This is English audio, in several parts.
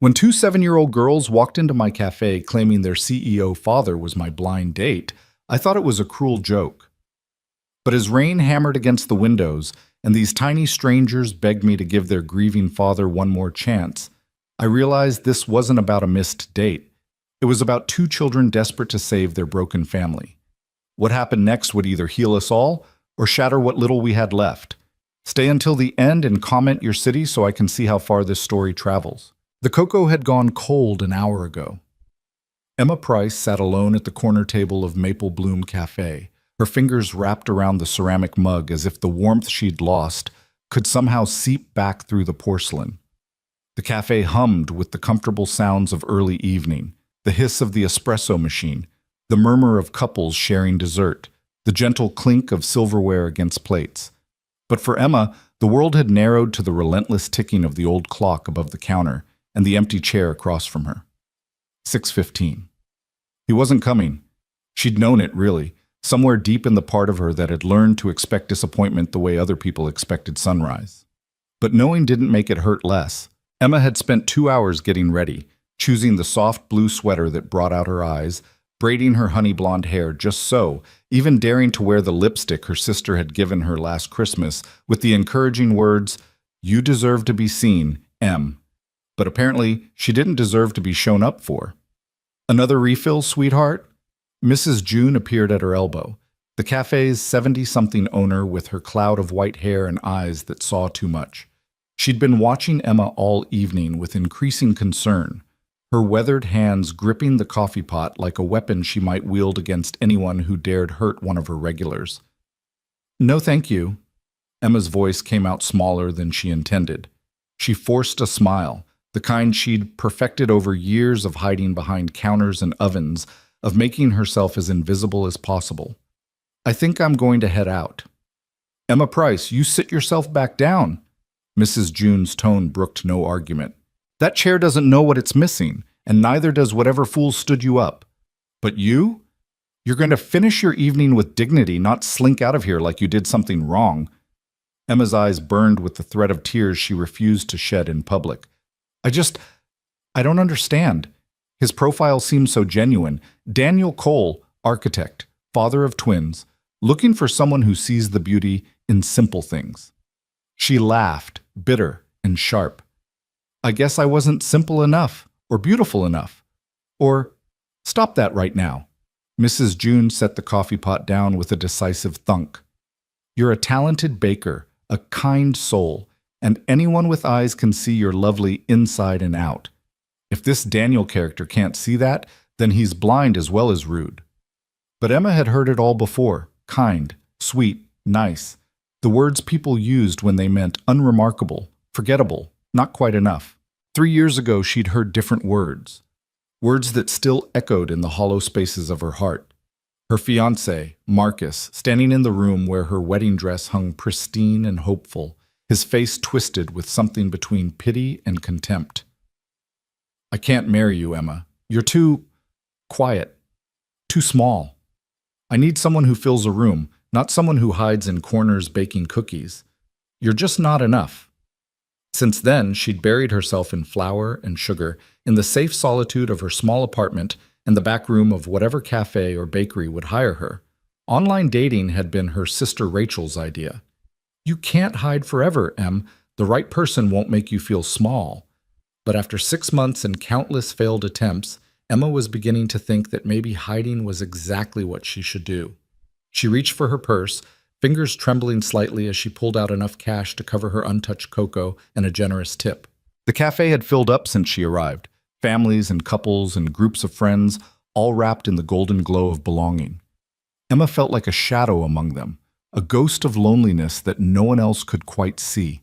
When two 7-year-old girls walked into my cafe claiming their CEO father was my blind date, I thought it was a cruel joke. But as rain hammered against the windows and these tiny strangers begged me to give their grieving father one more chance, I realized this wasn't about a missed date. It was about two children desperate to save their broken family. What happened next would either heal us all or shatter what little we had left. Stay until the end and comment your city so I can see how far this story travels. The cocoa had gone cold an hour ago. Emma Price sat alone at the corner table of Maple Bloom Cafe, her fingers wrapped around the ceramic mug as if the warmth she'd lost could somehow seep back through the porcelain. The cafe hummed with the comfortable sounds of early evening, the hiss of the espresso machine, the murmur of couples sharing dessert, the gentle clink of silverware against plates. But for Emma, the world had narrowed to the relentless ticking of the old clock above the counter and the empty chair across from her. 6:15. He wasn't coming. She'd known it, really, somewhere deep in the part of her that had learned to expect disappointment the way other people expected sunrise. But knowing didn't make it hurt less. Emma had spent 2 hours getting ready, choosing the soft blue sweater that brought out her eyes, braiding her honey blonde hair just so, even daring to wear the lipstick her sister had given her last Christmas with the encouraging words, "You deserve to be seen, Em." But apparently, she didn't deserve to be shown up for. "Another refill, sweetheart?" Mrs. June appeared at her elbow, the cafe's 70-something owner with her cloud of white hair and eyes that saw too much. She'd been watching Emma all evening with increasing concern, her weathered hands gripping the coffee pot like a weapon she might wield against anyone who dared hurt one of her regulars. "No, thank you." Emma's voice came out smaller than she intended. She forced a smile, the kind she'd perfected over years of hiding behind counters and ovens, of making herself as invisible as possible. "I think I'm going to head out." "Emma Price, you sit yourself back down." Mrs. June's tone brooked no argument. "That chair doesn't know what it's missing, and neither does whatever fool stood you up. But you? You're going to finish your evening with dignity, not slink out of here like you did something wrong." Emma's eyes burned with the threat of tears she refused to shed in public. I don't understand." His profile seemed so genuine. Daniel Cole, architect, father of twins, looking for someone who sees the beauty in simple things. She laughed, bitter and sharp. "I guess I wasn't simple enough, or beautiful enough. Or, stop that right now." Mrs. June set the coffee pot down with a decisive thunk. "You're a talented baker, a kind soul, and anyone with eyes can see you're lovely inside and out. If this Daniel character can't see that, then he's blind as well as rude." But Emma had heard it all before: kind, sweet, nice. The words people used when they meant unremarkable, forgettable, not quite enough. 3 years ago, she'd heard different words. Words that still echoed in the hollow spaces of her heart. Her fiancé, Marcus, standing in the room where her wedding dress hung pristine and hopeful, his face twisted with something between pity and contempt. "I can't marry you, Emma. You're too quiet, too small. I need someone who fills a room, not someone who hides in corners baking cookies. You're just not enough." Since then, she'd buried herself in flour and sugar, in the safe solitude of her small apartment and the back room of whatever cafe or bakery would hire her. Online dating had been her sister Rachel's idea. "You can't hide forever, Em. The right person won't make you feel small." But after 6 months and countless failed attempts, Emma was beginning to think that maybe hiding was exactly what she should do. She reached for her purse, fingers trembling slightly as she pulled out enough cash to cover her untouched cocoa and a generous tip. The cafe had filled up since she arrived, families and couples and groups of friends, all wrapped in the golden glow of belonging. Emma felt like a shadow among them, a ghost of loneliness that no one else could quite see.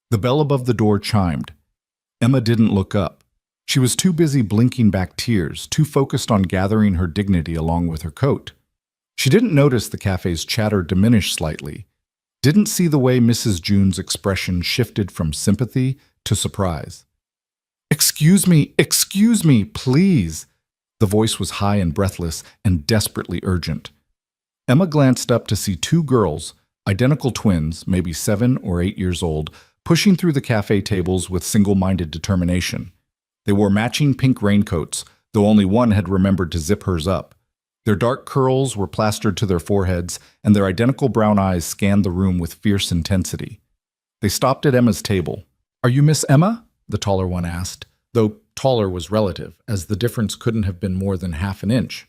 The bell above the door chimed. Emma didn't look up. She was too busy blinking back tears, too focused on gathering her dignity along with her coat. She didn't notice the cafe's chatter diminish slightly, didn't see the way Mrs. June's expression shifted from sympathy to surprise. Excuse me, please." The voice was high and breathless and desperately urgent. Emma glanced up to see 2 girls, identical twins, maybe 7 or 8 years old, pushing through the cafe tables with single-minded determination. They wore matching pink raincoats, though only one had remembered to zip hers up. Their dark curls were plastered to their foreheads, and their identical brown eyes scanned the room with fierce intensity. They stopped at Emma's table. "Are you Miss Emma?" the taller one asked, though taller was relative, as the difference couldn't have been more than half an inch.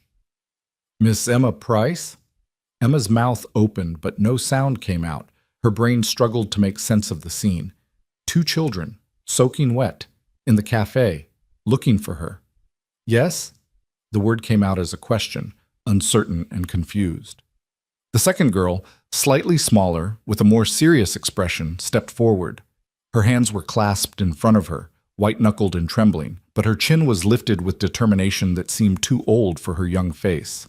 "Miss Emma Price?" Emma's mouth opened, but no sound came out. Her brain struggled to make sense of the scene. 2 children, soaking wet, in the cafe, looking for her. "Yes?" The word came out as a question, uncertain and confused. The second girl, slightly smaller, with a more serious expression, stepped forward. Her hands were clasped in front of her, white-knuckled and trembling, but her chin was lifted with determination that seemed too old for her young face.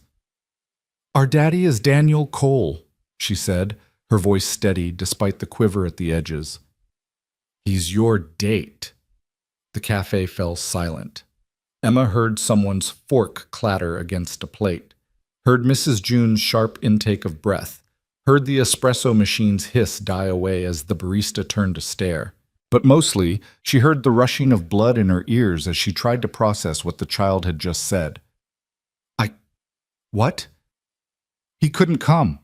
"Our daddy is Daniel Cole," she said, her voice steady despite the quiver at the edges. "He's your date." The cafe fell silent. Emma heard someone's fork clatter against a plate, heard Mrs. June's sharp intake of breath, heard the espresso machine's hiss die away as the barista turned to stare. But mostly, she heard the rushing of blood in her ears as she tried to process what the child had just said. What? He couldn't come."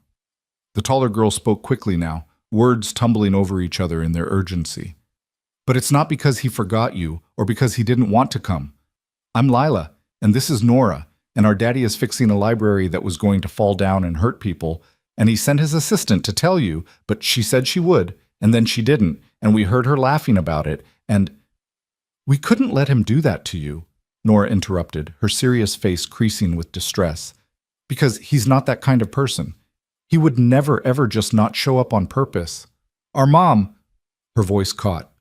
The taller girl spoke quickly now, words tumbling over each other in their urgency. "But it's not because he forgot you or because he didn't want to come. I'm Lila, and this is Nora, and our daddy is fixing a library that was going to fall down and hurt people, and he sent his assistant to tell you, but she said she would, and then she didn't, and we heard her laughing about it, and—" "We couldn't let him do that to you," Nora interrupted, her serious face creasing with distress, "because he's not that kind of person. He would never, ever just not show up on purpose. Our mom—" Her voice caught.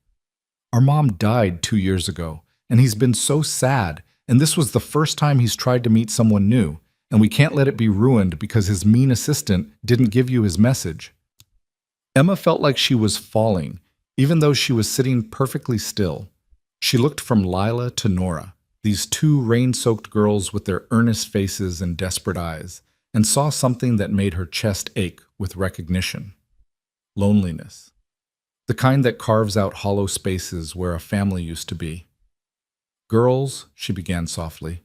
"Our mom died 2 years ago, and he's been so sad, and this was the first time he's tried to meet someone new, and we can't let it be ruined because his mean assistant didn't give you his message." Emma felt like she was falling, even though she was sitting perfectly still. She looked from Lila to Nora, these 2 rain-soaked girls with their earnest faces and desperate eyes, and saw something that made her chest ache with recognition. Loneliness. The kind that carves out hollow spaces where a family used to be. "Girls," she began softly,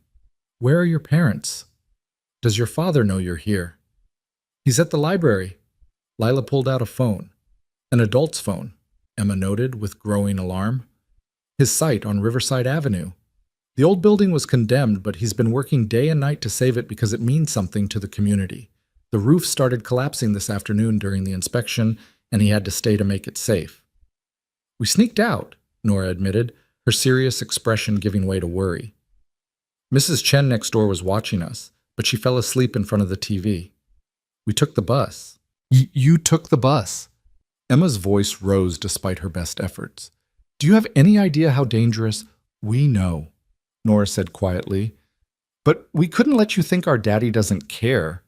"where are your parents? Does your father know you're here?" "He's at the library." Lila pulled out a phone. "An adult's phone," Emma noted with growing alarm. "His site on Riverside Avenue. The old building was condemned, but he's been working day and night to save it because it means something to the community. The roof started collapsing this afternoon during the inspection, and he had to stay to make it safe." "We sneaked out," Nora admitted, her serious expression giving way to worry. "Mrs. Chen next door was watching us, but she fell asleep in front of the TV. We took the bus." You took the bus?" Emma's voice rose despite her best efforts. "Do you have any idea how dangerous—" "We know," Nora said quietly. "But we couldn't let you think our daddy doesn't care.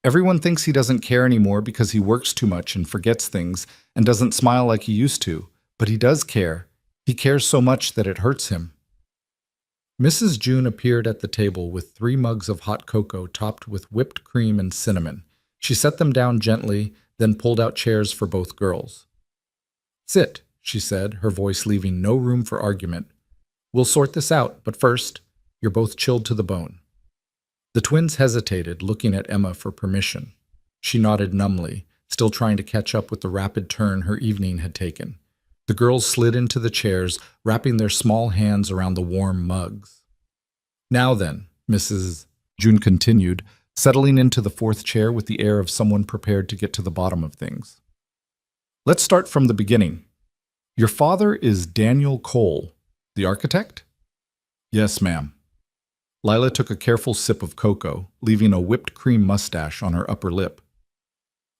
Everyone thinks he doesn't care anymore because he works too much and forgets things and doesn't smile like he used to. But he does care. He cares so much that it hurts him." Mrs. June appeared at the table with 3 mugs of hot cocoa topped with whipped cream and cinnamon. She set them down gently, then pulled out chairs for both girls. "Sit," she said, her voice leaving no room for argument. "We'll sort this out, but first, you're both chilled to the bone." The twins hesitated, looking at Emma for permission. She nodded numbly, still trying to catch up with the rapid turn her evening had taken. The girls slid into the chairs, wrapping their small hands around the warm mugs. "Now then," Mrs. June continued, settling into the 4th chair with the air of someone prepared to get to the bottom of things. "Let's start from the beginning. Your father is Daniel Cole, the architect?" "Yes, ma'am." Lila took a careful sip of cocoa, leaving a whipped cream mustache on her upper lip.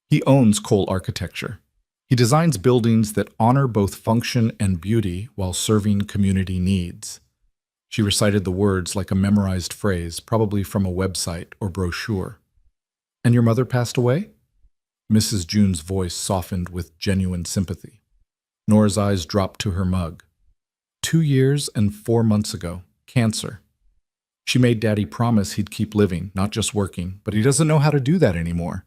"He owns Cole Architecture. He designs buildings that honor both function and beauty while serving community needs." She recited the words like a memorized phrase, probably from a website or brochure. "And your mother passed away?" Mrs. June's voice softened with genuine sympathy. Nora's eyes dropped to her mug. 2 years and 4 months ago. Cancer. She made Daddy promise he'd keep living, not just working, but he doesn't know how to do that anymore.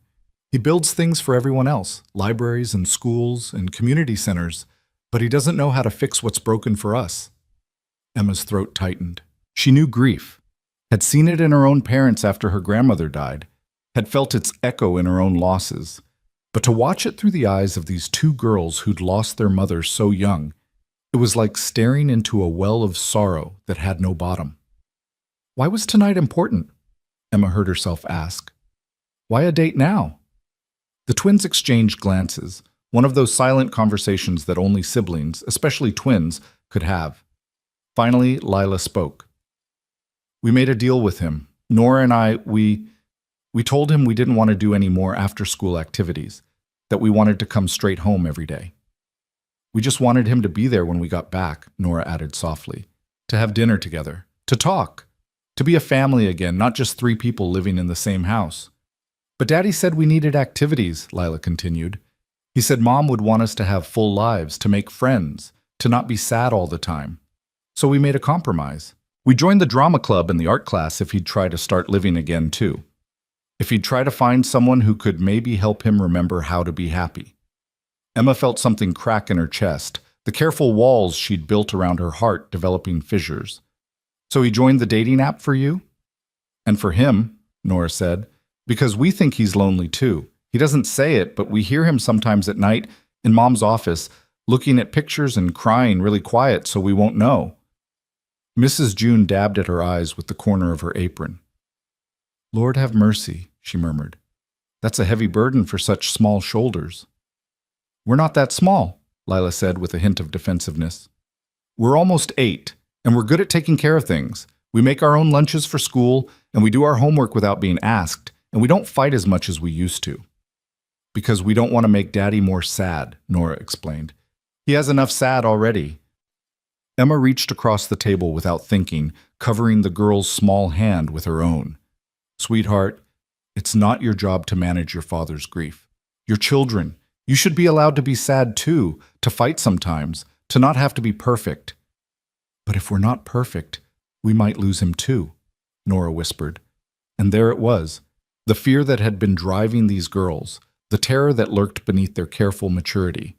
He builds things for everyone else, libraries and schools and community centers, but he doesn't know how to fix what's broken for us. Emma's throat tightened. She knew grief, had seen it in her own parents after her grandmother died, had felt its echo in her own losses. But to watch it through the eyes of these two girls who'd lost their mother so young, it was like staring into a well of sorrow that had no bottom. Why was tonight important? Emma heard herself ask. Why a date now? The twins exchanged glances, one of those silent conversations that only siblings, especially twins, could have. Finally, Lila spoke. We made a deal with him. Nora and I, we told him we didn't want to do any more after-school activities, that we wanted to come straight home every day. We just wanted him to be there when we got back, Nora added softly, to have dinner together, to talk, to be a family again, not just three people living in the same house. But Daddy said we needed activities, Lila continued. He said Mom would want us to have full lives, to make friends, to not be sad all the time. So we made a compromise. We joined the drama club and the art class if he'd try to start living again too. If he'd try to find someone who could maybe help him remember how to be happy. Emma felt something crack in her chest, the careful walls she'd built around her heart developing fissures. So he joined the dating app for you? And for him, Nora said, because we think he's lonely too. He doesn't say it, but we hear him sometimes at night in Mom's office, looking at pictures and crying really quiet so we won't know. Mrs. June dabbed at her eyes with the corner of her apron. Lord have mercy, she murmured. That's a heavy burden for such small shoulders. We're not that small, Lila said with a hint of defensiveness. We're almost 8, and we're good at taking care of things. We make our own lunches for school, and we do our homework without being asked, and we don't fight as much as we used to. Because we don't want to make Daddy more sad, Nora explained. He has enough sad already. Emma reached across the table without thinking, covering the girl's small hand with her own. Sweetheart, it's not your job to manage your father's grief. You're children. You should be allowed to be sad too, to fight sometimes, to not have to be perfect. But if we're not perfect, we might lose him too, Nora whispered. And there it was, the fear that had been driving these girls, the terror that lurked beneath their careful maturity.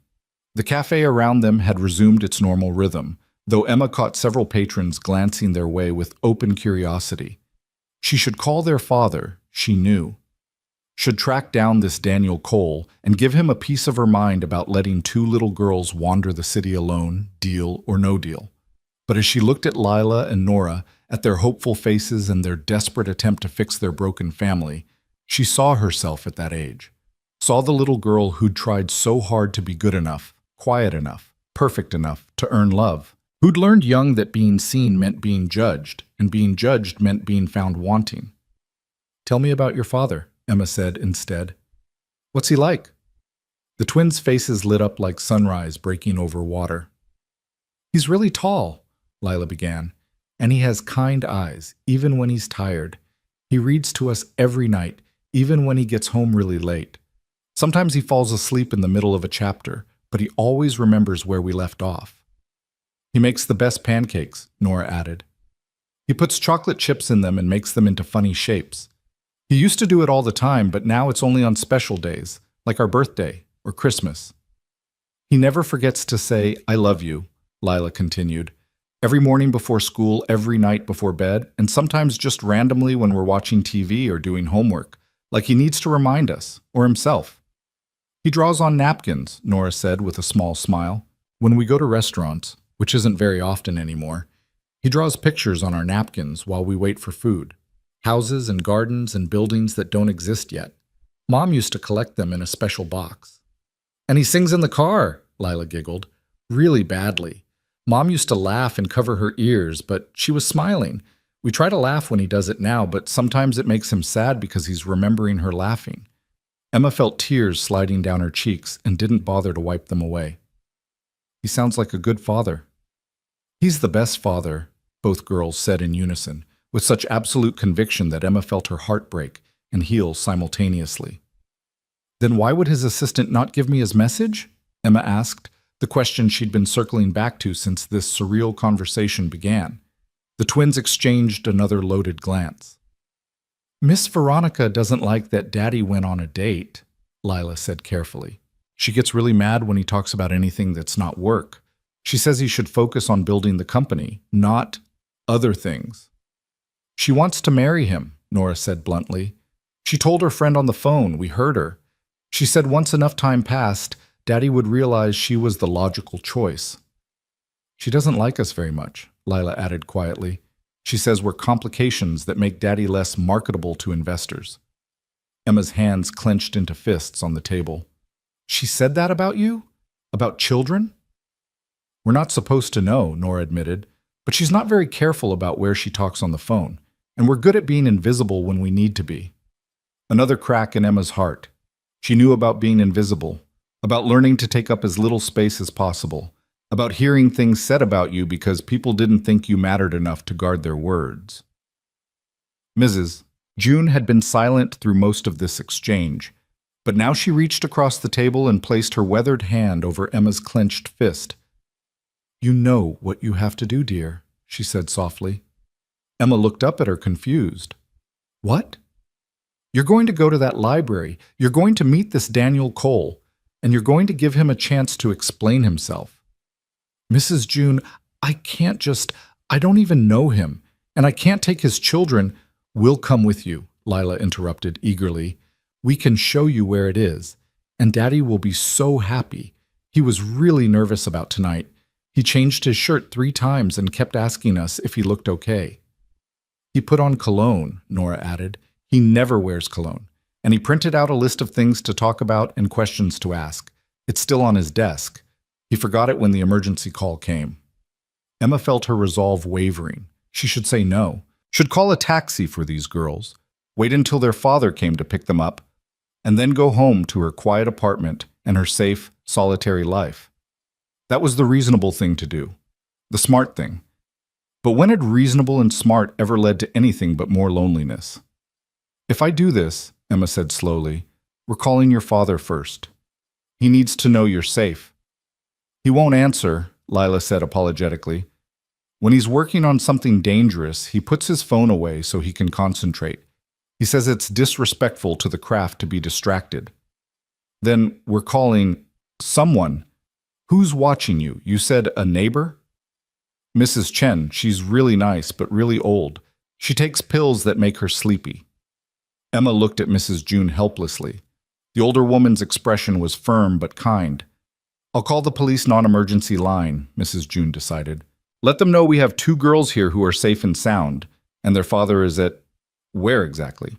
The cafe around them had resumed its normal rhythm, though Emma caught several patrons glancing their way with open curiosity. She should call their father, she knew. Should track down this Daniel Cole and give him a piece of her mind about letting two little girls wander the city alone, deal or no deal. But as she looked at Lila and Nora, at their hopeful faces and their desperate attempt to fix their broken family, she saw herself at that age. Saw the little girl who'd tried so hard to be good enough, quiet enough, perfect enough to earn love. Who'd learned young that being seen meant being judged, and being judged meant being found wanting. Tell me about your father, Emma said instead. What's he like? The twins' faces lit up like sunrise breaking over water. He's really tall, Lila began, and he has kind eyes, even when he's tired. He reads to us every night, even when he gets home really late. Sometimes he falls asleep in the middle of a chapter, but he always remembers where we left off. He makes the best pancakes, Nora added. He puts chocolate chips in them and makes them into funny shapes. He used to do it all the time, but now it's only on special days, like our birthday or Christmas. He never forgets to say, I love you, Lila continued. Every morning before school, every night before bed, and sometimes just randomly when we're watching TV or doing homework, like he needs to remind us, or himself. He draws on napkins, Nora said with a small smile. When we go to restaurants, which isn't very often anymore, he draws pictures on our napkins while we wait for food. Houses and gardens and buildings that don't exist yet. Mom used to collect them in a special box. And he sings in the car, Lila giggled. Really badly. Mom used to laugh and cover her ears, but she was smiling. We try to laugh when he does it now, but sometimes it makes him sad because he's remembering her laughing. Emma felt tears sliding down her cheeks and didn't bother to wipe them away. He sounds like a good father. He's the best father, both girls said in unison, with such absolute conviction that Emma felt her heart break and heal simultaneously. Then why would his assistant not give me his message? Emma asked, the question she'd been circling back to since this surreal conversation began. The twins exchanged another loaded glance. Miss Veronica doesn't like that Daddy went on a date, Lila said carefully. She gets really mad when he talks about anything that's not work. She says he should focus on building the company, not other things. She wants to marry him, Nora said bluntly. She told her friend on the phone, we heard her. She said once enough time passed, Daddy would realize she was the logical choice. She doesn't like us very much, Lila added quietly. She says we're complications that make Daddy less marketable to investors. Emma's hands clenched into fists on the table. She said that about you? About children? We're not supposed to know, Nora admitted, but she's not very careful about where she talks on the phone, and we're good at being invisible when we need to be. Another crack in Emma's heart. She knew about being invisible, about learning to take up as little space as possible, about hearing things said about you because people didn't think you mattered enough to guard their words. Mrs. June had been silent through most of this exchange, but now she reached across the table and placed her weathered hand over Emma's clenched fist. You know what you have to do, dear, she said softly. Emma looked up at her, confused. What? You're going to go to that library, you're going to meet this Daniel Cole, and you're going to give him a chance to explain himself. Mrs. June, I don't even know him, and I can't take his children. We'll come with you, Lila interrupted eagerly. We can show you where it is, and Daddy will be so happy. He was really nervous about tonight. He changed his shirt 3 times and kept asking us if he looked okay. He put on cologne, Nora added. He never wears cologne. And he printed out a list of things to talk about and questions to ask. It's still on his desk. He forgot it when the emergency call came. Emma felt her resolve wavering. She should say no. Should call a taxi for these girls. Wait until their father came to pick them up. And then go home to her quiet apartment and her safe, solitary life. That was the reasonable thing to do. The smart thing. But when had reasonable and smart ever led to anything but more loneliness? If I do this, Emma said slowly, we're calling your father first. He needs to know you're safe. He won't answer, Lila said apologetically. When he's working on something dangerous, he puts his phone away so he can concentrate. He says it's disrespectful to the craft to be distracted. Then we're calling someone. Who's watching you? You said a neighbor? Mrs. Chen, she's really nice, but really old. She takes pills that make her sleepy. Emma looked at Mrs. June helplessly. The older woman's expression was firm but kind. I'll call the police non-emergency line, Mrs. June decided. Let them know we have 2 girls here who are safe and sound, and their father is at where exactly?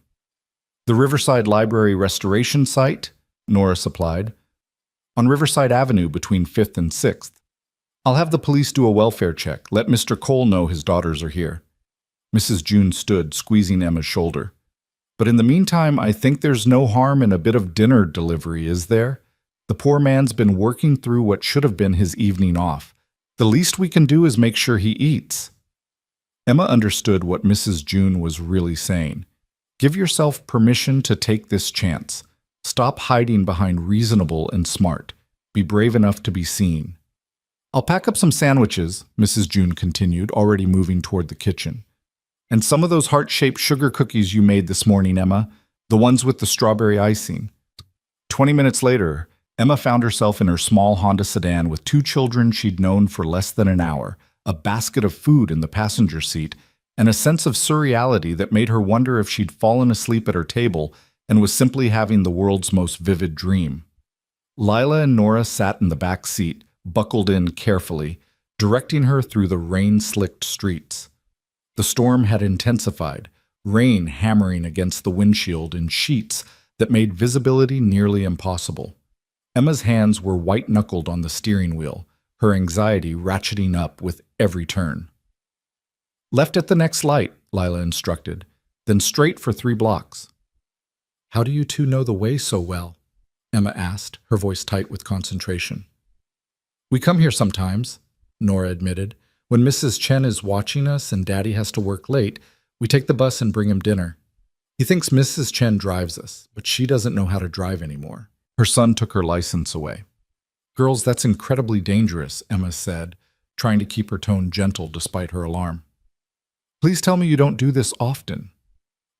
The Riverside Library Restoration Site, Nora supplied. On Riverside Avenue between 5th and 6th. I'll have the police do a welfare check. Let Mr. Cole know his daughters are here. Mrs. June stood, squeezing Emma's shoulder. But in the meantime, I think there's no harm in a bit of dinner delivery, is there? The poor man's been working through what should have been his evening off. The least we can do is make sure he eats. Emma understood what Mrs. June was really saying. Give yourself permission to take this chance. Stop hiding behind reasonable and smart. Be brave enough to be seen. I'll pack up some sandwiches, Mrs. June continued, already moving toward the kitchen. And some of those heart-shaped sugar cookies you made this morning, Emma, the ones with the strawberry icing. 20 minutes later, Emma found herself in her small Honda sedan with 2 children she'd known for less than an hour, a basket of food in the passenger seat, and a sense of surreality that made her wonder if she'd fallen asleep at her table and was simply having the world's most vivid dream. Lila and Nora sat in the back seat, buckled in carefully, directing her through the rain-slicked streets. The storm had intensified, rain hammering against the windshield in sheets that made visibility nearly impossible. Emma's hands were white-knuckled on the steering wheel, her anxiety ratcheting up with every turn. Left at the next light, Lila instructed, then straight for 3 blocks. How do you 2 know the way so well? Emma asked, her voice tight with concentration. We come here sometimes, Nora admitted. When Mrs. Chen is watching us and Daddy has to work late, we take the bus and bring him dinner. He thinks Mrs. Chen drives us, but she doesn't know how to drive anymore. Her son took her license away. Girls, that's incredibly dangerous, Emma said, trying to keep her tone gentle despite her alarm. Please tell me you don't do this often.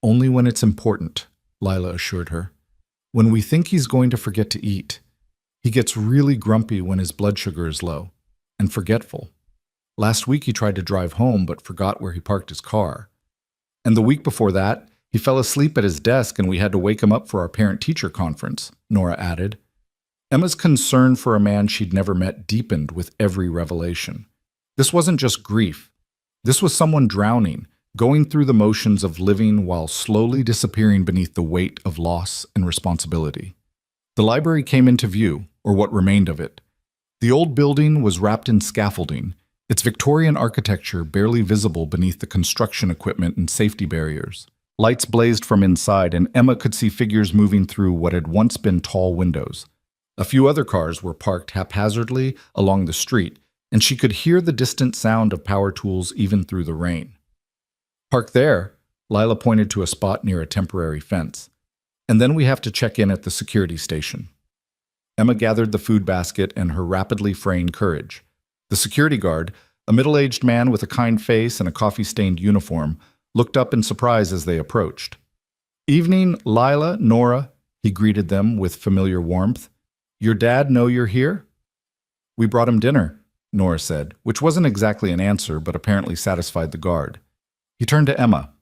Only when it's important, Lila assured her. When we think he's going to forget to eat. He gets really grumpy when his blood sugar is low. and forgetful. Last week he tried to drive home but forgot where he parked his car. And the week before that, he fell asleep at his desk and we had to wake him up for our parent-teacher conference, Nora added. Emma's concern for a man she'd never met deepened with every revelation. This wasn't just grief. This was someone drowning, going through the motions of living while slowly disappearing beneath the weight of loss and responsibility. The library came into view, or what remained of it. The old building was wrapped in scaffolding, its Victorian architecture barely visible beneath the construction equipment and safety barriers. Lights blazed from inside, and Emma could see figures moving through what had once been tall windows. A few other cars were parked haphazardly along the street, and she could hear the distant sound of power tools even through the rain. Park there, Lila pointed to a spot near a temporary fence. And then we have to check in at the security station. Emma gathered the food basket and her rapidly fraying courage. The security guard, a middle-aged man with a kind face and a coffee-stained uniform, looked up in surprise as they approached. "Evening, Lila, Nora," he greeted them with familiar warmth. "Your dad know you're here?" "We brought him dinner," Nora said, which wasn't exactly an answer but apparently satisfied the guard. He turned to Emma.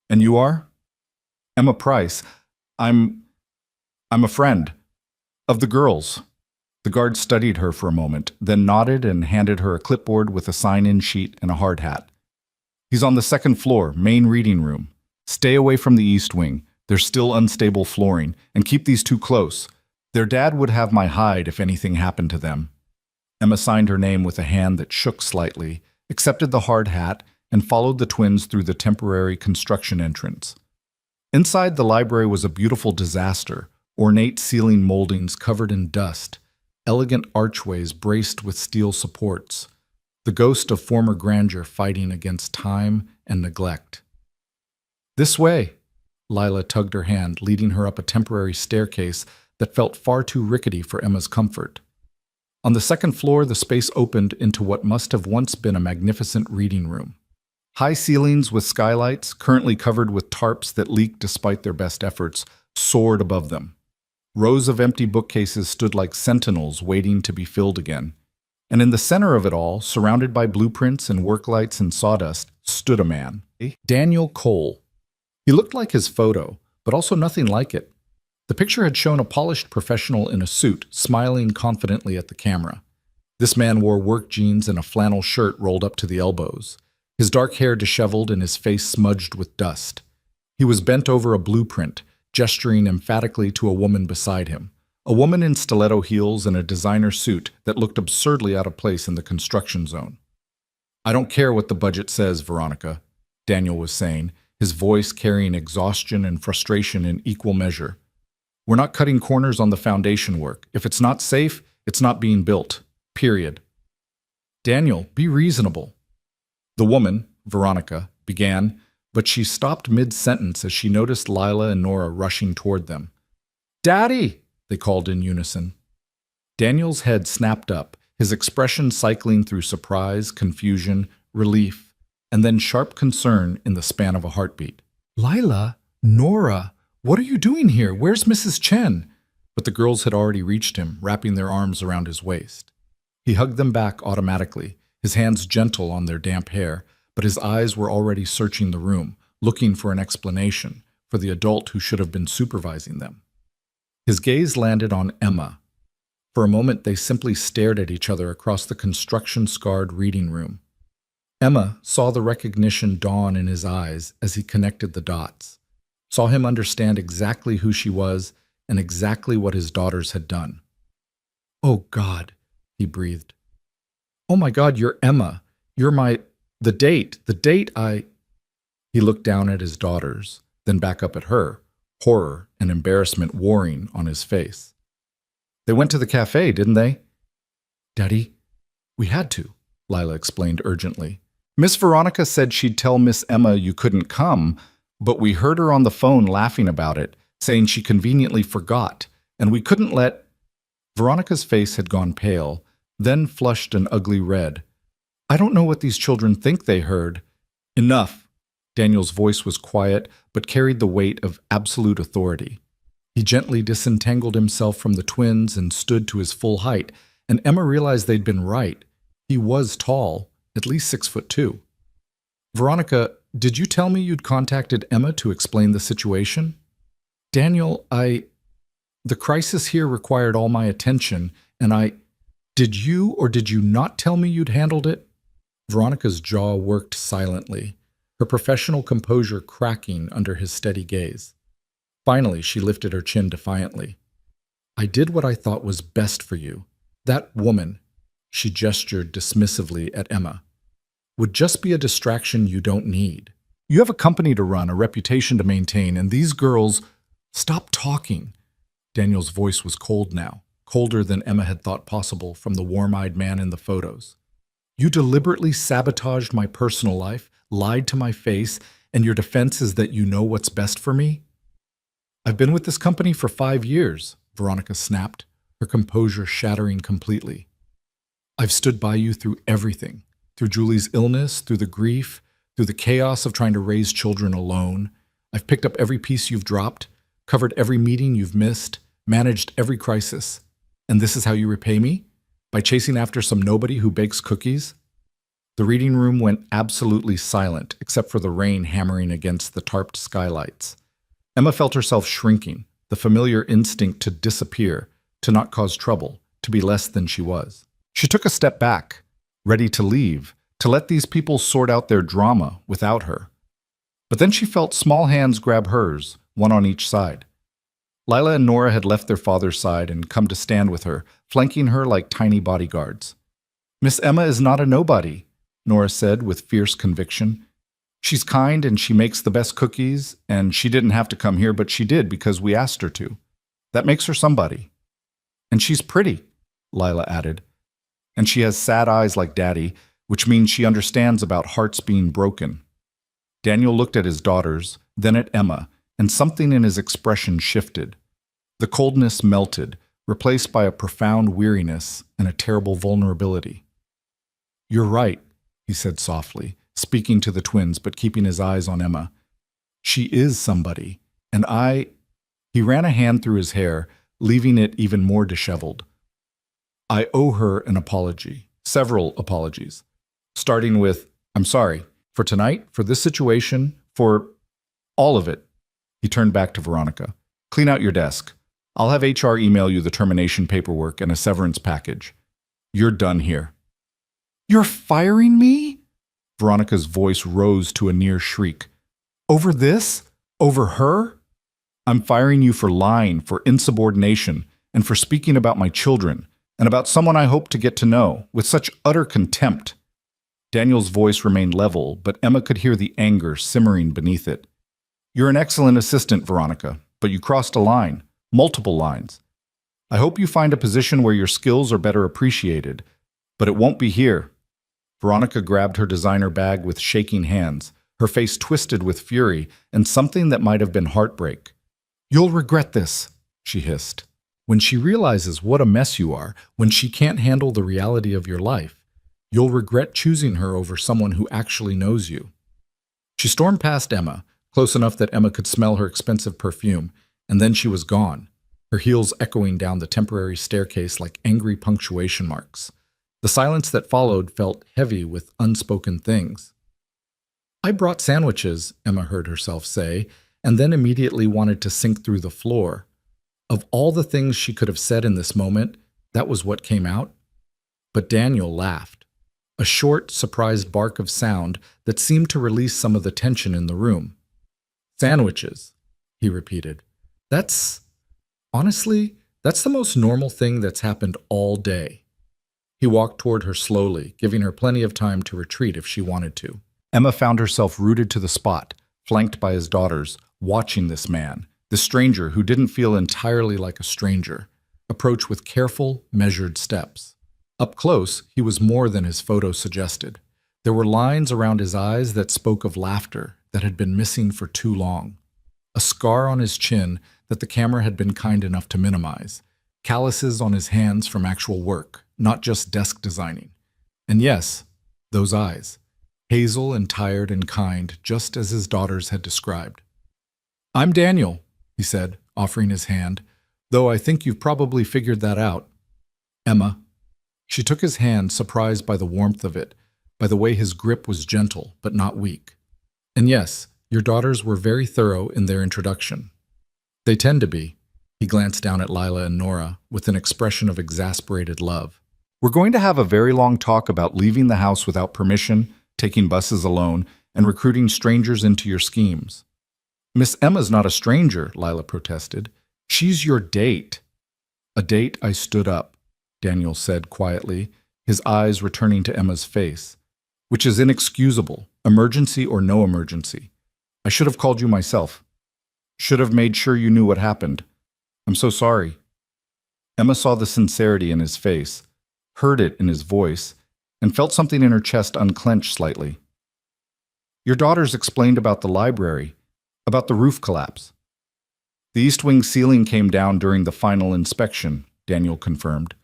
"And you are?" "Emma Price. I'm a friend of the girls." The guard studied her for a moment, then nodded and handed her a clipboard with a sign-in sheet and a hard hat. "He's on the second floor, main reading room. Stay away from the east wing. There's still unstable flooring, and keep these two close. Their dad would have my hide if anything happened to them." Emma signed her name with a hand that shook slightly, accepted the hard hat, and followed the twins through the temporary construction entrance. Inside the library was a beautiful disaster, ornate ceiling moldings covered in dust, elegant archways braced with steel supports, the ghost of former grandeur fighting against time and neglect. "This way," Lila tugged her hand, leading her up a temporary staircase that felt far too rickety for Emma's comfort. On the second floor, the space opened into what must have once been a magnificent reading room. High ceilings with skylights, currently covered with tarps that leaked despite their best efforts, soared above them. Rows of empty bookcases stood like sentinels waiting to be filled again. And in the center of it all, surrounded by blueprints and work lights and sawdust, stood a man. Daniel Cole. He looked like his photo, but also nothing like it. The picture had shown a polished professional in a suit, smiling confidently at the camera. This man wore work jeans and a flannel shirt rolled up to the elbows, his dark hair disheveled and his face smudged with dust. He was bent over a blueprint, gesturing emphatically to a woman beside him, a woman in stiletto heels and a designer suit that looked absurdly out of place in the construction zone. "I don't care what the budget says, Veronica," Daniel was saying, his voice carrying exhaustion and frustration in equal measure. "We're not cutting corners on the foundation work. If it's not safe, it's not being built. Period." "Daniel, be reasonable." The woman, Veronica, began, but she stopped mid-sentence as she noticed Lila and Nora rushing toward them. "Daddy!" they called in unison. Daniel's head snapped up, his expression cycling through surprise, confusion, relief, and then sharp concern in the span of a heartbeat. "Lila, Nora, what are you doing here? Where's Mrs. Chen?" But the girls had already reached him, wrapping their arms around his waist. He hugged them back automatically, his hands gentle on their damp hair, but his eyes were already searching the room, looking for an explanation, for the adult who should have been supervising them. His gaze landed on Emma. For a moment they simply stared at each other across the construction-scarred reading room. Emma saw the recognition dawn in his eyes as he connected the dots, saw him understand exactly who she was and exactly what his daughters had done. "Oh God," he breathed. "Oh my God, you're Emma. You're the date I—" He looked down at his daughters, then back up at her, horror and embarrassment warring on his face. "They went to the cafe, didn't they?" "Daddy, we had to," Lila explained urgently. "Miss Veronica said she'd tell Miss Emma you couldn't come, but we heard her on the phone laughing about it, saying she conveniently forgot, and we couldn't let—" Veronica's face had gone pale, then flushed an ugly red. "I don't know what these children think they heard." "Enough." Daniel's voice was quiet, but carried the weight of absolute authority. He gently disentangled himself from the twins and stood to his full height, and Emma realized they'd been right. He was tall, at least 6'2". Veronica, did you tell me you'd contacted Emma to explain the situation? Daniel, the crisis here required all my attention, and did you or did you not tell me you'd handled it? Veronica's jaw worked silently, her professional composure cracking under his steady gaze. Finally, she lifted her chin defiantly. I did what I thought was best for you. That woman, she gestured dismissively at Emma, would just be a distraction you don't need. You have a company to run, a reputation to maintain, and these girls... Stop talking. Daniel's voice was cold now, colder than Emma had thought possible from the warm-eyed man in the photos. You deliberately sabotaged my personal life, lied to my face, and your defense is that you know what's best for me? I've been with this company for 5 years, Veronica snapped, her composure shattering completely. I've stood by you through everything, through Julie's illness, through the grief, through the chaos of trying to raise children alone. I've picked up every piece you've dropped, covered every meeting you've missed, managed every crisis. And this is how you repay me? By chasing after some nobody who bakes cookies? The reading room went absolutely silent, except for the rain hammering against the tarped skylights. Emma felt herself shrinking, the familiar instinct to disappear, to not cause trouble, to be less than she was. She took a step back, ready to leave, to let these people sort out their drama without her. But then she felt small hands grab hers, one on each side. Lila and Nora had left their father's side and come to stand with her, flanking her like tiny bodyguards. Miss Emma is not a nobody, Nora said with fierce conviction. She's kind and she makes the best cookies, and she didn't have to come here, but she did because we asked her to. That makes her somebody. And she's pretty, Lila added. And she has sad eyes like Daddy, which means she understands about hearts being broken. Daniel looked at his daughters, then at Emma, and something in his expression shifted. The coldness melted, replaced by a profound weariness and a terrible vulnerability. You're right, he said softly, speaking to the twins but keeping his eyes on Emma. She is somebody, and He ran a hand through his hair, leaving it even more disheveled. I owe her an apology, several apologies, starting with, I'm sorry, for tonight, for this situation, for all of it. He turned back to Veronica. Clean out your desk. I'll have HR email you the termination paperwork and a severance package. You're done here. You're firing me? Veronica's voice rose to a near shriek. Over this? Over her? I'm firing you for lying, for insubordination, and for speaking about my children, and about someone I hope to get to know, with such utter contempt. Daniel's voice remained level, but Emma could hear the anger simmering beneath it. You're an excellent assistant, Veronica, but you crossed a line, multiple lines. I hope you find a position where your skills are better appreciated, but it won't be here. Veronica grabbed her designer bag with shaking hands, her face twisted with fury and something that might have been heartbreak. You'll regret this, she hissed. When she realizes what a mess you are, when she can't handle the reality of your life, you'll regret choosing her over someone who actually knows you. She stormed past Emma, close enough that Emma could smell her expensive perfume, and then she was gone, her heels echoing down the temporary staircase like angry punctuation marks. The silence that followed felt heavy with unspoken things. I brought sandwiches, Emma heard herself say, and then immediately wanted to sink through the floor. Of all the things she could have said in this moment, that was what came out. But Daniel laughed, a short, surprised bark of sound that seemed to release some of the tension in the room. Sandwiches, he repeated. Honestly, that's the most normal thing that's happened all day. He walked toward her slowly, giving her plenty of time to retreat if she wanted to. Emma found herself rooted to the spot, flanked by his daughters, watching this man, the stranger who didn't feel entirely like a stranger, approach with careful, measured steps. Up close, he was more than his photo suggested. There were lines around his eyes that spoke of laughter that had been missing for too long. A scar on his chin that the camera had been kind enough to minimize. Calluses on his hands from actual work, not just desk designing. And yes, those eyes. Hazel and tired and kind, just as his daughters had described. I'm Daniel, he said, offering his hand, though I think you've probably figured that out. Emma. She took his hand, surprised by the warmth of it, by the way his grip was gentle but not weak. And yes, your daughters were very thorough in their introduction. They tend to be. He glanced down at Lila and Nora with an expression of exasperated love. We're going to have a very long talk about leaving the house without permission, taking buses alone, and recruiting strangers into your schemes. Miss Emma's not a stranger, Lila protested. She's your date. A date? I stood up, Daniel said quietly, his eyes returning to Emma's face. Which is inexcusable, emergency or no emergency. I should have called you myself. Should have made sure you knew what happened. I'm so sorry. Emma saw the sincerity in his face, heard it in his voice, and felt something in her chest unclench slightly. Your daughters explained about the library, about the roof collapse. The east wing ceiling came down during the final inspection, Daniel confirmed.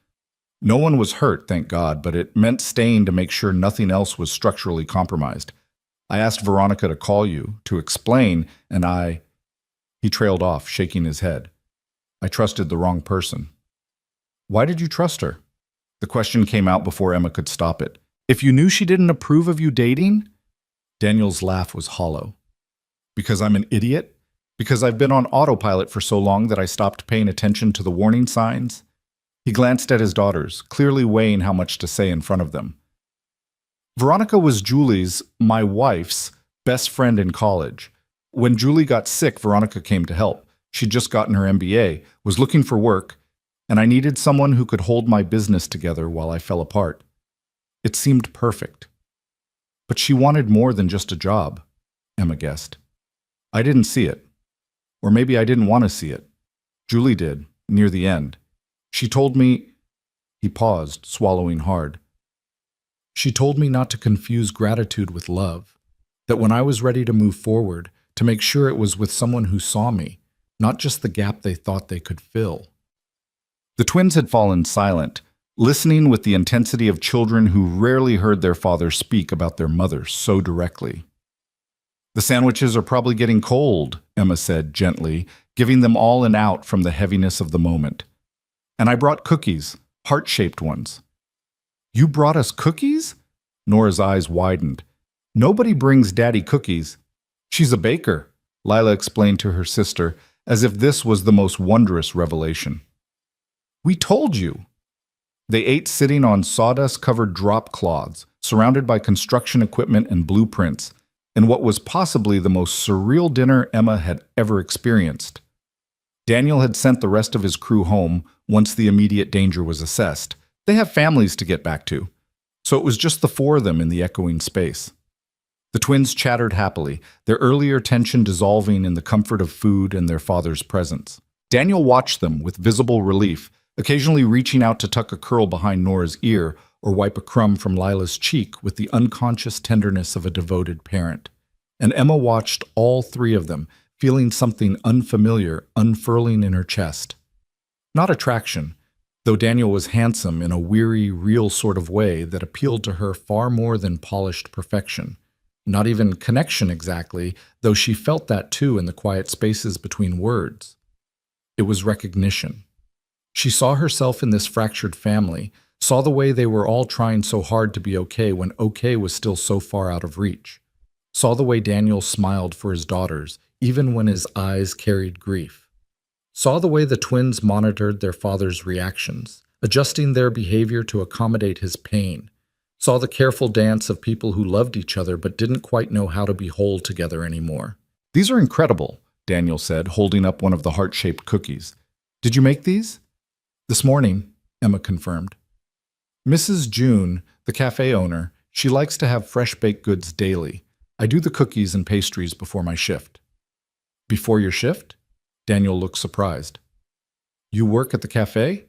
No one was hurt, thank God, but it meant staying to make sure nothing else was structurally compromised. I asked Veronica to call you, to explain, and He trailed off, shaking his head. I trusted the wrong person. Why did you trust her? The question came out before Emma could stop it. If you knew she didn't approve of you dating? Daniel's laugh was hollow. Because I'm an idiot? Because I've been on autopilot for so long that I stopped paying attention to the warning signs? He glanced at his daughters, clearly weighing how much to say in front of them. Veronica was Julie's, my wife's, best friend in college. When Julie got sick, Veronica came to help. She'd just gotten her MBA, was looking for work, and I needed someone who could hold my business together while I fell apart. It seemed perfect. But she wanted more than just a job, Emma guessed. I didn't see it. Or maybe I didn't want to see it. Julie did, near the end. She told me... He paused, swallowing hard. She told me not to confuse gratitude with love, that when I was ready to move forward, to make sure it was with someone who saw me, not just the gap they thought they could fill. The twins had fallen silent, listening with the intensity of children who rarely heard their father speak about their mother so directly. The sandwiches are probably getting cold, Emma said gently, giving them all an out from the heaviness of the moment. And I brought cookies, heart-shaped ones. You brought us cookies? Nora's eyes widened. Nobody brings Daddy cookies. She's a baker, Lila explained to her sister, as if this was the most wondrous revelation. We told you. They ate sitting on sawdust-covered drop cloths, surrounded by construction equipment and blueprints, in what was possibly the most surreal dinner Emma had ever experienced. Daniel had sent the rest of his crew home once the immediate danger was assessed. They have families to get back to, so it was just the four of them in the echoing space. The twins chattered happily, their earlier tension dissolving in the comfort of food and their father's presence. Daniel watched them with visible relief, occasionally reaching out to tuck a curl behind Nora's ear or wipe a crumb from Lila's cheek with the unconscious tenderness of a devoted parent. And Emma watched all three of them, feeling something unfamiliar unfurling in her chest. Not attraction, though Daniel was handsome in a weary, real sort of way that appealed to her far more than polished perfection. Not even connection exactly, though she felt that too in the quiet spaces between words. It was recognition. She saw herself in this fractured family, saw the way they were all trying so hard to be okay when okay was still so far out of reach. Saw the way Daniel smiled for his daughters, even when his eyes carried grief. Saw the way the twins monitored their father's reactions, adjusting their behavior to accommodate his pain. Saw the careful dance of people who loved each other but didn't quite know how to be whole together anymore. These are incredible, Daniel said, holding up one of the heart-shaped cookies. Did you make these? This morning, Emma confirmed. Mrs. June, the cafe owner, she likes to have fresh baked goods daily. I do the cookies and pastries before my shift. Before your shift? Daniel looked surprised. You work at the cafe?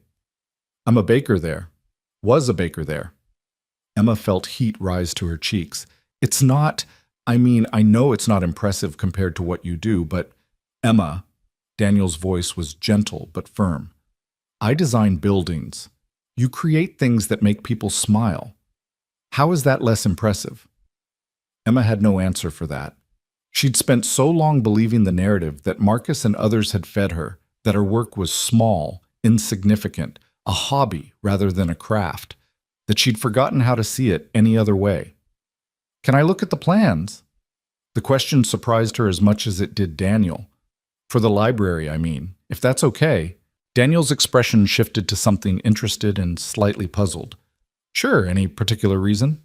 I'm a baker there. Was a baker there. Emma felt heat rise to her cheeks. It's not, I know it's not impressive compared to what you do, but Emma, Daniel's voice was gentle but firm. I design buildings. You create things that make people smile. How is that less impressive? Emma had no answer for that. She'd spent so long believing the narrative that Marcus and others had fed her, that her work was small, insignificant, a hobby rather than a craft, that she'd forgotten how to see it any other way. "Can I look at the plans?" The question surprised her as much as it did Daniel. "For the library, I mean, if that's okay." Daniel's expression shifted to something interested and slightly puzzled. "Sure, any particular reason?"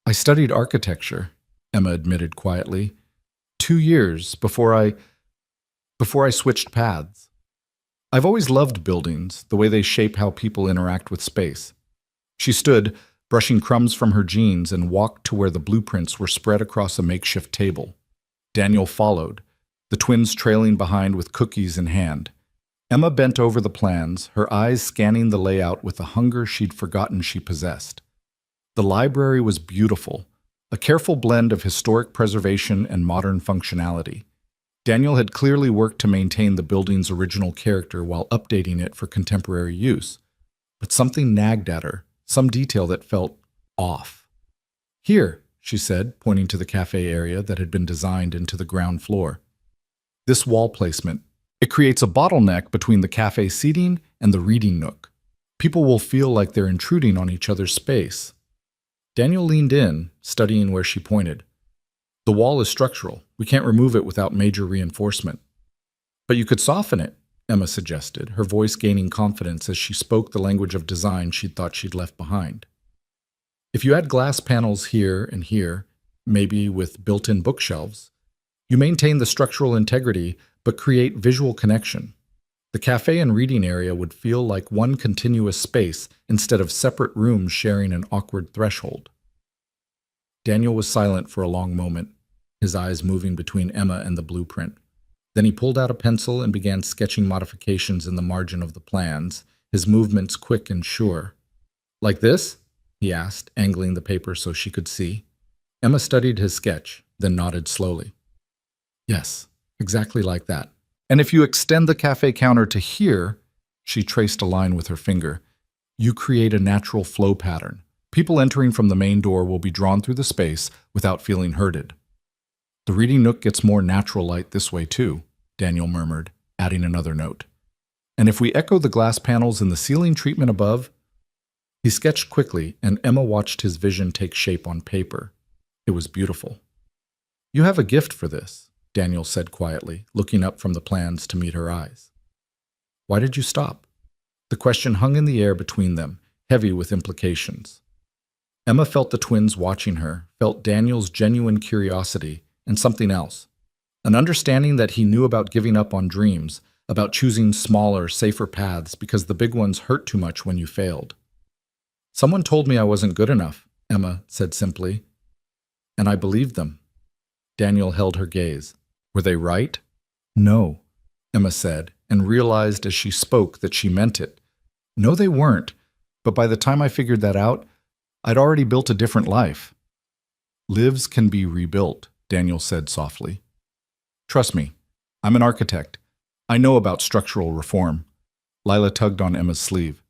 "I studied architecture," Emma admitted quietly. 2 years before I switched paths. I've always loved buildings, the way they shape how people interact with space. She stood, brushing crumbs from her jeans, and walked to where the blueprints were spread across a makeshift table. Daniel followed, the twins trailing behind with cookies in hand. Emma bent over the plans, her eyes scanning the layout with a hunger she'd forgotten she possessed. The library was beautiful, a careful blend of historic preservation and modern functionality. Daniel had clearly worked to maintain the building's original character while updating it for contemporary use. But something nagged at her, some detail that felt off. "Here," she said, pointing to the cafe area that had been designed into the ground floor. "This wall placement. It creates a bottleneck between the cafe seating and the reading nook. People will feel like they're intruding on each other's space." Daniel leaned in, studying where she pointed. "The wall is structural. We can't remove it without major reinforcement." "But you could soften it," Emma suggested, her voice gaining confidence as she spoke the language of design she'd thought she'd left behind. "If you add glass panels here and here, maybe with built-in bookshelves, you maintain the structural integrity but create visual connection. The cafe and reading area would feel like one continuous space instead of separate rooms sharing an awkward threshold." Daniel was silent for a long moment, his eyes moving between Emma and the blueprint. Then he pulled out a pencil and began sketching modifications in the margin of the plans, his movements quick and sure. "Like this?" he asked, angling the paper so she could see. Emma studied his sketch, then nodded slowly. "Yes, exactly like that. And if you extend the cafe counter to here," she traced a line with her finger, "you create a natural flow pattern. People entering from the main door will be drawn through the space without feeling herded." "The reading nook gets more natural light this way too," Daniel murmured, adding another note. "And if we echo the glass panels in the ceiling treatment above—" He sketched quickly, and Emma watched his vision take shape on paper. It was beautiful. "You have a gift for this," Daniel said quietly, looking up from the plans to meet her eyes. "Why did you stop?" The question hung in the air between them, heavy with implications. Emma felt the twins watching her, felt Daniel's genuine curiosity, and something else. An understanding that he knew about giving up on dreams, about choosing smaller, safer paths because the big ones hurt too much when you failed. "Someone told me I wasn't good enough," Emma said simply. "And I believed them." Daniel held her gaze. "Were they right?" "No," Emma said, and realized as she spoke that she meant it. "No, they weren't, but by the time I figured that out, I'd already built a different life." "Lives can be rebuilt," Daniel said softly. "Trust me, I'm an architect. I know about structural reform." Lila tugged on Emma's sleeve.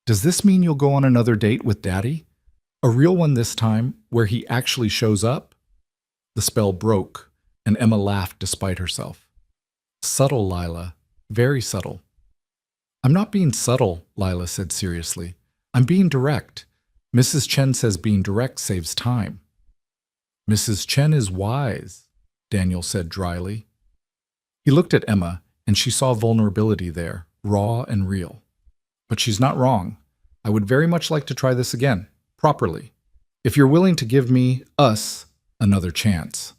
"Does this mean you'll go on another date with Daddy? A real one this time, where he actually shows up?" The spell broke, and Emma laughed despite herself. "Subtle, Lila. Very subtle." "I'm not being subtle," Lila said seriously. "I'm being direct. Mrs. Chen says being direct saves time." "Mrs. Chen is wise," Daniel said dryly. He looked at Emma, and she saw vulnerability there, raw and real. "But she's not wrong. I would very much like to try this again, properly. If you're willing to give us, another chance."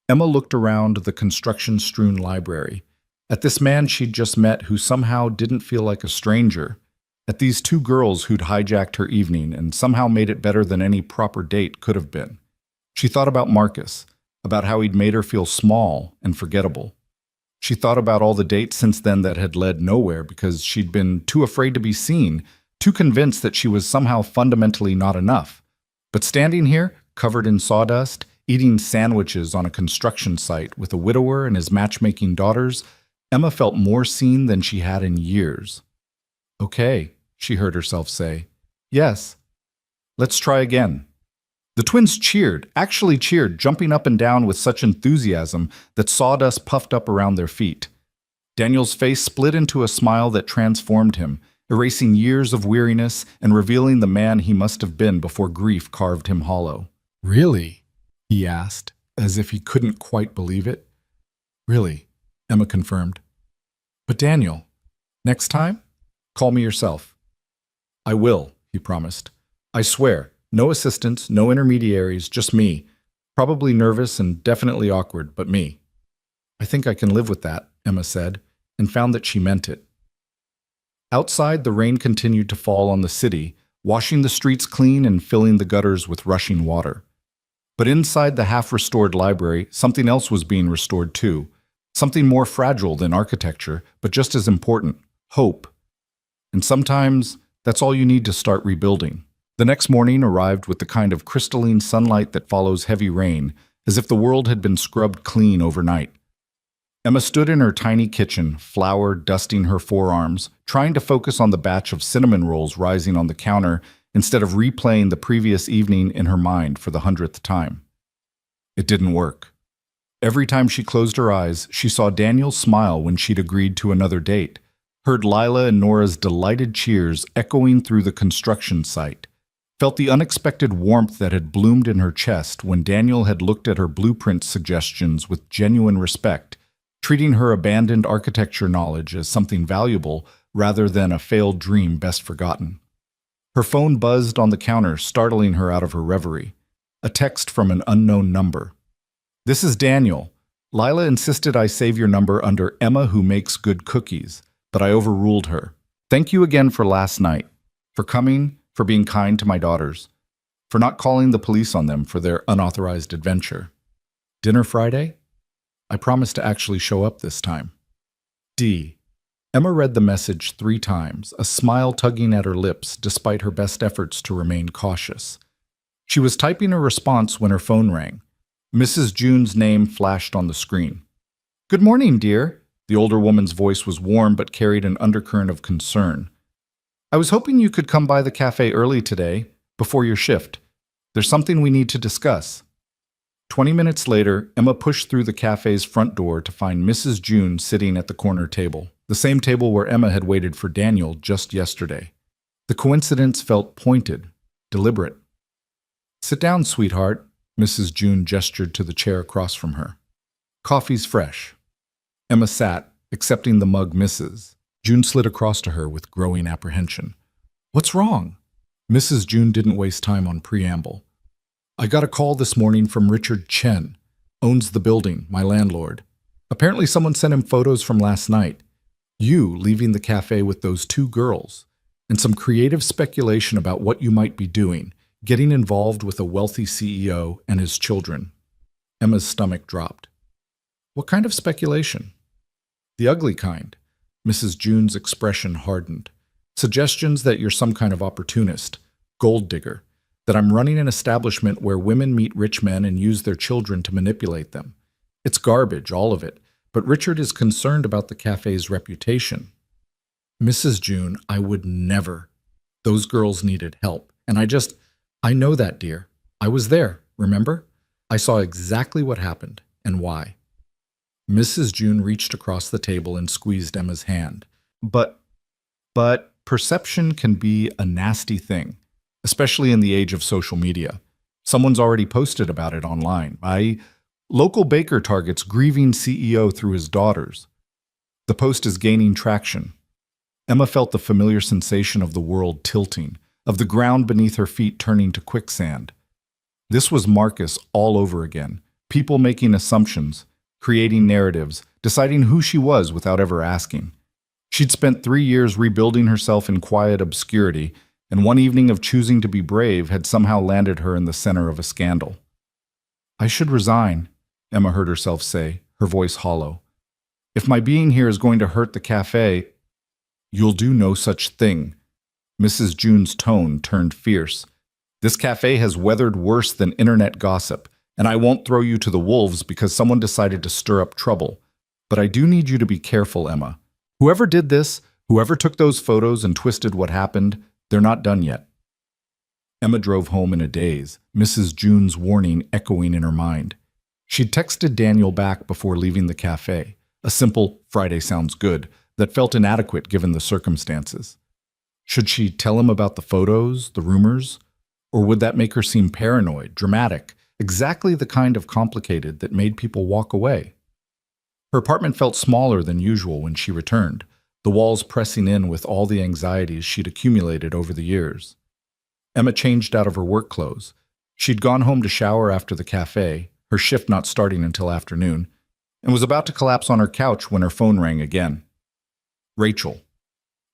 Emma looked around the construction-strewn library, at this man she'd just met who somehow didn't feel like a stranger, at these 2 girls who'd hijacked her evening and somehow made it better than any proper date could have been. She thought about Marcus, about how he'd made her feel small and forgettable. She thought about all the dates since then that had led nowhere because she'd been too afraid to be seen, too convinced that she was somehow fundamentally not enough. But standing here, covered in sawdust, eating sandwiches on a construction site with a widower and his matchmaking daughters, Emma felt more seen than she had in years. "Okay," she heard herself say. "Yes. Let's try again." The twins cheered, actually cheered, jumping up and down with such enthusiasm that sawdust puffed up around their feet. Daniel's face split into a smile that transformed him, erasing years of weariness and revealing the man he must have been before grief carved him hollow. "Really?" he asked, as if he couldn't quite believe it. "Really," Emma confirmed. "But Daniel, next time, call me yourself." "I will," he promised. "I swear, no assistants, no intermediaries, just me. Probably nervous and definitely awkward, but me." "I think I can live with that," Emma said, and found that she meant it. Outside, the rain continued to fall on the city, washing the streets clean and filling the gutters with rushing water. But inside the half-restored library, something else was being restored too. Something more fragile than architecture, but just as important: hope. And sometimes, that's all you need to start rebuilding. The next morning arrived with the kind of crystalline sunlight that follows heavy rain, as if the world had been scrubbed clean overnight. Emma stood in her tiny kitchen, flour dusting her forearms, trying to focus on the batch of cinnamon rolls rising on the counter instead of replaying the previous evening in her mind for the 100th time. It didn't work. Every time she closed her eyes, she saw Daniel smile when she'd agreed to another date, heard Lila and Nora's delighted cheers echoing through the construction site, felt the unexpected warmth that had bloomed in her chest when Daniel had looked at her blueprint suggestions with genuine respect, treating her abandoned architecture knowledge as something valuable rather than a failed dream best forgotten. Her phone buzzed on the counter, startling her out of her reverie. A text from an unknown number. "This is Daniel. Lila insisted I save your number under Emma Who Makes Good Cookies, but I overruled her. Thank you again for last night, for coming, for being kind to my daughters, for not calling the police on them for their unauthorized adventure. Dinner Friday? I promise to actually show up this time. D." Emma read the message 3 times, a smile tugging at her lips despite her best efforts to remain cautious. She was typing a response when her phone rang. Mrs. June's name flashed on the screen. "Good morning, dear." The older woman's voice was warm but carried an undercurrent of concern. "I was hoping you could come by the cafe early today, before your shift. There's something we need to discuss." 20 minutes later, Emma pushed through the cafe's front door to find Mrs. June sitting at the corner table, the same table where Emma had waited for Daniel just yesterday. The coincidence felt pointed, deliberate. "Sit down, sweetheart," Mrs. June gestured to the chair across from her. "Coffee's fresh." Emma sat, accepting the mug Mrs. June slid across to her with growing apprehension. "What's wrong?" Mrs. June didn't waste time on preamble. "I got a call this morning from Richard Chen, owns the building, my landlord. Apparently someone sent him photos from last night. You leaving the cafe with those 2 girls, and some creative speculation about what you might be doing, getting involved with a wealthy CEO and his children." Emma's stomach dropped. "What kind of speculation?" "The ugly kind." Mrs. June's expression hardened. "Suggestions that you're some kind of opportunist, gold digger, that I'm running an establishment where women meet rich men and use their children to manipulate them. It's garbage, all of it, but Richard is concerned about the cafe's reputation." "Mrs. June, I would never. Those girls needed help, and I know that, dear. I was there, remember? I saw exactly what happened and why." Mrs. June reached across the table and squeezed Emma's hand. But perception can be a nasty thing, especially in the age of social media. Someone's already posted about it online. Local baker targets grieving CEO through his daughters. The post is gaining traction. Emma felt the familiar sensation of the world tilting, of the ground beneath her feet turning to quicksand. This was Marcus all over again. People making assumptions, creating narratives, deciding who she was without ever asking. She'd spent 3 years rebuilding herself in quiet obscurity, and one evening of choosing to be brave had somehow landed her in the center of a scandal. "I should resign," Emma heard herself say, her voice hollow. "If my being here is going to hurt the cafe—" "You'll do no such thing." Mrs. June's tone turned fierce. "This cafe has weathered worse than internet gossip, and I won't throw you to the wolves because someone decided to stir up trouble. But I do need you to be careful, Emma. Whoever did this, whoever took those photos and twisted what happened, they're not done yet." Emma drove home in a daze, Mrs. June's warning echoing in her mind. She'd texted Daniel back before leaving the cafe, a simple "Friday sounds good" that felt inadequate given the circumstances. Should she tell him about the photos, the rumors? Or would that make her seem paranoid, dramatic, exactly the kind of complicated that made people walk away? Her apartment felt smaller than usual when she returned, the walls pressing in with all the anxieties she'd accumulated over the years. Emma changed out of her work clothes. She'd gone home to shower after the cafe, her shift not starting until afternoon, and was about to collapse on her couch when her phone rang again. Rachel.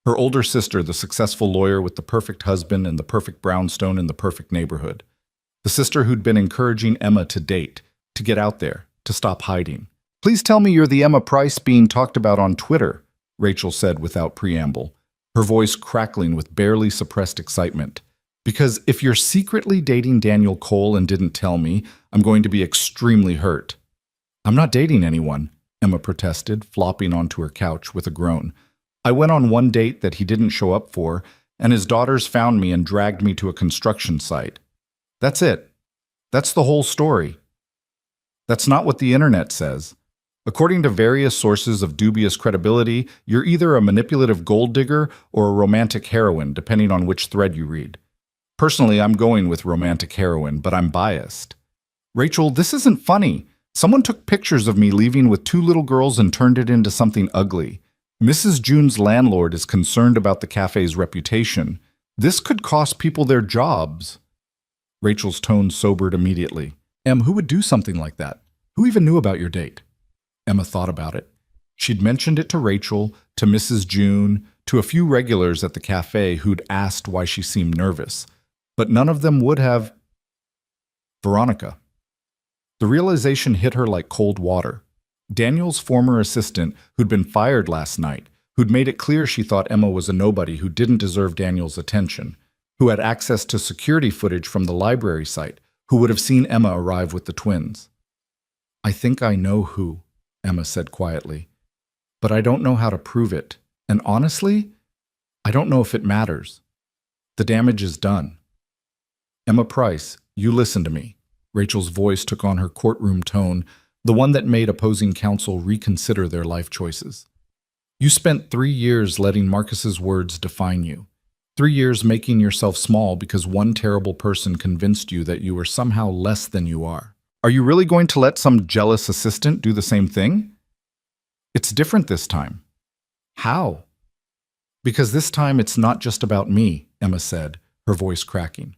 Her older sister, the successful lawyer with the perfect husband and the perfect brownstone in the perfect neighborhood. The sister who'd been encouraging Emma to date, to get out there, to stop hiding. "Please tell me you're the Emma Price being talked about on Twitter," Rachel said without preamble, her voice crackling with barely suppressed excitement. "Because if you're secretly dating Daniel Cole and didn't tell me, I'm going to be extremely hurt." "I'm not dating anyone," Emma protested, flopping onto her couch with a groan. "I went on one date that he didn't show up for, and his daughters found me and dragged me to a construction site. That's it. That's the whole story." "That's not what the internet says. According to various sources of dubious credibility, you're either a manipulative gold digger or a romantic heroine, depending on which thread you read. Personally, I'm going with romantic heroine, but I'm biased." "Rachel, this isn't funny. Someone took pictures of me leaving with 2 little girls and turned it into something ugly. Mrs. June's landlord is concerned about the cafe's reputation. This could cost people their jobs." Rachel's tone sobered immediately. "Em, who would do something like that? Who even knew about your date?" Emma thought about it. She'd mentioned it to Rachel, to Mrs. June, to a few regulars at the cafe who'd asked why she seemed nervous. But none of them would have. Veronica. The realization hit her like cold water. Daniel's former assistant, who'd been fired last night, who'd made it clear she thought Emma was a nobody who didn't deserve Daniel's attention, who had access to security footage from the library site, who would have seen Emma arrive with the twins. "I think I know who," Emma said quietly. "But I don't know how to prove it. And honestly, I don't know if it matters. The damage is done." "Emma Price, you listen to me." Rachel's voice took on her courtroom tone, the one that made opposing counsel reconsider their life choices. "You spent 3 years letting Marcus's words define you. 3 years making yourself small because one terrible person convinced you that you were somehow less than you are. Are you really going to let some jealous assistant do the same thing? It's different this time." "How?" "Because this time it's not just about me," Emma said, her voice cracking.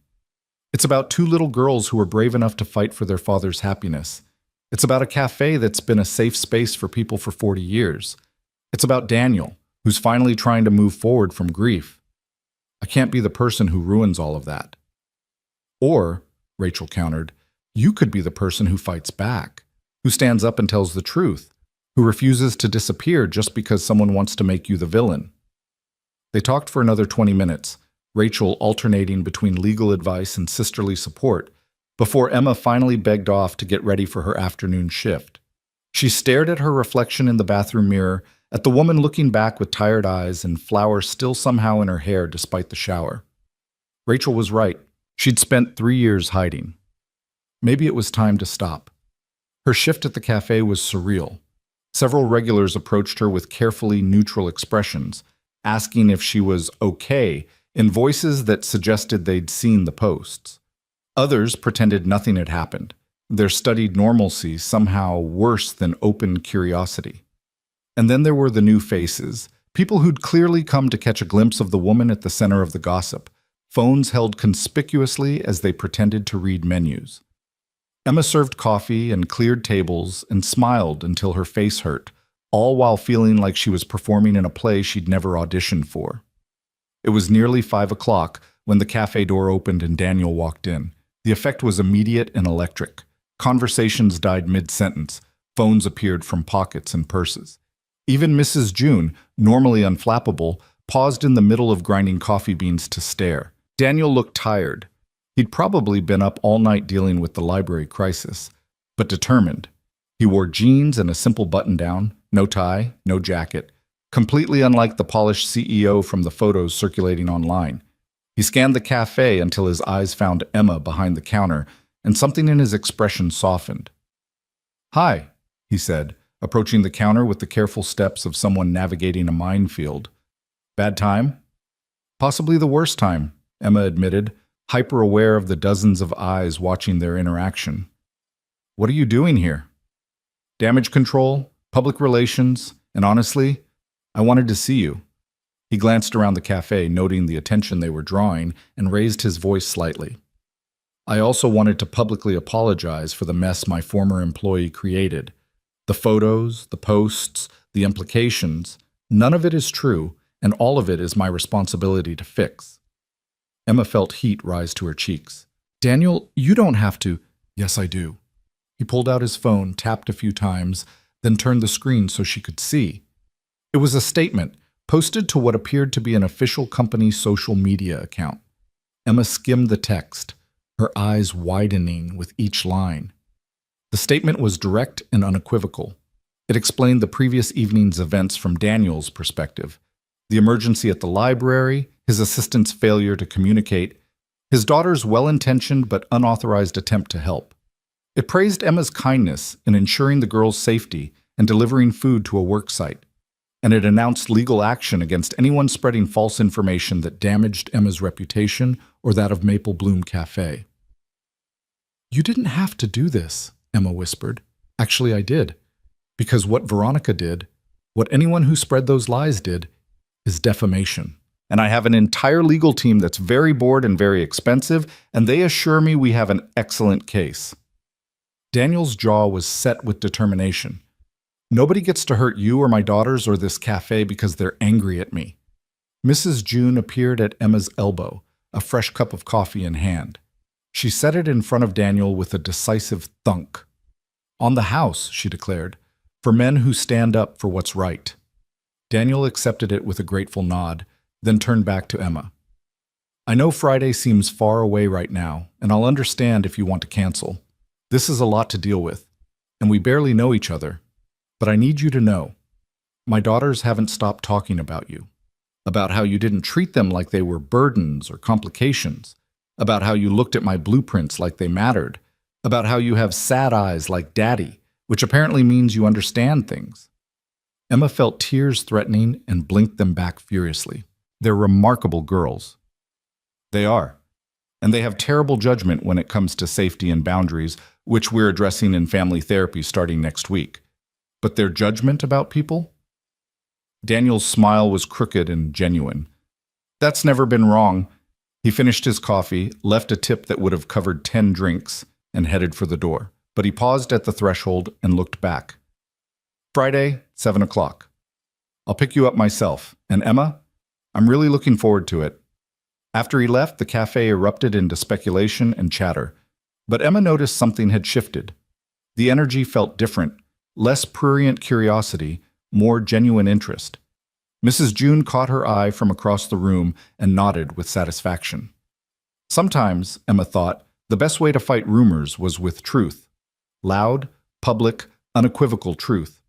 "It's about 2 little girls who were brave enough to fight for their father's happiness. It's about a cafe that's been a safe space for people for 40 years. It's about Daniel, who's finally trying to move forward from grief. I can't be the person who ruins all of that." "Or," Rachel countered, "you could be the person who fights back, who stands up and tells the truth, who refuses to disappear just because someone wants to make you the villain." They talked for another 20 minutes, Rachel alternating between legal advice and sisterly support, before Emma finally begged off to get ready for her afternoon shift. She stared at her reflection in the bathroom mirror, at the woman looking back with tired eyes and flowers still somehow in her hair despite the shower. Rachel was right. She'd spent 3 years hiding. Maybe it was time to stop. Her shift at the cafe was surreal. Several regulars approached her with carefully neutral expressions, asking if she was okay in voices that suggested they'd seen the posts. Others pretended nothing had happened, their studied normalcy somehow worse than open curiosity. And then there were the new faces, people who'd clearly come to catch a glimpse of the woman at the center of the gossip, phones held conspicuously as they pretended to read menus. Emma served coffee and cleared tables and smiled until her face hurt, all while feeling like she was performing in a play she'd never auditioned for. It was nearly 5 o'clock when the cafe door opened and Daniel walked in. The effect was immediate and electric. Conversations died mid-sentence. Phones appeared from pockets and purses. Even Mrs. June, normally unflappable, paused in the middle of grinding coffee beans to stare. Daniel looked tired. He'd probably been up all night dealing with the library crisis, but determined. He wore jeans and a simple button-down, no tie, no jacket, completely unlike the polished CEO from the photos circulating online. He scanned the cafe until his eyes found Emma behind the counter, and something in his expression softened. "Hi," he said, approaching the counter with the careful steps of someone navigating a minefield. "Bad time?" Possibly the worst time, Emma admitted, hyper-aware of the dozens of eyes watching their interaction. What are you doing here? Damage control, public relations, and honestly, I wanted to see you. He glanced around the cafe, noting the attention they were drawing, and raised his voice slightly. I also wanted to publicly apologize for the mess my former employee created. The photos, the posts, the implications, none of it is true, and all of it is my responsibility to fix. Emma felt heat rise to her cheeks. Daniel, you don't have to. Yes, I do. He pulled out his phone, tapped a few times, then turned the screen so she could see. It was a statement, posted to what appeared to be an official company social media account. Emma skimmed the text, her eyes widening with each line. The statement was direct and unequivocal. It explained the previous evening's events from Daniel's perspective. The emergency at the library, his assistant's failure to communicate, his daughter's well-intentioned but unauthorized attempt to help. It praised Emma's kindness in ensuring the girl's safety and delivering food to a work site, and it announced legal action against anyone spreading false information that damaged Emma's reputation or that of Maple Bloom Cafe. You didn't have to do this, Emma whispered. Actually, I did. Because what Veronica did, what anyone who spread those lies did, is defamation. And I have an entire legal team that's very bored and very expensive, and they assure me we have an excellent case. Daniel's jaw was set with determination. Nobody gets to hurt you or my daughters or this cafe because they're angry at me. Mrs. June appeared at Emma's elbow, a fresh cup of coffee in hand. She set it in front of Daniel with a decisive thunk. On the house, she declared, for men who stand up for what's right. Daniel accepted it with a grateful nod, then turned back to Emma. I know Friday seems far away right now, and I'll understand if you want to cancel. This is a lot to deal with, and we barely know each other. But I need you to know, my daughters haven't stopped talking about you, about how you didn't treat them like they were burdens or complications, about how you looked at my blueprints like they mattered, about how you have sad eyes like Daddy, which apparently means you understand things. Emma felt tears threatening and blinked them back furiously. They're remarkable girls. They are. And they have terrible judgment when it comes to safety and boundaries, which we're addressing in family therapy starting next week. But their judgment about people? Daniel's smile was crooked and genuine. That's never been wrong. He finished his coffee, left a tip that would have covered 10 drinks, and headed for the door. But he paused at the threshold and looked back. Friday, 7 o'clock. I'll pick you up myself. And Emma, I'm really looking forward to it. After he left, the cafe erupted into speculation and chatter. But Emma noticed something had shifted. The energy felt different, less prurient curiosity, more genuine interest. Mrs. June caught her eye from across the room and nodded with satisfaction. Sometimes, Emma thought, the best way to fight rumors was with truth. Loud, public, unequivocal truth.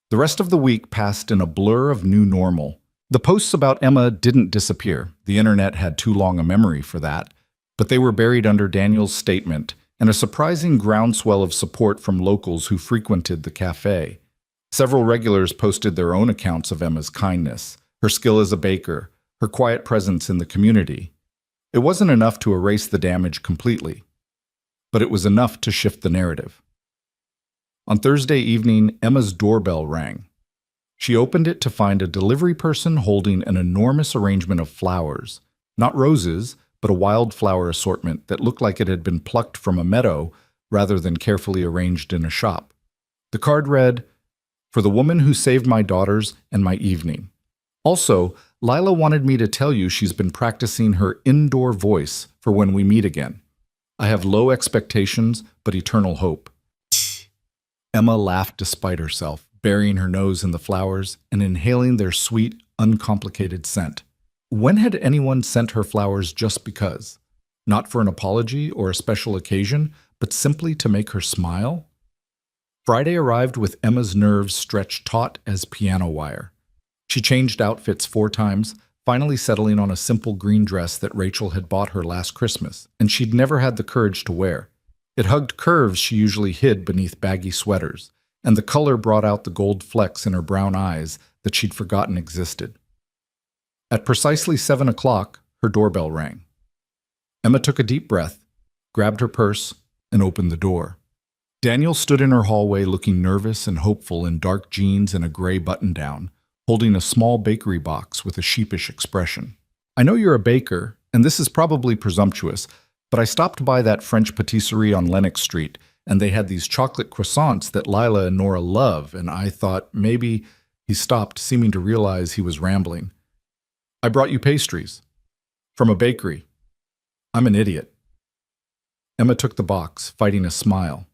The rest of the week passed in a blur of new normal. The posts about Emma didn't disappear. The internet had too long a memory for that. But they were buried under Daniel's statement and a surprising groundswell of support from locals who frequented the cafe. Several regulars posted their own accounts of Emma's kindness, her skill as a baker, her quiet presence in the community. It wasn't enough to erase the damage completely, but it was enough to shift the narrative. On Thursday evening, Emma's doorbell rang. She opened it to find a delivery person holding an enormous arrangement of flowers, not roses, but a wildflower assortment that looked like it had been plucked from a meadow rather than carefully arranged in a shop. The card read, "For the woman who saved my daughters and my evening. Also, Lila wanted me to tell you she's been practicing her indoor voice for when we meet again. I have low expectations, but eternal hope." Emma laughed despite herself, burying her nose in the flowers and inhaling their sweet, uncomplicated scent. When had anyone sent her flowers just because? Not for an apology or a special occasion, but simply to make her smile? Friday arrived with Emma's nerves stretched taut as piano wire. She changed outfits 4 times, finally settling on a simple green dress that Rachel had bought her last Christmas, and she'd never had the courage to wear. It hugged curves she usually hid beneath baggy sweaters, and the color brought out the gold flecks in her brown eyes that she'd forgotten existed. At precisely 7 o'clock, her doorbell rang. Emma took a deep breath, grabbed her purse, and opened the door. Daniel stood in her hallway looking nervous and hopeful in dark jeans and a gray button-down, holding a small bakery box with a sheepish expression. "I know you're a baker, and this is probably presumptuous, but I stopped by that French patisserie on Lenox Street, and they had these chocolate croissants that Lila and Nora love, and I thought maybe—" He stopped, seeming to realize he was rambling. "I brought you pastries. From a bakery. I'm an idiot." Emma took the box, fighting a smile.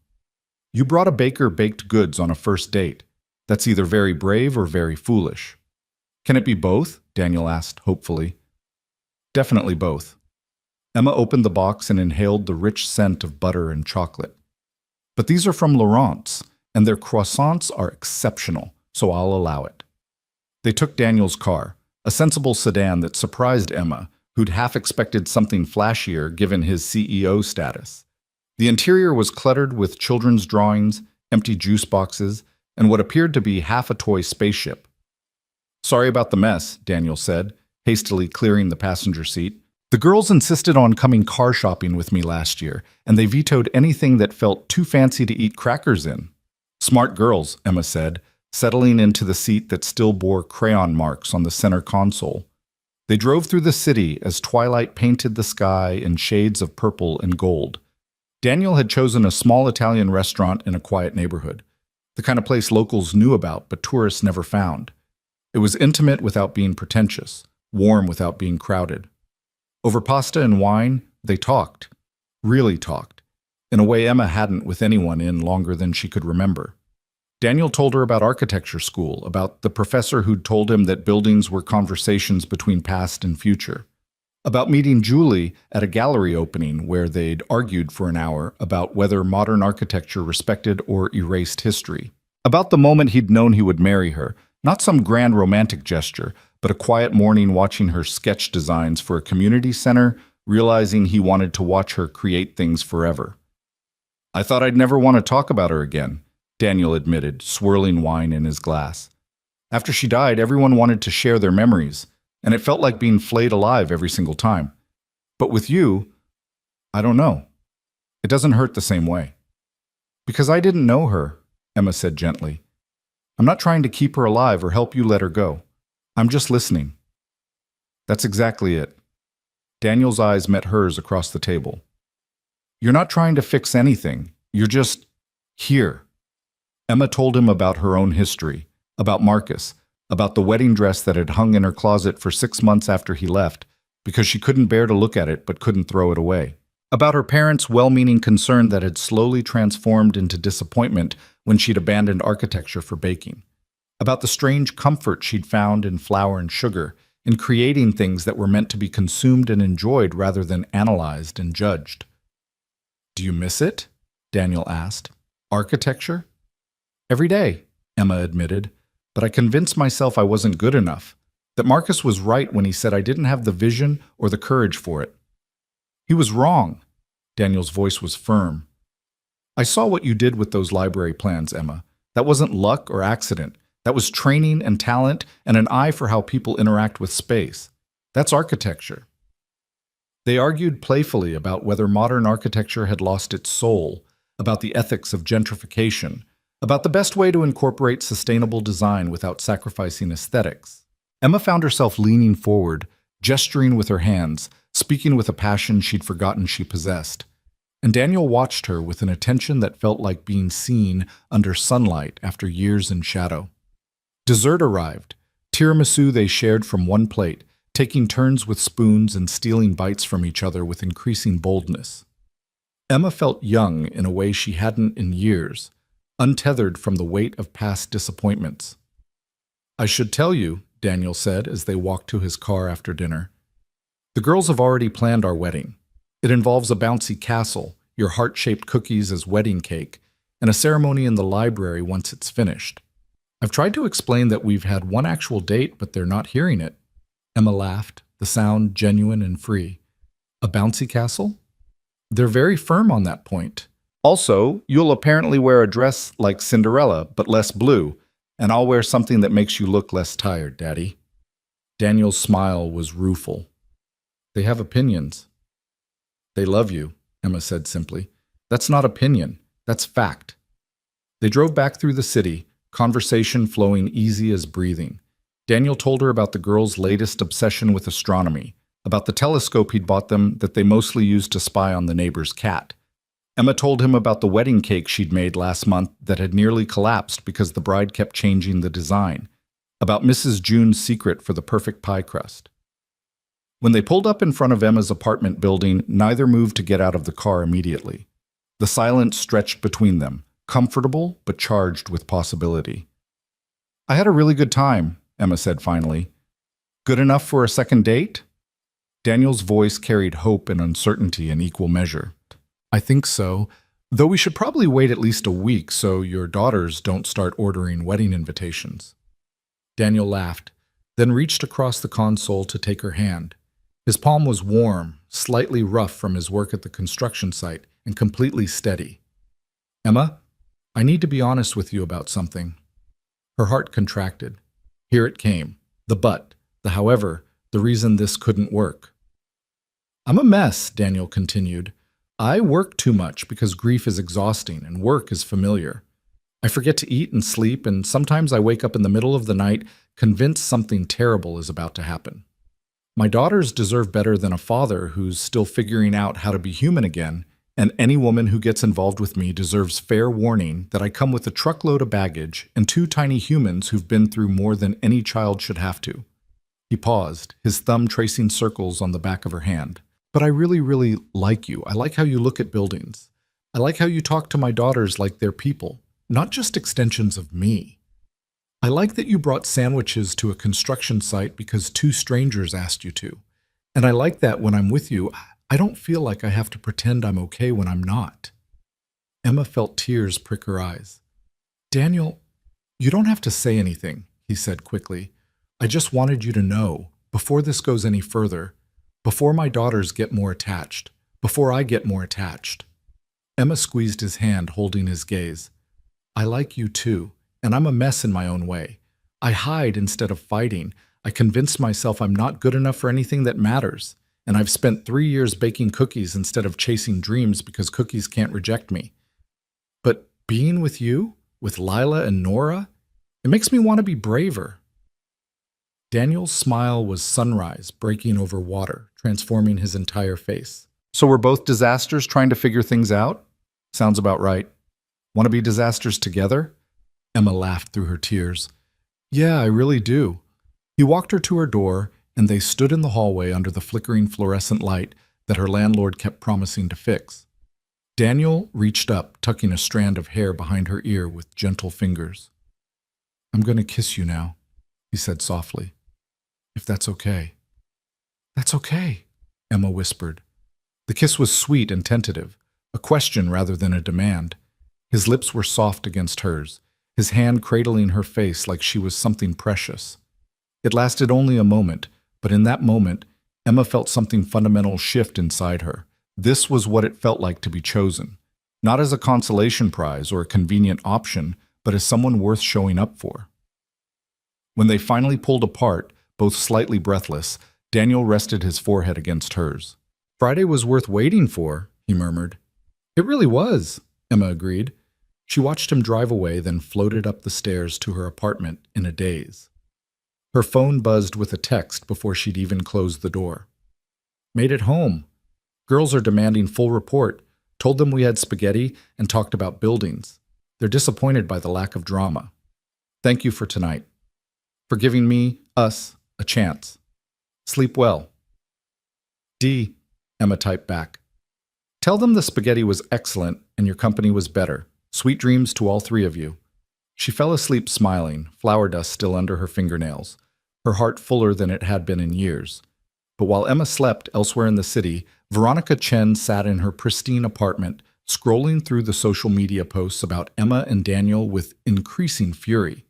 "You brought a baker baked goods on a first date. That's either very brave or very foolish." "Can it be both?" Daniel asked hopefully. "Definitely both." Emma opened the box and inhaled the rich scent of butter and chocolate. "But these are from Laurent's, and their croissants are exceptional, so I'll allow it." They took Daniel's car, a sensible sedan that surprised Emma, who'd half expected something flashier given his CEO status. The interior was cluttered with children's drawings, empty juice boxes, and what appeared to be half a toy spaceship. "Sorry about the mess," Daniel said, hastily clearing the passenger seat. "The girls insisted on coming car shopping with me last year, and they vetoed anything that felt too fancy to eat crackers in." "Smart girls," Emma said, settling into the seat that still bore crayon marks on the center console. They drove through the city as twilight painted the sky in shades of purple and gold. Daniel had chosen a small Italian restaurant in a quiet neighborhood, the kind of place locals knew about but tourists never found. It was intimate without being pretentious, warm without being crowded. Over pasta and wine, they talked, really talked, in a way Emma hadn't with anyone in longer than she could remember. Daniel told her about architecture school, about the professor who'd told him that buildings were conversations between past and future, about meeting Julie at a gallery opening where they'd argued for an hour about whether modern architecture respected or erased history, about the moment he'd known he would marry her, not some grand romantic gesture, but a quiet morning watching her sketch designs for a community center, realizing he wanted to watch her create things forever. "I thought I'd never want to talk about her again," Daniel admitted, swirling wine in his glass. "After she died, everyone wanted to share their memories, and it felt like being flayed alive every single time. But with you, I don't know. It doesn't hurt the same way." "Because I didn't know her," Emma said gently. "I'm not trying to keep her alive or help you let her go. I'm just listening." "That's exactly it." Daniel's eyes met hers across the table. "You're not trying to fix anything. You're just here." Emma told him about her own history, about Marcus, about the wedding dress that had hung in her closet for 6 months after he left, because she couldn't bear to look at it but couldn't throw it away. About her parents' well-meaning concern that had slowly transformed into disappointment when she'd abandoned architecture for baking. About the strange comfort she'd found in flour and sugar, in creating things that were meant to be consumed and enjoyed rather than analyzed and judged. "Do you miss it?" Daniel asked. "Architecture?" "Every day," Emma admitted, "but I convinced myself I wasn't good enough, that Marcus was right when he said I didn't have the vision or the courage for it." "He was wrong." Daniel's voice was firm. "I saw what you did with those library plans, Emma. That wasn't luck or accident. That was training and talent and an eye for how people interact with space. That's architecture." They argued playfully about whether modern architecture had lost its soul, about the ethics of gentrification, about the best way to incorporate sustainable design without sacrificing aesthetics. Emma found herself leaning forward, gesturing with her hands, speaking with a passion she'd forgotten she possessed. And Daniel watched her with an attention that felt like being seen under sunlight after years in shadow. Dessert arrived, tiramisu they shared from one plate, taking turns with spoons and stealing bites from each other with increasing boldness. Emma felt young in a way she hadn't in years, untethered from the weight of past disappointments. "I should tell you," Daniel said as they walked to his car after dinner. "The girls have already planned our wedding. It involves a bouncy castle, your heart-shaped cookies as wedding cake, and a ceremony in the library once it's finished. I've tried to explain that we've had one actual date, but they're not hearing it." Emma laughed, the sound genuine and free. "A bouncy castle? They're very firm on that point. Also, you'll apparently wear a dress like Cinderella, but less blue, and I'll wear something that makes you look less tired, Daddy." Daniel's smile was rueful. They have opinions. They love you, Emma said simply. That's not opinion, that's fact. They drove back through the city, conversation flowing easy as breathing. Daniel told her about the girls' latest obsession with astronomy, about the telescope he'd bought them that they mostly used to spy on the neighbor's cat. Emma told him about the wedding cake she'd made last month that had nearly collapsed because the bride kept changing the design, about Mrs. June's secret for the perfect pie crust. When they pulled up in front of Emma's apartment building, neither moved to get out of the car immediately. The silence stretched between them, comfortable but charged with possibility. I had a really good time, Emma said finally. Good enough for a second date? Daniel's voice carried hope and uncertainty in equal measure. I think so, though we should probably wait at least a week so your daughters don't start ordering wedding invitations. Daniel laughed, then reached across the console to take her hand. His palm was warm, slightly rough from his work at the construction site, and completely steady. Emma, I need to be honest with you about something. Her heart contracted. Here it came. The but, the however, the reason this couldn't work. I'm a mess, Daniel continued. I work too much because grief is exhausting and work is familiar. I forget to eat and sleep, and sometimes I wake up in the middle of the night convinced something terrible is about to happen. My daughters deserve better than a father who's still figuring out how to be human again, and any woman who gets involved with me deserves fair warning that I come with a truckload of baggage and two tiny humans who've been through more than any child should have to. He paused, his thumb tracing circles on the back of her hand. But I really, really like you. I like how you look at buildings. I like how you talk to my daughters like they're people, not just extensions of me. I like that you brought sandwiches to a construction site because two strangers asked you to. And I like that when I'm with you, I don't feel like I have to pretend I'm okay when I'm not. Emma felt tears prick her eyes. Daniel, you don't have to say anything, he said quickly. I just wanted you to know, before this goes any further, before my daughters get more attached, before I get more attached. Emma squeezed his hand, holding his gaze. I like you too, and I'm a mess in my own way. I hide instead of fighting. I convinced myself I'm not good enough for anything that matters, and I've spent 3 years baking cookies instead of chasing dreams because cookies can't reject me. But being with you, with Lila and Nora, it makes me want to be braver. Daniel's smile was sunrise breaking over water, transforming his entire face. So we're both disasters trying to figure things out? Sounds about right. Want to be disasters together? Emma laughed through her tears. Yeah, I really do. He walked her to her door, and they stood in the hallway under the flickering fluorescent light that her landlord kept promising to fix. Daniel reached up, tucking a strand of hair behind her ear with gentle fingers. I'm going to kiss you now, he said softly. If that's okay. That's okay, Emma whispered. The kiss was sweet and tentative, a question rather than a demand. His lips were soft against hers, his hand cradling her face like she was something precious. It lasted only a moment, but in that moment, Emma felt something fundamental shift inside her. This was what it felt like to be chosen, not as a consolation prize or a convenient option, but as someone worth showing up for. When they finally pulled apart, both slightly breathless, Daniel rested his forehead against hers. Friday was worth waiting for, he murmured. It really was, Emma agreed. She watched him drive away, then floated up the stairs to her apartment in a daze. Her phone buzzed with a text before she'd even closed the door. Made it home. Girls are demanding full report. Told them we had spaghetti and talked about buildings. They're disappointed by the lack of drama. Thank you for tonight. For giving me, us, a chance. Sleep well. D, Emma typed back. Tell them the spaghetti was excellent and your company was better. Sweet dreams to all three of you. She fell asleep smiling, flour dust still under her fingernails, her heart fuller than it had been in years. But while Emma slept elsewhere in the city, Veronica Chen sat in her pristine apartment, scrolling through the social media posts about Emma and Daniel with increasing fury.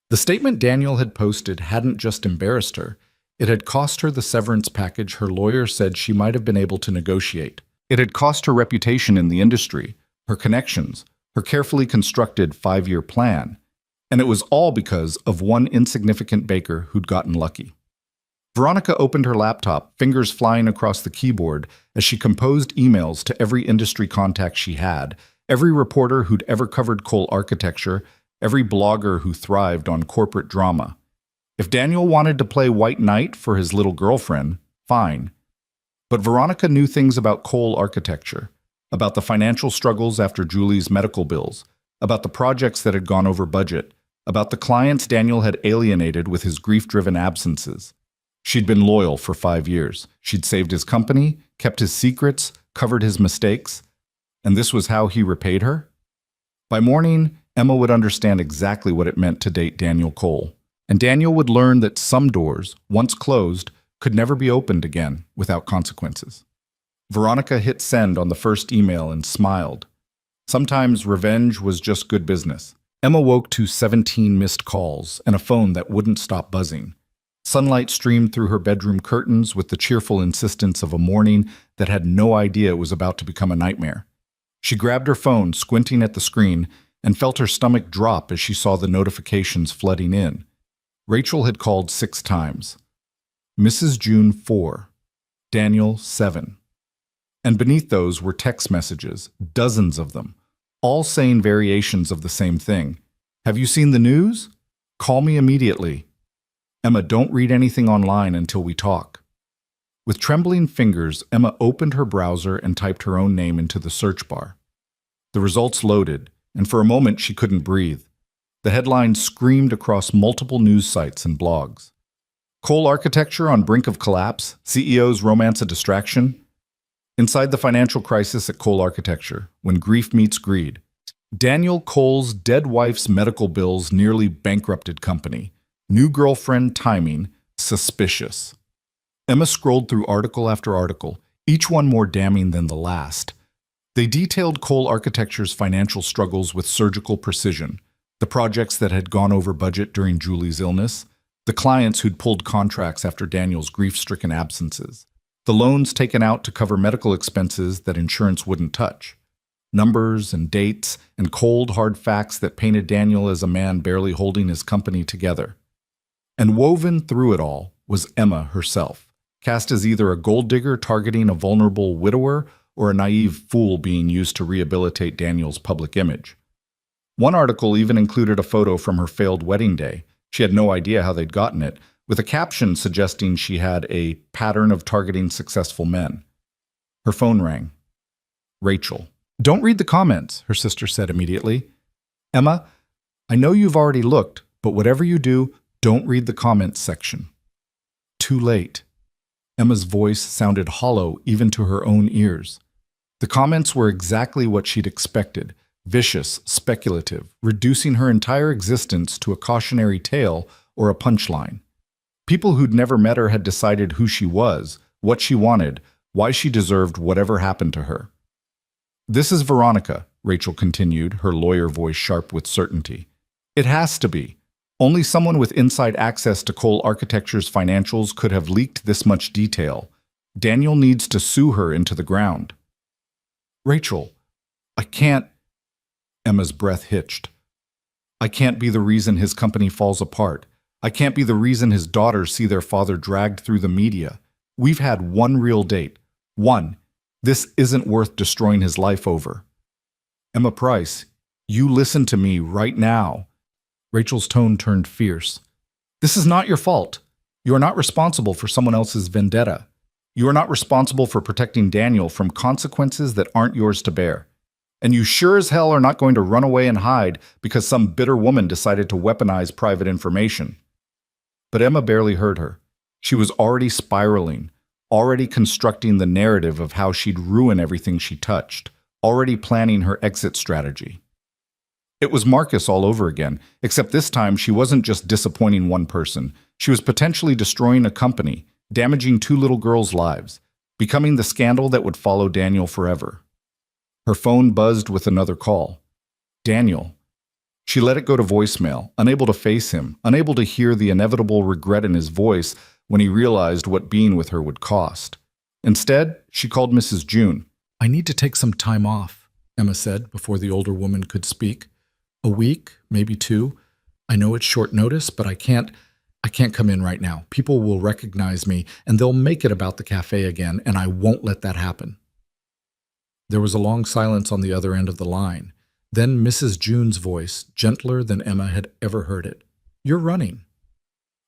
The statement Daniel had posted hadn't just embarrassed her. It had cost her the severance package her lawyer said she might have been able to negotiate. It had cost her reputation in the industry, her connections, her carefully constructed 5-year plan. And it was all because of one insignificant baker who'd gotten lucky. Veronica opened her laptop, fingers flying across the keyboard as she composed emails to every industry contact she had, every reporter who'd ever covered Cole architecture, every blogger who thrived on corporate drama. If Daniel wanted to play white knight for his little girlfriend, fine. But Veronica knew things about Cole architecture, about the financial struggles after Julie's medical bills, about the projects that had gone over budget, about the clients Daniel had alienated with his grief-driven absences. She'd been loyal for 5 years. She'd saved his company, kept his secrets, covered his mistakes. And this was how he repaid her? By morning, Emma would understand exactly what it meant to date Daniel Cole. And Daniel would learn that some doors, once closed, could never be opened again without consequences. Veronica hit send on the first email and smiled. Sometimes revenge was just good business. Emma woke to 17 missed calls and a phone that wouldn't stop buzzing. Sunlight streamed through her bedroom curtains with the cheerful insistence of a morning that had no idea it was about to become a nightmare. She grabbed her phone, squinting at the screen, and felt her stomach drop as she saw the notifications flooding in. Rachel had called 6 times. Mrs. June 4. Daniel 7. And beneath those were text messages, dozens of them, all saying variations of the same thing. Have you seen the news? Call me immediately. Emma, don't read anything online until we talk. With trembling fingers, Emma opened her browser and typed her own name into the search bar. The results loaded, and for a moment she couldn't breathe. The headlines screamed across multiple news sites and blogs. Cole architecture on brink of collapse, CEO's romance a distraction. Inside the financial crisis at Cole Architecture, when grief meets greed. Daniel Cole's dead wife's medical bills nearly bankrupted company. New girlfriend timing, suspicious. Emma scrolled through article after article, each one more damning than the last. They detailed Cole Architecture's financial struggles with surgical precision, the projects that had gone over budget during Julie's illness, the clients who'd pulled contracts after Daniel's grief-stricken absences, the loans taken out to cover medical expenses that insurance wouldn't touch, numbers and dates and cold, hard facts that painted Daniel as a man barely holding his company together. And woven through it all was Emma herself, cast as either a gold digger targeting a vulnerable widower or a naive fool being used to rehabilitate Daniel's public image. One article even included a photo from her failed wedding day. She had no idea how they'd gotten it, with a caption suggesting she had a pattern of targeting successful men. Her phone rang. Rachel. Don't read the comments, her sister said immediately. Emma, I know you've already looked, but whatever you do, don't read the comments section. Too late. Emma's voice sounded hollow even to her own ears. The comments were exactly what she'd expected, vicious, speculative, reducing her entire existence to a cautionary tale or a punchline. People who'd never met her had decided who she was, what she wanted, why she deserved whatever happened to her. This is Veronica, Rachel continued, her lawyer voice sharp with certainty. It has to be. Only someone with inside access to Cole Architecture's financials could have leaked this much detail. Daniel needs to sue her into the ground. Rachel, I can't... Emma's breath hitched. I can't be the reason his company falls apart. I can't be the reason his daughters see their father dragged through the media. We've had one real date. One. This isn't worth destroying his life over. Emma Price, you listen to me right now. Rachel's tone turned fierce. This is not your fault. You are not responsible for someone else's vendetta. You are not responsible for protecting Daniel from consequences that aren't yours to bear. And you sure as hell are not going to run away and hide because some bitter woman decided to weaponize private information. But Emma barely heard her. She was already spiraling, already constructing the narrative of how she'd ruin everything she touched, already planning her exit strategy. It was Marcus all over again, except this time she wasn't just disappointing one person. She was potentially destroying a company, damaging 2 little girls' lives, becoming the scandal that would follow Daniel forever. Her phone buzzed with another call. Daniel. She let it go to voicemail, unable to face him, unable to hear the inevitable regret in his voice when he realized what being with her would cost. Instead, she called Mrs. June. I need to take some time off, Emma said before the older woman could speak. A week, maybe 2. I know it's short notice, but I can't I can't come in right now. People will recognize me and they'll make it about the cafe again, and I won't let that happen. There was a long silence on the other end of the line. Then Mrs. June's voice, gentler than Emma had ever heard it. You're running.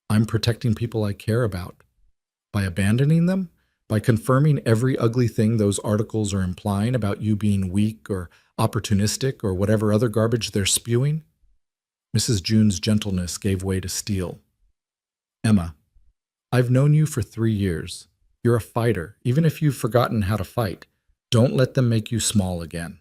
I'm protecting people I care about. By abandoning them? By confirming every ugly thing those articles are implying about you being weak or opportunistic or whatever other garbage they're spewing? Mrs. June's gentleness gave way to steel. Emma, I've known you for 3 years. You're a fighter, even if you've forgotten how to fight. Don't let them make you small again.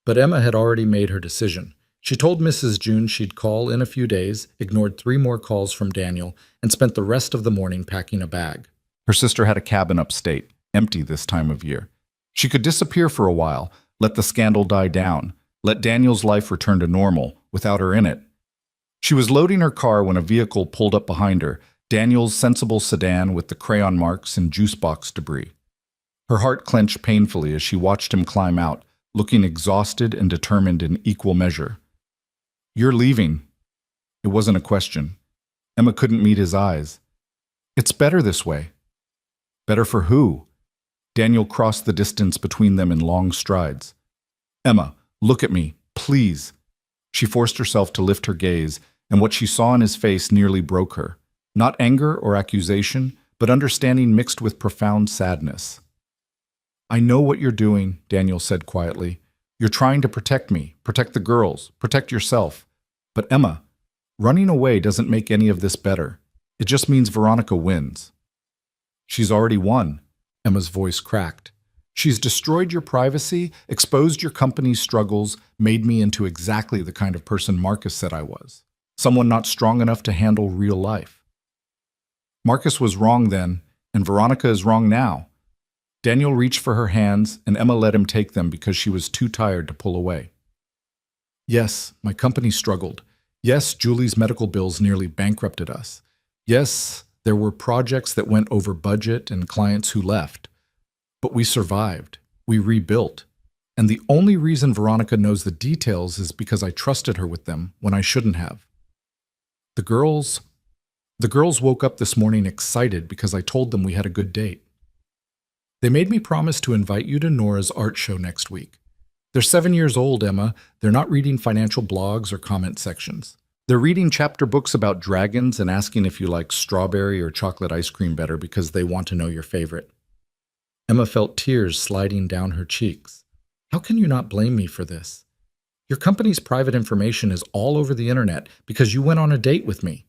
But Emma had already made her decision. She told Mrs. June she'd call in a few days, ignored 3 more calls from Daniel, and spent the rest of the morning packing a bag. Her sister had a cabin upstate, empty this time of year. She could disappear for a while, let the scandal die down, let Daniel's life return to normal without her in it. She was loading her car when a vehicle pulled up behind her, Daniel's sensible sedan with the crayon marks and juice box debris. Her heart clenched painfully as she watched him climb out, looking exhausted and determined in equal measure. You're leaving. It wasn't a question. Emma couldn't meet his eyes. It's better this way. Better for who? Daniel crossed the distance between them in long strides. Emma, look at me, please. She forced herself to lift her gaze, and what she saw in his face nearly broke her. Not anger or accusation, but understanding mixed with profound sadness. I know what you're doing, Daniel said quietly. You're trying to protect me, protect the girls, protect yourself. But Emma, running away doesn't make any of this better. It just means Veronica wins. She's already won. Emma's voice cracked. She's destroyed your privacy, exposed your company's struggles, made me into exactly the kind of person Marcus said I was. Someone not strong enough to handle real life. Marcus was wrong then, and Veronica is wrong now. Daniel reached for her hands, and Emma let him take them because she was too tired to pull away. Yes, my company struggled. Yes, Julie's medical bills nearly bankrupted us. Yes, there were projects that went over budget and clients who left. But we survived. We rebuilt. And the only reason Veronica knows the details is because I trusted her with them when I shouldn't have. The girls woke up this morning excited because I told them we had a good date. They made me promise to invite you to Nora's art show next week. They're 7 years old, Emma. They're not reading financial blogs or comment sections. They're reading chapter books about dragons and asking if you like strawberry or chocolate ice cream better because they want to know your favorite. Emma felt tears sliding down her cheeks. How can you not blame me for this? Your company's private information is all over the internet because you went on a date with me.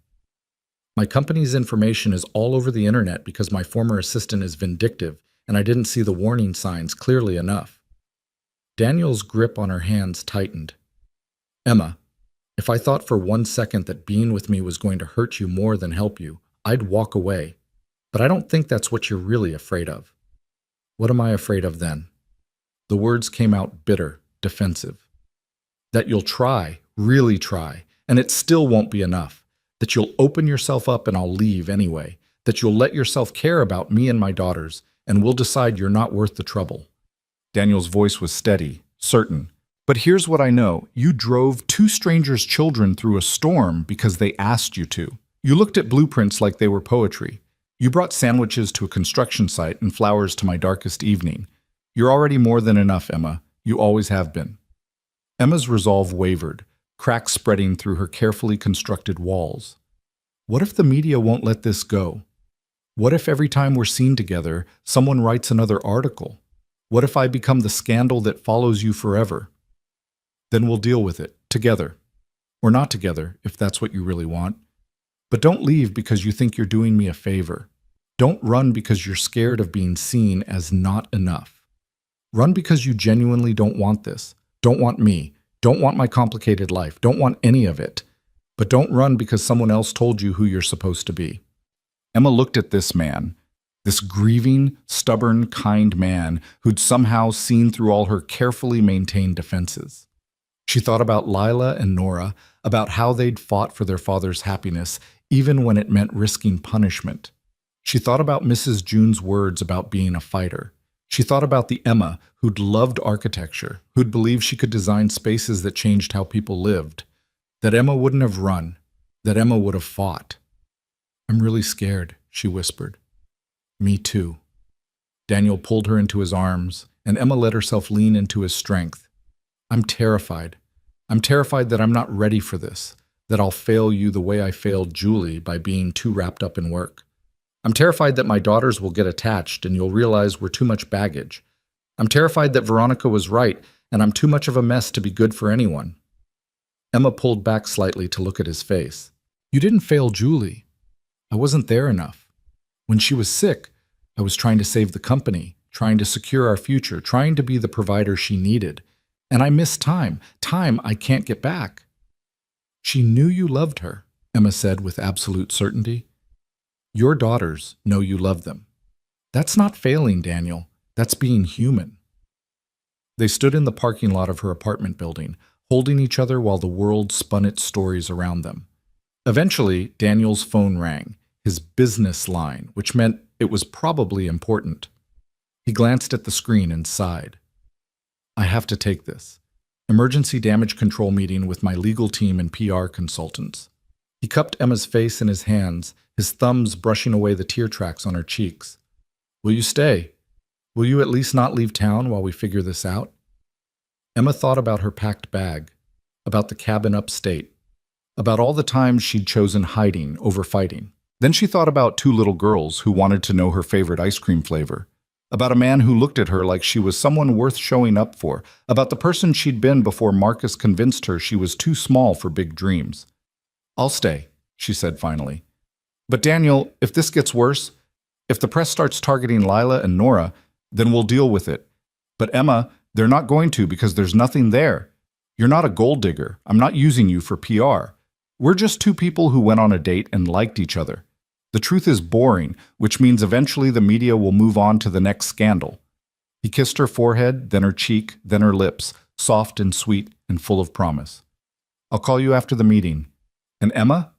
My company's information is all over the internet because my former assistant is vindictive and I didn't see the warning signs clearly enough. Daniel's grip on her hands tightened. Emma, if I thought for 1 second that being with me was going to hurt you more than help you, I'd walk away. But I don't think that's what you're really afraid of. What am I afraid of then? The words came out bitter, defensive. That you'll try, really try, and it still won't be enough. That you'll open yourself up and I'll leave anyway. That you'll let yourself care about me and my daughters, and we'll decide you're not worth the trouble. Daniel's voice was steady, certain. But here's what I know. You drove 2 strangers' children through a storm because they asked you to. You looked at blueprints like they were poetry. You brought sandwiches to a construction site and flowers to my darkest evening. You're already more than enough, Emma. You always have been. Emma's resolve wavered, cracks spreading through her carefully constructed walls. What if the media won't let this go? What if every time we're seen together, someone writes another article? What if I become the scandal that follows you forever? Then we'll deal with it, together. Or not together, if that's what you really want. But don't leave because you think you're doing me a favor. Don't run because you're scared of being seen as not enough. Run because you genuinely don't want this. Don't want me. Don't want my complicated life. Don't want any of it. But don't run because someone else told you who you're supposed to be. Emma looked at this man, this grieving, stubborn, kind man who'd somehow seen through all her carefully maintained defenses. She thought about Lila and Nora, about how they'd fought for their father's happiness, even when it meant risking punishment. She thought about Mrs. June's words about being a fighter. She thought about the Emma who'd loved architecture, who'd believed she could design spaces that changed how people lived, that Emma wouldn't have run, that Emma would have fought. I'm really scared, she whispered. Me too. Daniel pulled her into his arms, and Emma let herself lean into his strength. I'm terrified. I'm terrified that I'm not ready for this, that I'll fail you the way I failed Julie by being too wrapped up in work. I'm terrified that my daughters will get attached and you'll realize we're too much baggage. I'm terrified that Veronica was right and I'm too much of a mess to be good for anyone. Emma pulled back slightly to look at his face. You didn't fail Julie. I wasn't there enough. When she was sick, I was trying to save the company, trying to secure our future, trying to be the provider she needed. And I missed time I can't get back. She knew you loved her, Emma said with absolute certainty. Your daughters know you love them. That's not failing, Daniel. That's being human. They stood in the parking lot of her apartment building, holding each other while the world spun its stories around them. Eventually, Daniel's phone rang, his business line, which meant it was probably important. He glanced at the screen and sighed. I have to take this. Emergency damage control meeting with my legal team and PR consultants. He cupped Emma's face in his hands, his thumbs brushing away the tear tracks on her cheeks. Will you stay? Will you at least not leave town while we figure this out? Emma thought about her packed bag, about the cabin upstate, about all the times she'd chosen hiding over fighting. Then she thought about two little girls who wanted to know her favorite ice cream flavor, about a man who looked at her like she was someone worth showing up for, about the person she'd been before Marcus convinced her she was too small for big dreams. I'll stay, she said finally. But Daniel, if this gets worse, if the press starts targeting Lila and Nora, then we'll deal with it. But Emma, they're not going to because there's nothing there. You're not a gold digger. I'm not using you for PR. We're just two people who went on a date and liked each other. The truth is boring, which means eventually the media will move on to the next scandal. He kissed her forehead, then her cheek, then her lips, soft and sweet and full of promise. I'll call you after the meeting. And Emma?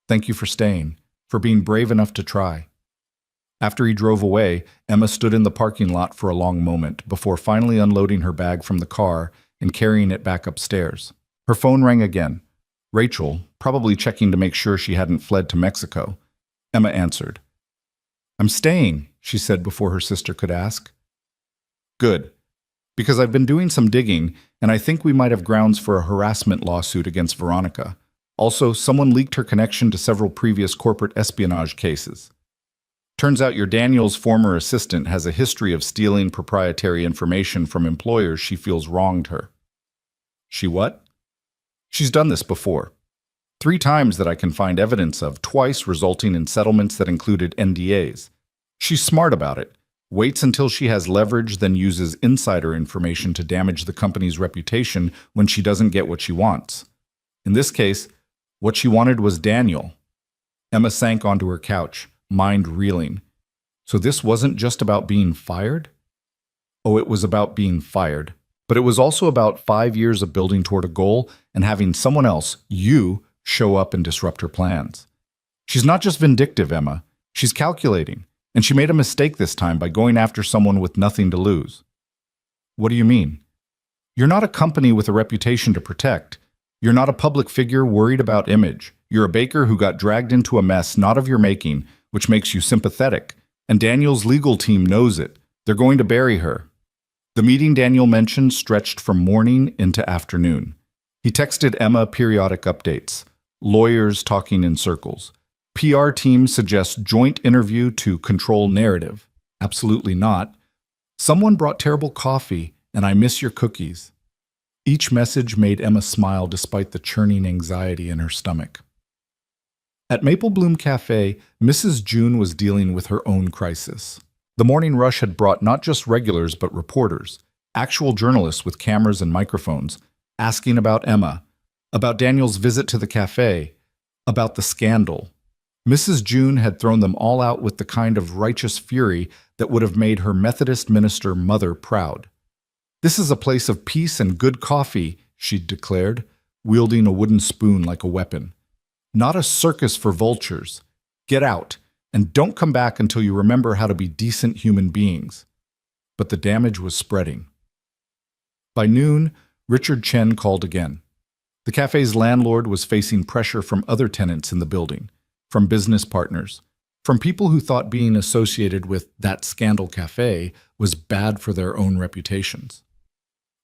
Thank you for staying, for being brave enough to try. After he drove away, Emma stood in the parking lot for a long moment before finally unloading her bag from the car and carrying it back upstairs. Her phone rang again. Rachel, probably checking to make sure she hadn't fled to Mexico. Emma answered. I'm staying, she said before her sister could ask. Good, because I've been doing some digging, and I think we might have grounds for a harassment lawsuit against Veronica. Also, someone leaked her connection to several previous corporate espionage cases. Turns out your Daniel's former assistant has a history of stealing proprietary information from employers she feels wronged her. She what? She's done this before. 3 times that I can find evidence of, twice resulting in settlements that included NDAs. She's smart about it, waits until she has leverage, then uses insider information to damage the company's reputation when she doesn't get what she wants. In this case, what she wanted was Daniel. Emma sank onto her couch, mind reeling. So this wasn't just about being fired? Oh, it was about being fired. But it was also about 5 years of building toward a goal and having someone else, you, show up and disrupt her plans. She's not just vindictive, Emma. She's calculating. And she made a mistake this time by going after someone with nothing to lose. What do you mean? You're not a company with a reputation to protect. You're not a public figure worried about image. You're a baker who got dragged into a mess not of your making, which makes you sympathetic. And Daniel's legal team knows it. They're going to bury her. The meeting Daniel mentioned stretched from morning into afternoon. He texted Emma periodic updates. Lawyers talking in circles. PR team suggests joint interview to control narrative. Absolutely not. Someone brought terrible coffee, and I miss your cookies. Each message made Emma smile despite the churning anxiety in her stomach. At Maple Bloom Cafe, Mrs. June was dealing with her own crisis. The morning rush had brought not just regulars but reporters, actual journalists with cameras and microphones, asking about Emma, about Daniel's visit to the cafe, about the scandal. Mrs. June had thrown them all out with the kind of righteous fury that would have made her Methodist minister mother proud. This is a place of peace and good coffee, she'd declared, wielding a wooden spoon like a weapon. Not a circus for vultures. Get out, and don't come back until you remember how to be decent human beings. But the damage was spreading. By noon, Richard Chen called again. The cafe's landlord was facing pressure from other tenants in the building. from business partners, from people who thought being associated with that scandal cafe was bad for their own reputations.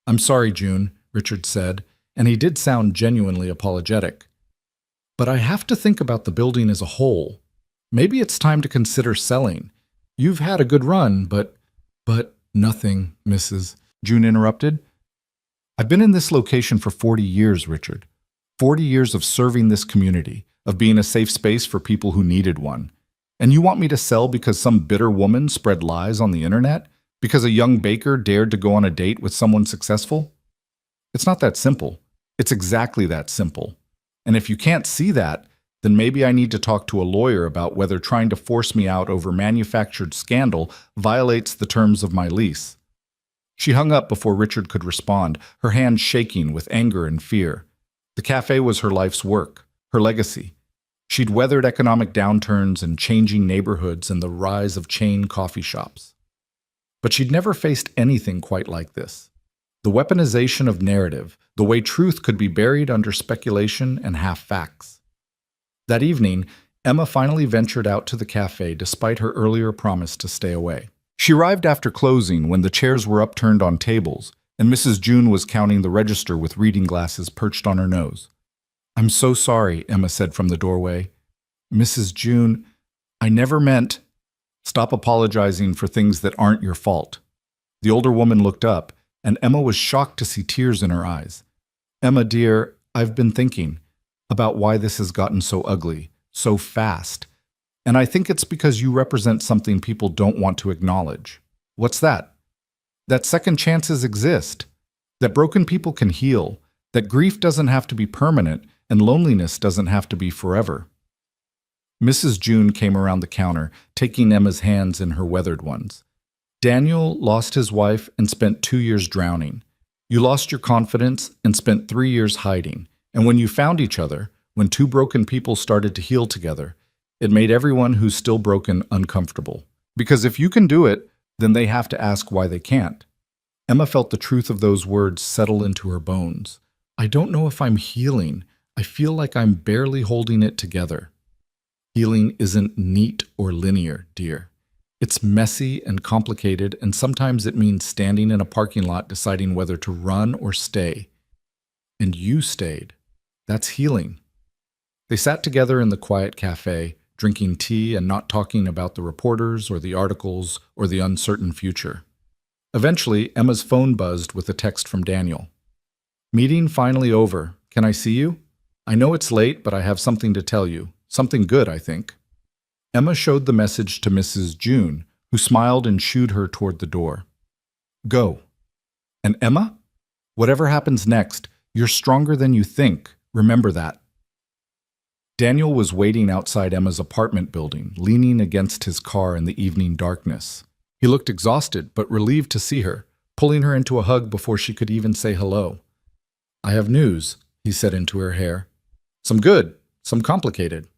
"I'm sorry, June," Richard said, and he did sound genuinely apologetic. "But I have to think about the building as a whole. Maybe it's time to consider selling. You've had a good run, but nothing, Mrs. June interrupted. "I've been in this location for 40 years, Richard. 40 years of serving this community, of being a safe space for people who needed one. And you want me to sell because some bitter woman spread lies on the internet? Because a young baker dared to go on a date with someone successful? It's not that simple. It's exactly that simple. And if you can't see that, then maybe I need to talk to a lawyer about whether trying to force me out over manufactured scandal violates the terms of my lease." She hung up before Richard could respond, her hands shaking with anger and fear. The cafe was her life's work, her legacy. She'd weathered economic downturns and changing neighborhoods and the rise of chain coffee shops. But she'd never faced anything quite like this. The weaponization of narrative, the way truth could be buried under speculation and half-facts. That evening, Emma finally ventured out to the cafe despite her earlier promise to stay away. She arrived after closing when the chairs were upturned on tables, and Mrs. June was counting the register with reading glasses perched on her nose. "I'm so sorry," Emma said from the doorway. "Mrs. June, I never meant—" "Stop apologizing for things that aren't your fault." The older woman looked up, and Emma was shocked to see tears in her eyes. "Emma, dear, I've been thinking about why this has gotten so ugly, so fast. And I think it's because you represent something people don't want to acknowledge." "What's that?" "That second chances exist, that broken people can heal, that grief doesn't have to be permanent, and loneliness doesn't have to be forever." Mrs. June came around the counter, taking Emma's hands in her weathered ones. "Daniel lost his wife and spent 2 years drowning. You lost your confidence and spent 3 years hiding. And when you found each other, when two broken people started to heal together, it made everyone who's still broken uncomfortable. Because if you can do it, then they have to ask why they can't." Emma felt the truth of those words settle into her bones. "I don't know if I'm healing. I feel like I'm barely holding it together." Healing isn't neat or linear, dear. It's messy and complicated, and sometimes it means standing in a parking lot deciding whether to run or stay. And you stayed. That's healing. They sat together in the quiet cafe, drinking tea and not talking about the reporters or the articles or the uncertain future. Eventually, Emma's phone buzzed with a text from Daniel. "Meeting finally over. Can I see you? I know it's late, but I have something to tell you. Something good, I think." Emma showed the message to Mrs. June, who smiled and shooed her toward the door. "Go." "And Emma? Whatever happens next, you're stronger than you think. Remember that." Daniel was waiting outside Emma's apartment building, leaning against his car in the evening darkness. He looked exhausted, but relieved to see her, pulling her into a hug before she could even say hello. "I have news," he said into her hair. "Some good, some complicated."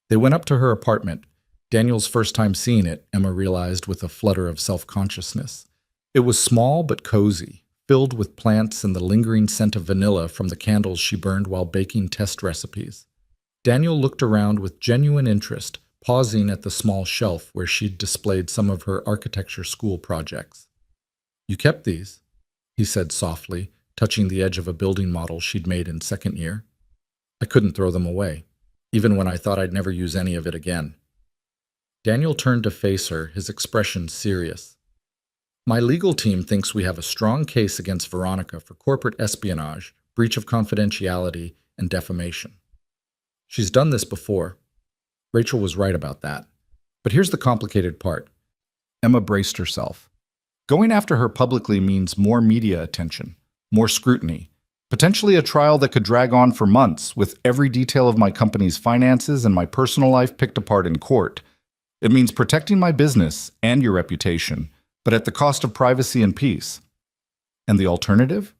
They went up to her apartment. Daniel's first time seeing it, Emma realized with a flutter of self-consciousness. It was small but cozy, filled with plants and the lingering scent of vanilla from the candles she burned while baking test recipes. Daniel looked around with genuine interest, pausing at the small shelf where she'd displayed some of her architecture school projects. "You kept these," he said softly, touching the edge of a building model she'd made in second year. "I couldn't throw them away, even when I thought I'd never use any of it again." Daniel turned to face her, his expression serious. "My legal team thinks we have a strong case against Veronica for corporate espionage, breach of confidentiality, and defamation. She's done this before." Rachel was right about that. But here's the complicated part. Emma braced herself. Going after her publicly means more media attention, more scrutiny, potentially a trial that could drag on for months, with every detail of my company's finances and my personal life picked apart in court. It means protecting my business and your reputation, but at the cost of privacy and peace. And the alternative?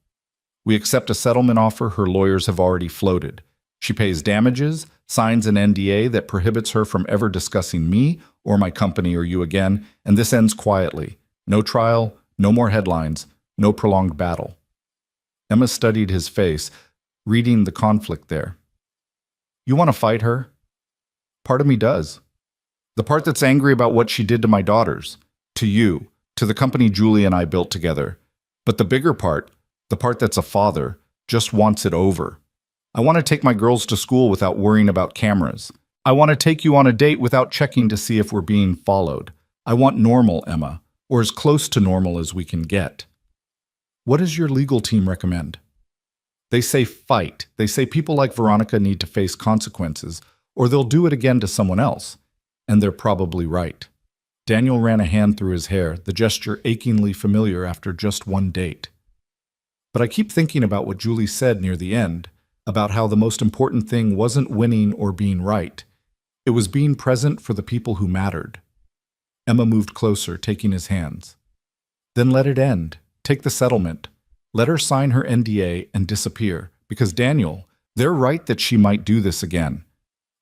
We accept a settlement offer her lawyers have already floated. She pays damages, signs an NDA that prohibits her from ever discussing me or my company or you again, and this ends quietly. No trial, no more headlines, no prolonged battle. Emma studied his face, reading the conflict there. "You want to fight her?" Part of me does. The part that's angry about what she did to my daughters, to you, to the company Julie and I built together. But the bigger part, the part that's a father, just wants it over. I want to take my girls to school without worrying about cameras. I want to take you on a date without checking to see if we're being followed. I want normal, Emma, or as close to normal as we can get. What does your legal team recommend? They say fight. They say people like Veronica need to face consequences, or they'll do it again to someone else. And they're probably right. Daniel ran a hand through his hair, the gesture achingly familiar after just one date. But I keep thinking about what Julie said near the end, about how the most important thing wasn't winning or being right. It was being present for the people who mattered. Emma moved closer, taking his hands. Then let it end. Take the settlement. Let her sign her NDA and disappear. Because Daniel, they're right that she might do this again.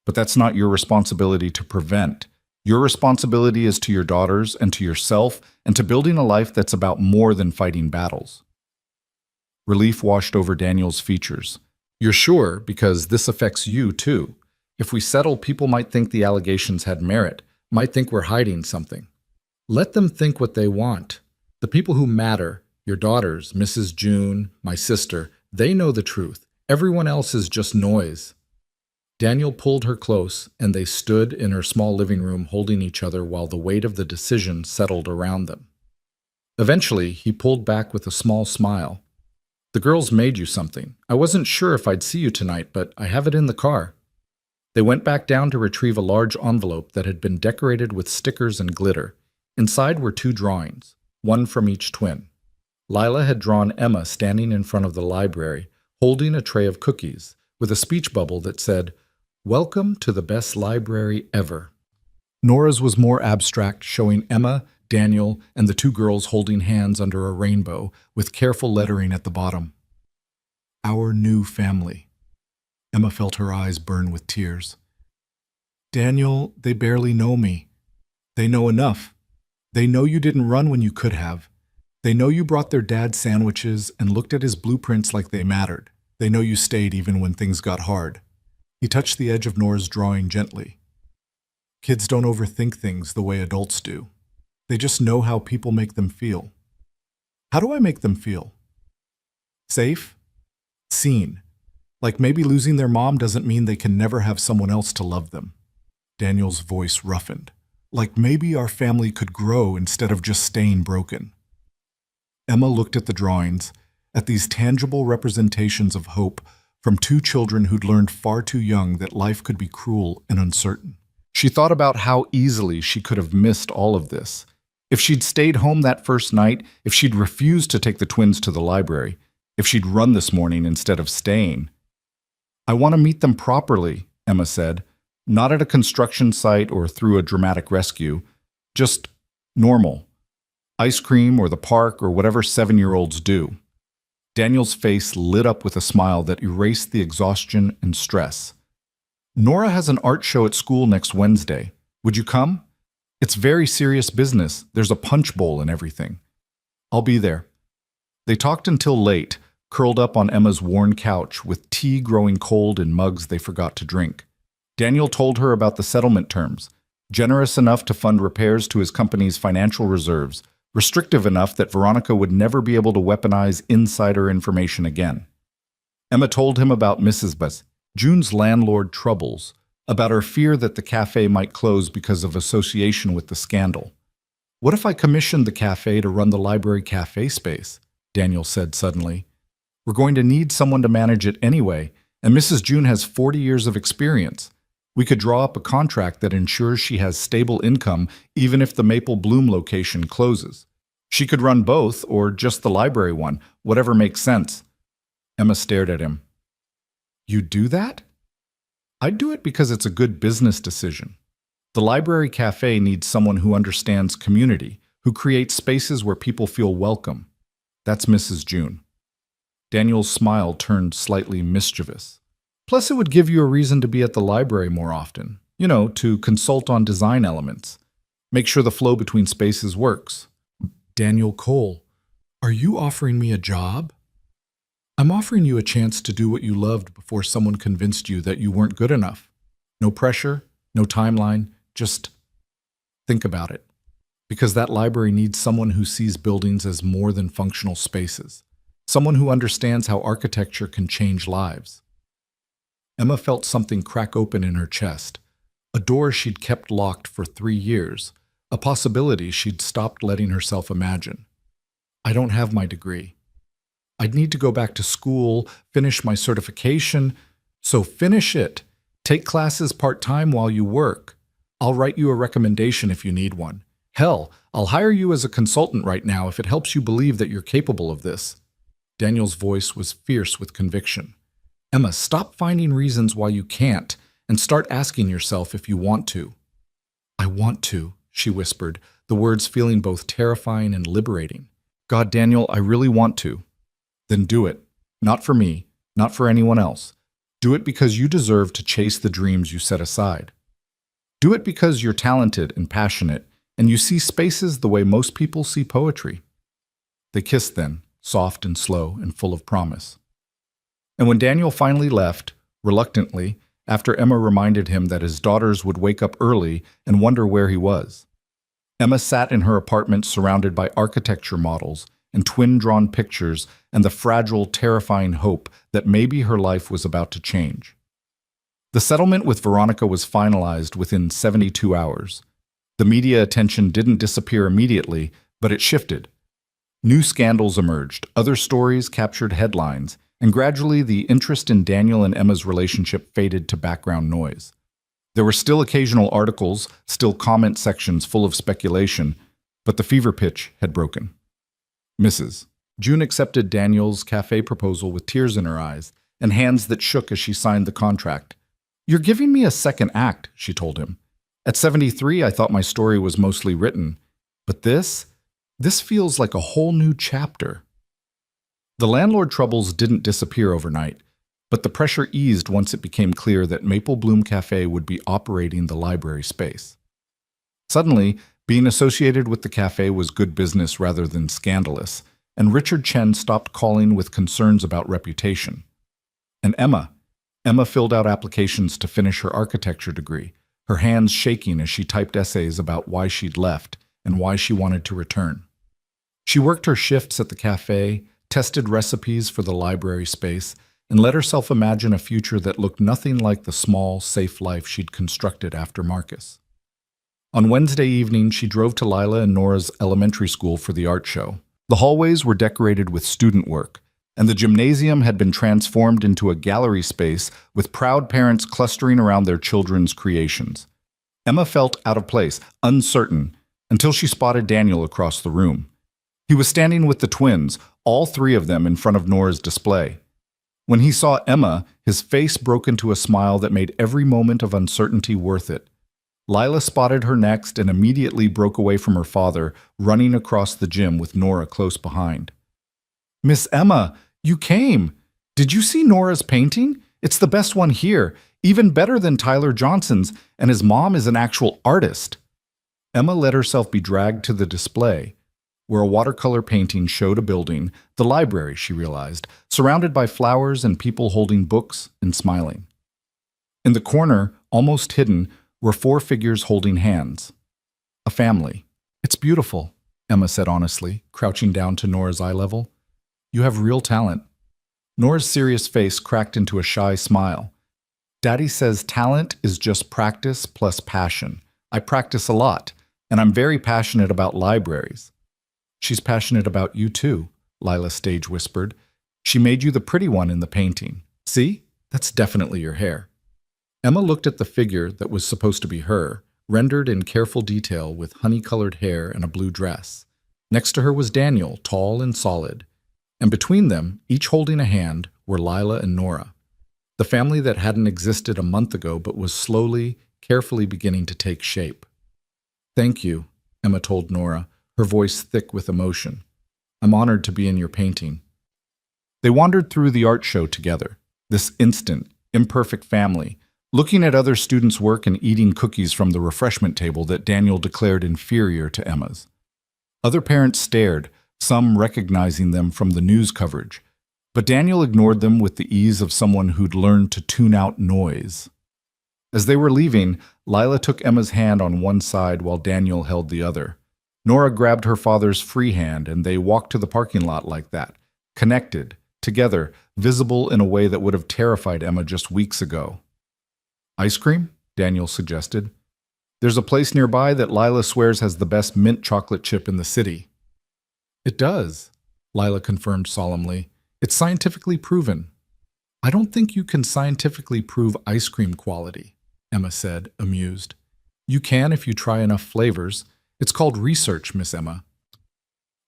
But that's not your responsibility to prevent. Your responsibility is to your daughters and to yourself and to building a life that's about more than fighting battles. Relief washed over Daniel's features. You're sure, because this affects you too. If we settle, people might think the allegations had merit, might think we're hiding something. Let them think what they want. The people who matter, your daughters, Mrs. June, my sister, they know the truth. Everyone else is just noise. Daniel pulled her close, and they stood in her small living room holding each other while the weight of the decision settled around them. Eventually, he pulled back with a small smile. The girls made you something. I wasn't sure if I'd see you tonight, but I have it in the car. They went back down to retrieve a large envelope that had been decorated with stickers and glitter. Inside were 2 drawings, one from each twin. Lila had drawn Emma standing in front of the library, holding a tray of cookies, with a speech bubble that said, "Welcome to the best library ever." Nora's was more abstract, showing Emma, Daniel, and the 2 girls holding hands under a rainbow, with careful lettering at the bottom. Our new family. Emma felt her eyes burn with tears. Daniel, they barely know me. They know enough. They know you didn't run when you could have. They know you brought their dad sandwiches and looked at his blueprints like they mattered. They know you stayed even when things got hard. He touched the edge of Nora's drawing gently. Kids don't overthink things the way adults do. They just know how people make them feel. How do I make them feel? Safe? Seen. Like maybe losing their mom doesn't mean they can never have someone else to love them. Daniel's voice roughened. Like maybe our family could grow instead of just staying broken. Emma looked at the drawings, at these tangible representations of hope from 2 children who'd learned far too young that life could be cruel and uncertain. She thought about how easily she could have missed all of this. If she'd stayed home that first night, if she'd refused to take the twins to the library, if she'd run this morning instead of staying. I want to meet them properly, Emma said, not at a construction site or through a dramatic rescue, just normal. Ice cream or the park or whatever 7-year-olds do. Daniel's face lit up with a smile that erased the exhaustion and stress. Nora has an art show at school next Wednesday. Would you come? It's very serious business. There's a punch bowl and everything. I'll be there. They talked until late, curled up on Emma's worn couch with tea growing cold in mugs they forgot to drink. Daniel told her about the settlement terms, generous enough to fund repairs to his company's financial reserves, restrictive enough that Veronica would never be able to weaponize insider information again. Emma told him about Mrs. Bus, June's landlord troubles, about her fear that the cafe might close because of association with the scandal. What if I commissioned the cafe to run the library cafe space? Daniel said suddenly. We're going to need someone to manage it anyway, and Mrs. June has 40 years of experience. We could draw up a contract that ensures she has stable income even if the Maple Bloom location closes. She could run both, or just the library one, whatever makes sense. Emma stared at him. You'd do that? I'd do it because it's a good business decision. The library cafe needs someone who understands community, who creates spaces where people feel welcome. That's Mrs. June. Daniel's smile turned slightly mischievous. Plus, it would give you a reason to be at the library more often. You know, to consult on design elements. Make sure the flow between spaces works. Daniel Cole, are you offering me a job? I'm offering you a chance to do what you loved before someone convinced you that you weren't good enough. No pressure, No timeline, just think about it. Because that library needs someone who sees buildings as more than functional spaces. Someone who understands how architecture can change lives. Emma felt something crack open in her chest. A door she'd kept locked for 3 years. A possibility she'd stopped letting herself imagine. I don't have my degree. I'd need to go back to school, finish my certification. So finish it. Take classes part-time while you work. I'll write you a recommendation if you need one. Hell, I'll hire you as a consultant right now if it helps you believe that you're capable of this. Daniel's voice was fierce with conviction. Emma, stop finding reasons why you can't and start asking yourself if you want to. I want to, she whispered, the words feeling both terrifying and liberating. God, Daniel, I really want to. Then do it. Not for me, not for anyone else. Do it because you deserve to chase the dreams you set aside. Do it because you're talented and passionate, and you see spaces the way most people see poetry. They kissed then, soft and slow and full of promise. And when Daniel finally left, reluctantly, after Emma reminded him that his daughters would wake up early and wonder where he was, Emma sat in her apartment surrounded by architecture models and twin-drawn pictures and the fragile, terrifying hope that maybe her life was about to change. The settlement with Veronica was finalized within 72 hours. The media attention didn't disappear immediately, but it shifted. New scandals emerged, other stories captured headlines, and gradually the interest in Daniel and Emma's relationship faded to background noise. There were still occasional articles, still comment sections full of speculation, but the fever pitch had broken. Mrs. June accepted Daniel's cafe proposal with tears in her eyes and hands that shook as she signed the contract. You're giving me a second act, she told him. At 73, I thought my story was mostly written, but this feels like a whole new chapter. The landlord troubles didn't disappear overnight, but the pressure eased once it became clear that Maple Bloom Cafe would be operating the library space. Suddenly, being associated with the cafe was good business rather than scandalous, and Richard Chen stopped calling with concerns about reputation. And Emma filled out applications to finish her architecture degree, her hands shaking as she typed essays about why she'd left and why she wanted to return. She worked her shifts at the cafe, tested recipes for the library space, and let herself imagine a future that looked nothing like the small, safe life she'd constructed after Marcus. On Wednesday evening, she drove to Lila and Nora's elementary school for the art show. The hallways were decorated with student work, and the gymnasium had been transformed into a gallery space with proud parents clustering around their children's creations. Emma felt out of place, uncertain, until she spotted Daniel across the room. He was standing with the twins, all 3 of them in front of Nora's display. When he saw Emma, his face broke into a smile that made every moment of uncertainty worth it. Lila spotted her next and immediately broke away from her father, running across the gym with Nora close behind. Miss Emma, you came! Did you see Nora's painting? It's the best one here, even better than Tyler Johnson's, and his mom is an actual artist. Emma let herself be dragged to the display, where a watercolor painting showed a building, the library, she realized, surrounded by flowers and people holding books and smiling. In the corner, almost hidden, were 4 figures holding hands. A family. It's beautiful, Emma said honestly, crouching down to Nora's eye level. You have real talent. Nora's serious face cracked into a shy smile. Daddy says talent is just practice plus passion. I practice a lot, and I'm very passionate about libraries. She's passionate about you too, Lila stage whispered. She made you the pretty one in the painting. See? That's definitely your hair. Emma looked at the figure that was supposed to be her, rendered in careful detail with honey-colored hair and a blue dress. Next to her was Daniel, tall and solid. And between them, each holding a hand, were Lila and Nora. The family that hadn't existed a month ago but was slowly, carefully beginning to take shape. Thank you, Emma told Nora, her voice thick with emotion. I'm honored to be in your painting. They wandered through the art show together, this instant, imperfect family, looking at other students' work and eating cookies from the refreshment table that Daniel declared inferior to Emma's. Other parents stared, some recognizing them from the news coverage, but Daniel ignored them with the ease of someone who'd learned to tune out noise. As they were leaving, Lila took Emma's hand on one side while Daniel held the other. Nora grabbed her father's free hand, and they walked to the parking lot like that, connected, together, visible in a way that would have terrified Emma just weeks ago. "Ice cream?" Daniel suggested. "There's a place nearby that Lila swears has the best mint chocolate chip in the city." "It does," Lila confirmed solemnly. "It's scientifically proven." "I don't think you can scientifically prove ice cream quality," Emma said, amused. "You can if you try enough flavors. It's called research, Miss Emma."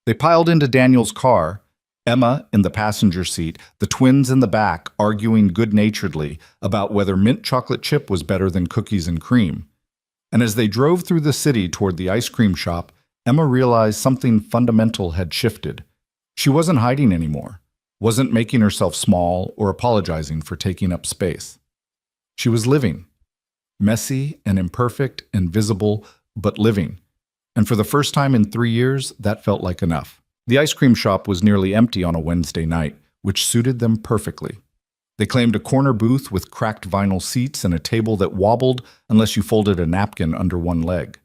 They piled into Daniel's car, Emma in the passenger seat, the twins in the back arguing good-naturedly about whether mint chocolate chip was better than cookies and cream. And as they drove through the city toward the ice cream shop, Emma realized something fundamental had shifted. She wasn't hiding anymore, wasn't making herself small or apologizing for taking up space. She was living. Messy and imperfect and visible, but living. And for the first time in 3 years, that felt like enough. The ice cream shop was nearly empty on a Wednesday night, which suited them perfectly. They claimed a corner booth with cracked vinyl seats and a table that wobbled unless you folded a napkin under one leg.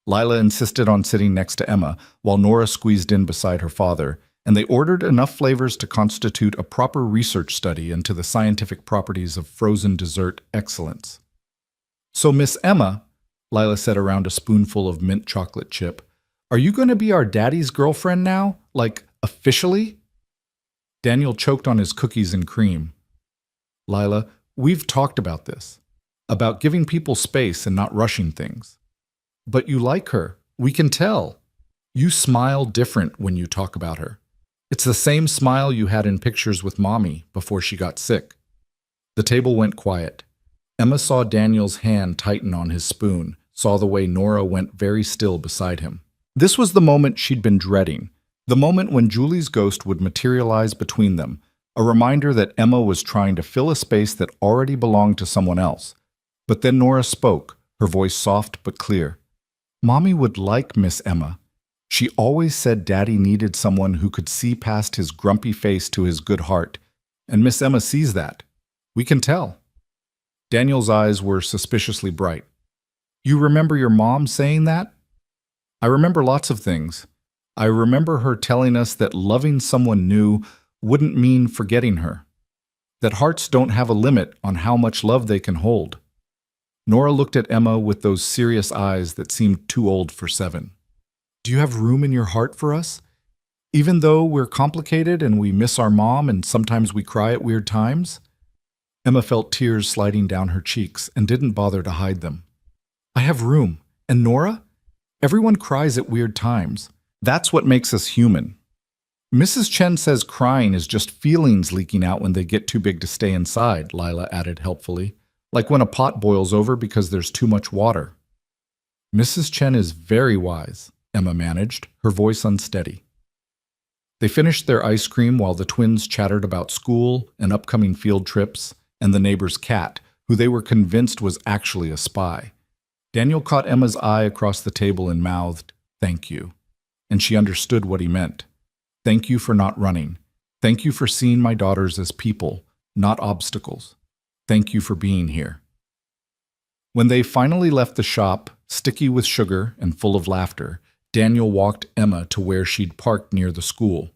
Lila insisted on sitting next to Emma, while Nora squeezed in beside her father, and they ordered enough flavors to constitute a proper research study into the scientific properties of frozen dessert excellence. "So, Miss Emma," Lila said around a spoonful of mint chocolate chip, "are you going to be our daddy's girlfriend now? Like, officially?" Daniel choked on his cookies and cream. "Lila, we've talked about this. About giving people space and not rushing things. But you like her. We can tell. You smile different when you talk about her. It's the same smile you had in pictures with Mommy before she got sick." The table went quiet. Emma saw Daniel's hand tighten on his spoon, saw the way Nora went very still beside him. This was the moment she'd been dreading, the moment when Julie's ghost would materialize between them, a reminder that Emma was trying to fill a space that already belonged to someone else. But then Nora spoke, her voice soft but clear. "Mommy would like Miss Emma. She always said Daddy needed someone who could see past his grumpy face to his good heart, and Miss Emma sees that. We can tell." Daniel's eyes were suspiciously bright. "You remember your mom saying that?" "I remember lots of things. I remember her telling us that loving someone new wouldn't mean forgetting her. That hearts don't have a limit on how much love they can hold." Nora looked at Emma with those serious eyes that seemed too old for 7. "Do you have room in your heart for us? Even though we're complicated and we miss our mom and sometimes we cry at weird times?" Emma felt tears sliding down her cheeks and didn't bother to hide them. "I have room. And Nora? Everyone cries at weird times. That's what makes us human. Mrs. Chen says crying is just feelings leaking out when they get too big to stay inside," Lila added helpfully. "Like when a pot boils over because there's too much water." "Mrs. Chen is very wise," Emma managed, her voice unsteady. They finished their ice cream while the twins chattered about school and upcoming field trips and the neighbor's cat, who they were convinced was actually a spy. Daniel caught Emma's eye across the table and mouthed, "Thank you." And she understood what he meant. "Thank you for not running. Thank you for seeing my daughters as people, not obstacles. Thank you for being here." When they finally left the shop, sticky with sugar and full of laughter, Daniel walked Emma to where she'd parked near the school.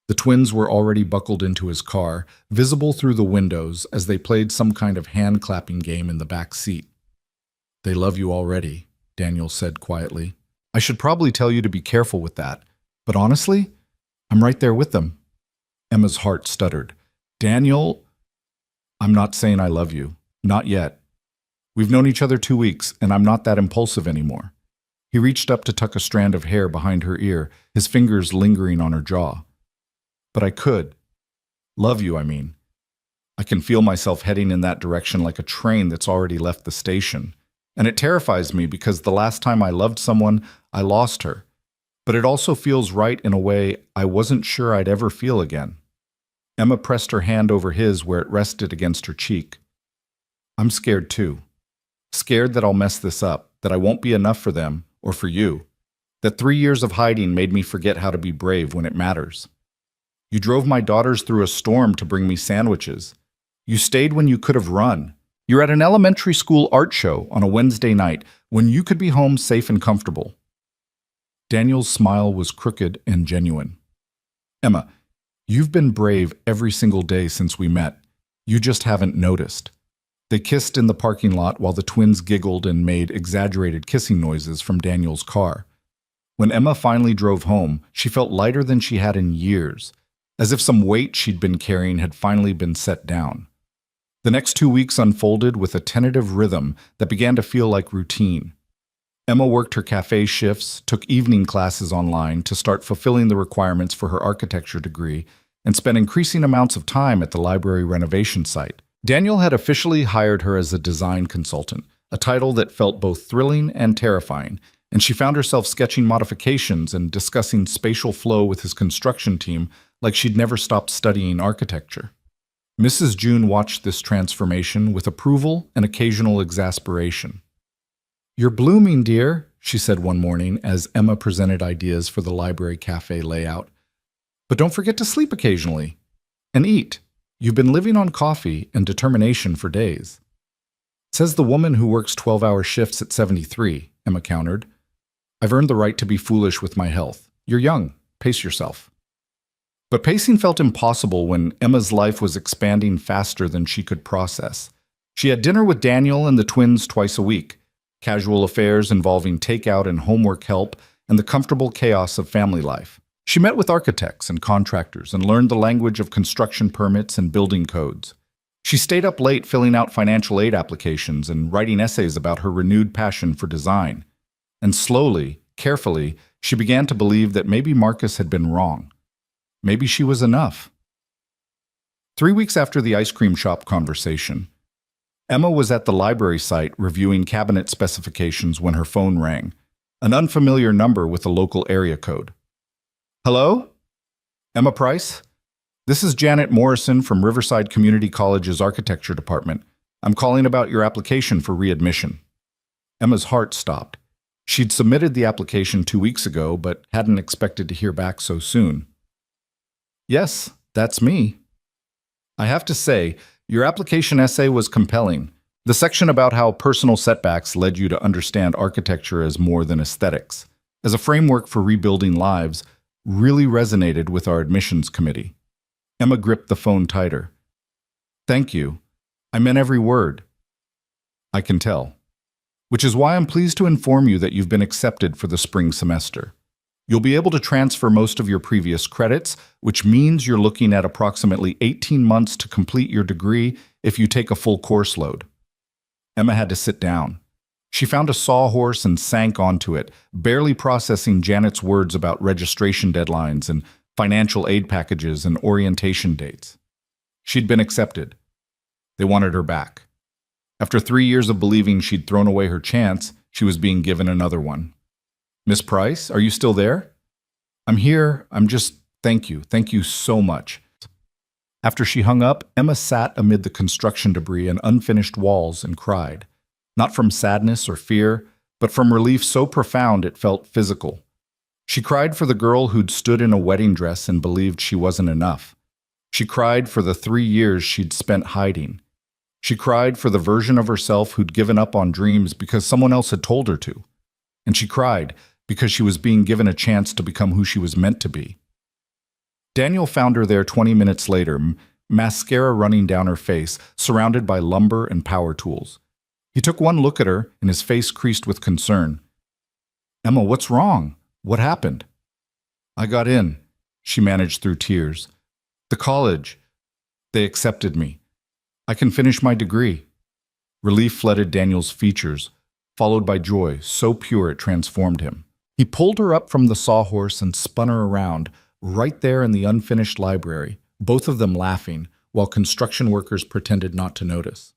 The twins were already buckled into his car, visible through the windows as they played some kind of hand-clapping game in the back seat. "They love you already," Daniel said quietly. "I should probably tell you to be careful with that, but honestly, I'm right there with them." Emma's heart stuttered. "Daniel, I'm not saying I love you. Not yet. We've known each other 2 weeks, and I'm not that impulsive anymore." He reached up to tuck a strand of hair behind her ear, his fingers lingering on her jaw. "But I could. Love you, I mean. I can feel myself heading in that direction like a train that's already left the station. And it terrifies me because the last time I loved someone, I lost her. But it also feels right in a way I wasn't sure I'd ever feel again." Emma pressed her hand over his where it rested against her cheek. "I'm scared too. Scared that I'll mess this up, that I won't be enough for them, or for you. That 3 years of hiding made me forget how to be brave when it matters. You drove my daughters through a storm to bring me sandwiches. You stayed when you could have run. You're at an elementary school art show on a Wednesday night when you could be home safe and comfortable. Daniel's smile was crooked and genuine. Emma, you've been brave every single day since we met. You just haven't noticed. They kissed in the parking lot while the twins giggled and made exaggerated kissing noises from Daniel's car. When Emma finally drove home, she felt lighter than she had in years, as if some weight she'd been carrying had finally been set down. The next 2 weeks unfolded with a tentative rhythm that began to feel like routine. Emma worked her cafe shifts, took evening classes online to start fulfilling the requirements for her architecture degree, and spent increasing amounts of time at the library renovation site. Daniel had officially hired her as a design consultant, a title that felt both thrilling and terrifying, and she found herself sketching modifications and discussing spatial flow with his construction team like she'd never stopped studying architecture. Mrs. June watched this transformation with approval and occasional exasperation. "You're blooming, dear," she said one morning as Emma presented ideas for the library cafe layout. "But don't forget to sleep occasionally. And eat. You've been living on coffee and determination for days." "Says the woman who works 12-hour shifts at 73, Emma countered. "I've earned the right to be foolish with my health. You're young. Pace yourself." But pacing felt impossible when Emma's life was expanding faster than she could process. She had dinner with Daniel and the twins twice a week, casual affairs involving takeout and homework help, and the comfortable chaos of family life. She met with architects and contractors and learned the language of construction permits and building codes. She stayed up late filling out financial aid applications and writing essays about her renewed passion for design. And slowly, carefully, she began to believe that maybe Marcus had been wrong. Maybe she was enough. 3 weeks after the ice cream shop conversation, Emma was at the library site reviewing cabinet specifications when her phone rang, an unfamiliar number with a local area code. "Hello? Emma Price? This is Janet Morrison from Riverside Community College's architecture department. I'm calling about your application for readmission." Emma's heart stopped. She'd submitted the application 2 weeks ago, but hadn't expected to hear back so soon. "Yes, that's me. I have to say, your application essay was compelling. The section about how personal setbacks led you to understand architecture as more than aesthetics, as a framework for rebuilding lives, really resonated with our admissions committee." Emma gripped the phone tighter. "Thank you. I meant every word." "I can tell. Which is why I'm pleased to inform you that you've been accepted for the spring semester. You'll be able to transfer most of your previous credits, which means you're looking at approximately 18 months to complete your degree if you take a full course load." Emma had to sit down. She found a sawhorse and sank onto it, barely processing Janet's words about registration deadlines and financial aid packages and orientation dates. She'd been accepted. They wanted her back. After 3 years of believing she'd thrown away her chance, she was being given another one. "Miss Price, are you still there?" "I'm here. Thank you. Thank you so much." After she hung up, Emma sat amid the construction debris and unfinished walls and cried. Not from sadness or fear, but from relief so profound it felt physical. She cried for the girl who'd stood in a wedding dress and believed she wasn't enough. She cried for the 3 years she'd spent hiding. She cried for the version of herself who'd given up on dreams because someone else had told her to. And she cried because she was being given a chance to become who she was meant to be. Daniel found her there 20 minutes later, mascara running down her face, surrounded by lumber and power tools. He took one look at her, and his face creased with concern. "Emma, what's wrong? What happened?" "I got in," she managed through tears. "The college. They accepted me. I can finish my degree." Relief flooded Daniel's features, followed by joy so pure it transformed him. He pulled her up from the sawhorse and spun her around, right there in the unfinished library, both of them laughing, while construction workers pretended not to notice.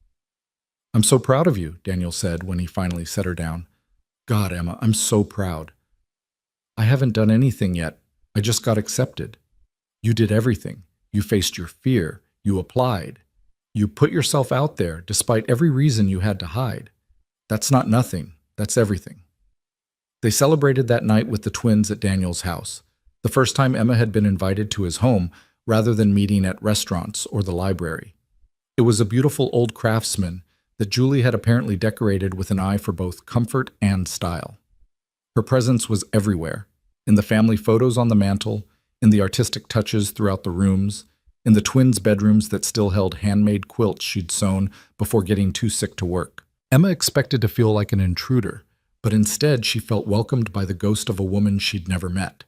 "I'm so proud of you," Daniel said when he finally set her down. "God, Emma, I'm so proud. I haven't done anything yet. I just got accepted. You did everything. You faced your fear. You applied. You put yourself out there despite every reason you had to hide. That's not nothing. That's everything." They celebrated that night with the twins at Daniel's house, the first time Emma had been invited to his home rather than meeting at restaurants or the library. It was a beautiful old craftsman that Julie had apparently decorated with an eye for both comfort and style. Her presence was everywhere, in the family photos on the mantel, in the artistic touches throughout the rooms, in the twins' bedrooms that still held handmade quilts she'd sewn before getting too sick to work. Emma expected to feel like an intruder, but instead she felt welcomed by the ghost of a woman she'd never met.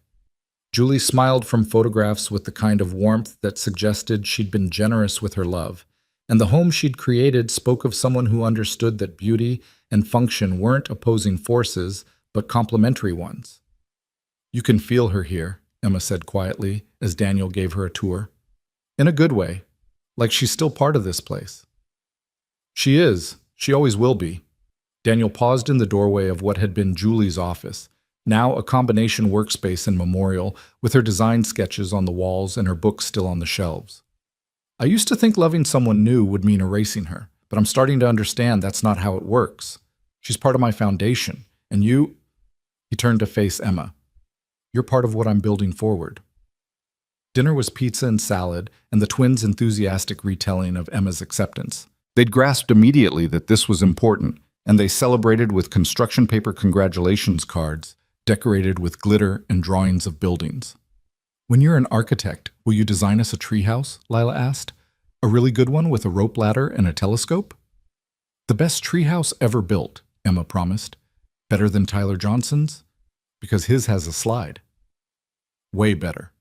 Julie smiled from photographs with the kind of warmth that suggested she'd been generous with her love, and the home she'd created spoke of someone who understood that beauty and function weren't opposing forces, but complementary ones. "You can feel her here," Emma said quietly as Daniel gave her a tour. "In a good way, like she's still part of this place." "She is. She always will be." Daniel paused in the doorway of what had been Julie's office, now a combination workspace and memorial, with her design sketches on the walls and her books still on the shelves. "I used to think loving someone new would mean erasing her, but I'm starting to understand that's not how it works. She's part of my foundation, and you—" He turned to face Emma. "You're part of what I'm building forward." Dinner was pizza and salad, and the twins' enthusiastic retelling of Emma's acceptance. They'd grasped immediately that this was important, and they celebrated with construction paper congratulations cards, decorated with glitter and drawings of buildings. "When you're an architect, will you design us a treehouse?" Lila asked. "A really good one with a rope ladder and a telescope?" "The best treehouse ever built," Emma promised. "Better than Tyler Johnson's? Because his has a slide." "Way better.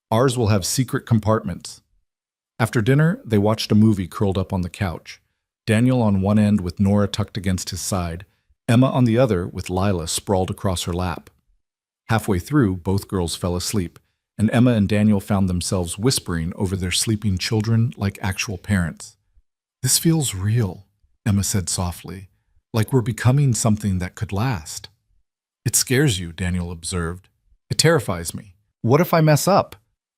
Ours will have secret compartments." After dinner, they watched a movie curled up on the couch. Daniel on one end with Nora tucked against his side, Emma on the other with Lila sprawled across her lap. Halfway through, both girls fell asleep, and Emma and Daniel found themselves whispering over their sleeping children like actual parents. "This feels real," Emma said softly, "like we're becoming something that could last." "It scares you," Daniel observed. "It terrifies me. What if I mess up?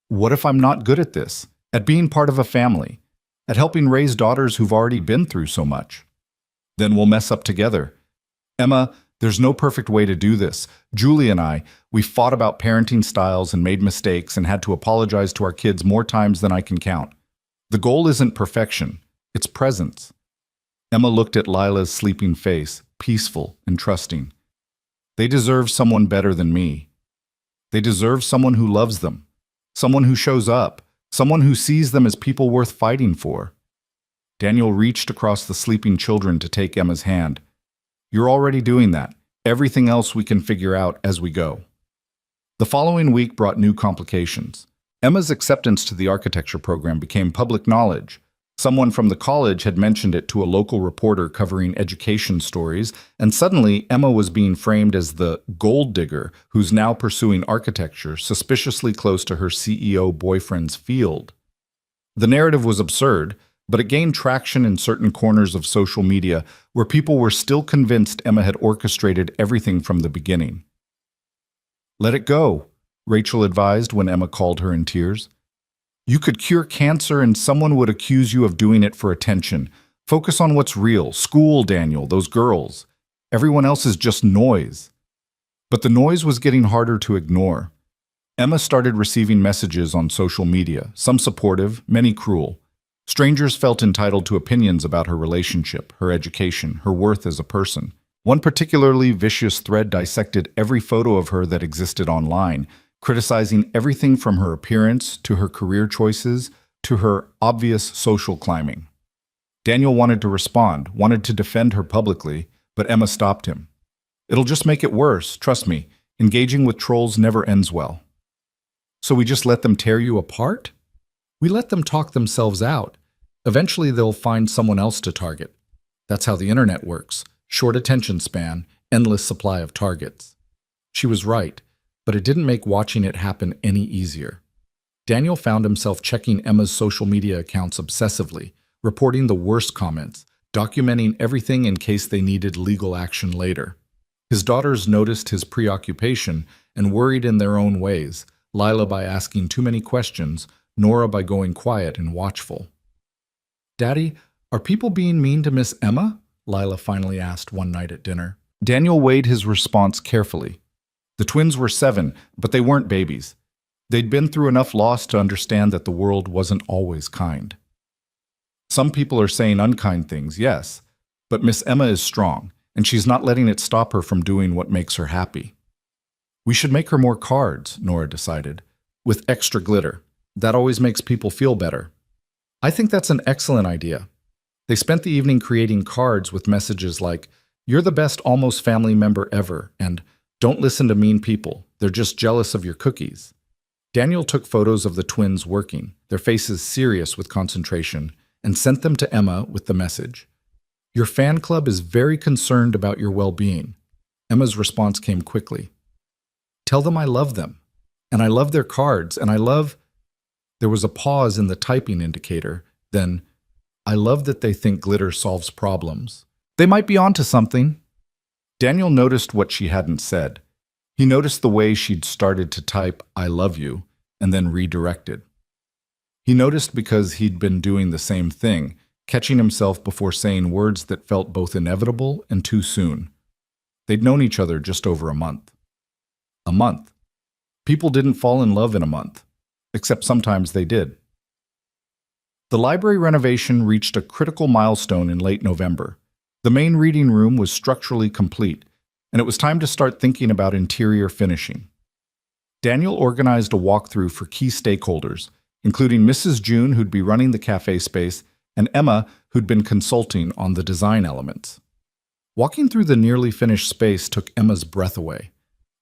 What if I'm not good at this, at being part of a family, at helping raise daughters who've already been through so much? Then we'll mess up together. Emma, there's no perfect way to do this. Julie and we fought about parenting styles and made mistakes and had to apologize to our kids more times than I can count. The goal isn't perfection, it's presence." Emma looked at Lila's sleeping face, peaceful and trusting. "They deserve someone better than me. They deserve someone who loves them, someone who shows up, someone who sees them as people worth fighting for." Daniel reached across the sleeping children to take Emma's hand. "You're already doing that. Everything else we can figure out as we go." The following week brought new complications. Emma's acceptance to the architecture program became public knowledge. Someone from the college had mentioned it to a local reporter covering education stories, and suddenly Emma was being framed as the gold digger who's now pursuing architecture suspiciously close to her CEO boyfriend's field. The narrative was absurd, but it gained traction in certain corners of social media where people were still convinced Emma had orchestrated everything from the beginning. "Let it go," Rachel advised when Emma called her in tears. "You could cure cancer and someone would accuse you of doing it for attention. Focus on what's real. School, Daniel, those girls. Everyone else is just noise." But the noise was getting harder to ignore. Emma started receiving messages on social media, some supportive, many cruel. Strangers felt entitled to opinions about her relationship, her education, her worth as a person. One particularly vicious thread dissected every photo of her that existed online, criticizing everything from her appearance to her career choices to her obvious social climbing. Daniel wanted to respond, wanted to defend her publicly, but Emma stopped him. "It'll just make it worse, trust me. Engaging with trolls never ends well." "So we just let them tear you apart?" "We let them talk themselves out. Eventually they'll find someone else to target. That's how the internet works. Short attention span, endless supply of targets." She was right, but it didn't make watching it happen any easier. Daniel found himself checking Emma's social media accounts obsessively, reporting the worst comments, documenting everything in case they needed legal action later. His daughters noticed his preoccupation and worried in their own ways, Lila by asking too many questions, Nora by going quiet and watchful. "Daddy, are people being mean to Miss Emma?" Lila finally asked one night at dinner. Daniel weighed his response carefully. The twins were 7, but they weren't babies. They'd been through enough loss to understand that the world wasn't always kind. "Some people are saying unkind things, yes, But Miss Emma is strong, and she's not letting it stop her from doing what makes her happy. We should make her more cards, Nora decided, with extra glitter. That always makes people feel better. I think that's an excellent idea. They spent the evening creating cards with messages like, "You're the best almost family member ever," and "Don't listen to mean people. They're just jealous of your cookies." Daniel took photos of the twins working, their faces serious with concentration, and sent them to Emma with the message, "Your fan club is very concerned about your well-being." Emma's response came quickly. "Tell them I love them, and I love their cards, and I love—" There was a pause in the typing indicator, then, "I love that they think glitter solves problems. They might be onto something." Daniel noticed what she hadn't said. He noticed the way she'd started to type, "I love you," and then redirected. He noticed because he'd been doing the same thing, catching himself before saying words that felt both inevitable and too soon. They'd known each other just over a month. A month. People didn't fall in love in a month, except sometimes they did. The library renovation reached a critical milestone in late November. The main reading room was structurally complete, and it was time to start thinking about interior finishing. Daniel organized a walkthrough for key stakeholders, including Mrs. June, who'd be running the cafe space, and Emma, who'd been consulting on the design elements. Walking through the nearly finished space took Emma's breath away.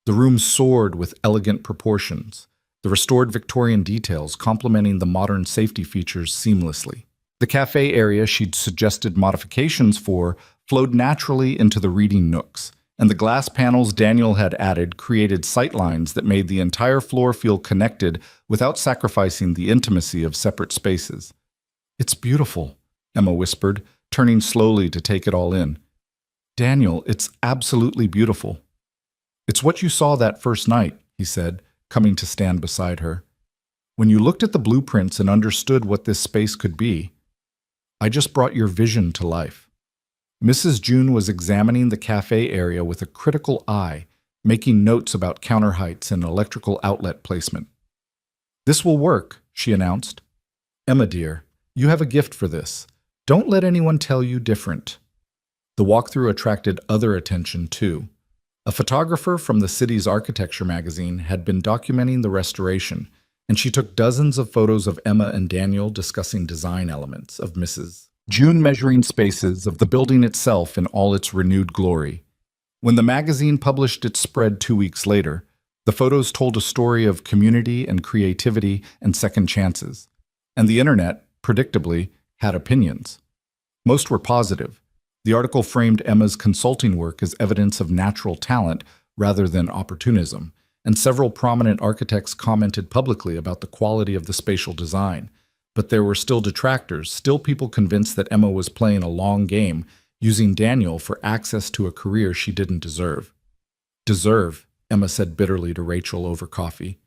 The room soared with elegant proportions, the restored Victorian details complementing the modern safety features seamlessly. The cafe area she'd suggested modifications for flowed naturally into the reading nooks, and the glass panels Daniel had added created sightlines that made the entire floor feel connected without sacrificing the intimacy of separate spaces. "It's beautiful," Emma whispered, turning slowly to take it all in. "Daniel, it's absolutely beautiful." "It's what you saw that first night," he said, coming to stand beside her. "When you looked at the blueprints and understood what this space could be, I just brought your vision to life." Mrs. June was examining the cafe area with a critical eye, making notes about counter heights and electrical outlet placement. "This will work," she announced. "Emma, dear, you have a gift for this. Don't let anyone tell you different." The walkthrough attracted other attention, too. A photographer from the city's architecture magazine had been documenting the restoration, and she took dozens of photos of Emma and Daniel discussing design elements, of Mrs. June measuring spaces, of the building itself in all its renewed glory. When the magazine published its spread 2 weeks later, the photos told a story of community and creativity and second chances. And the internet, predictably, had opinions. Most were positive. The article framed Emma's consulting work as evidence of natural talent rather than opportunism, and several prominent architects commented publicly about the quality of the spatial design. But there were still detractors, still people convinced that Emma was playing a long game, using Daniel for access to a career she didn't deserve. "Deserve," Emma said bitterly to Rachel over coffee.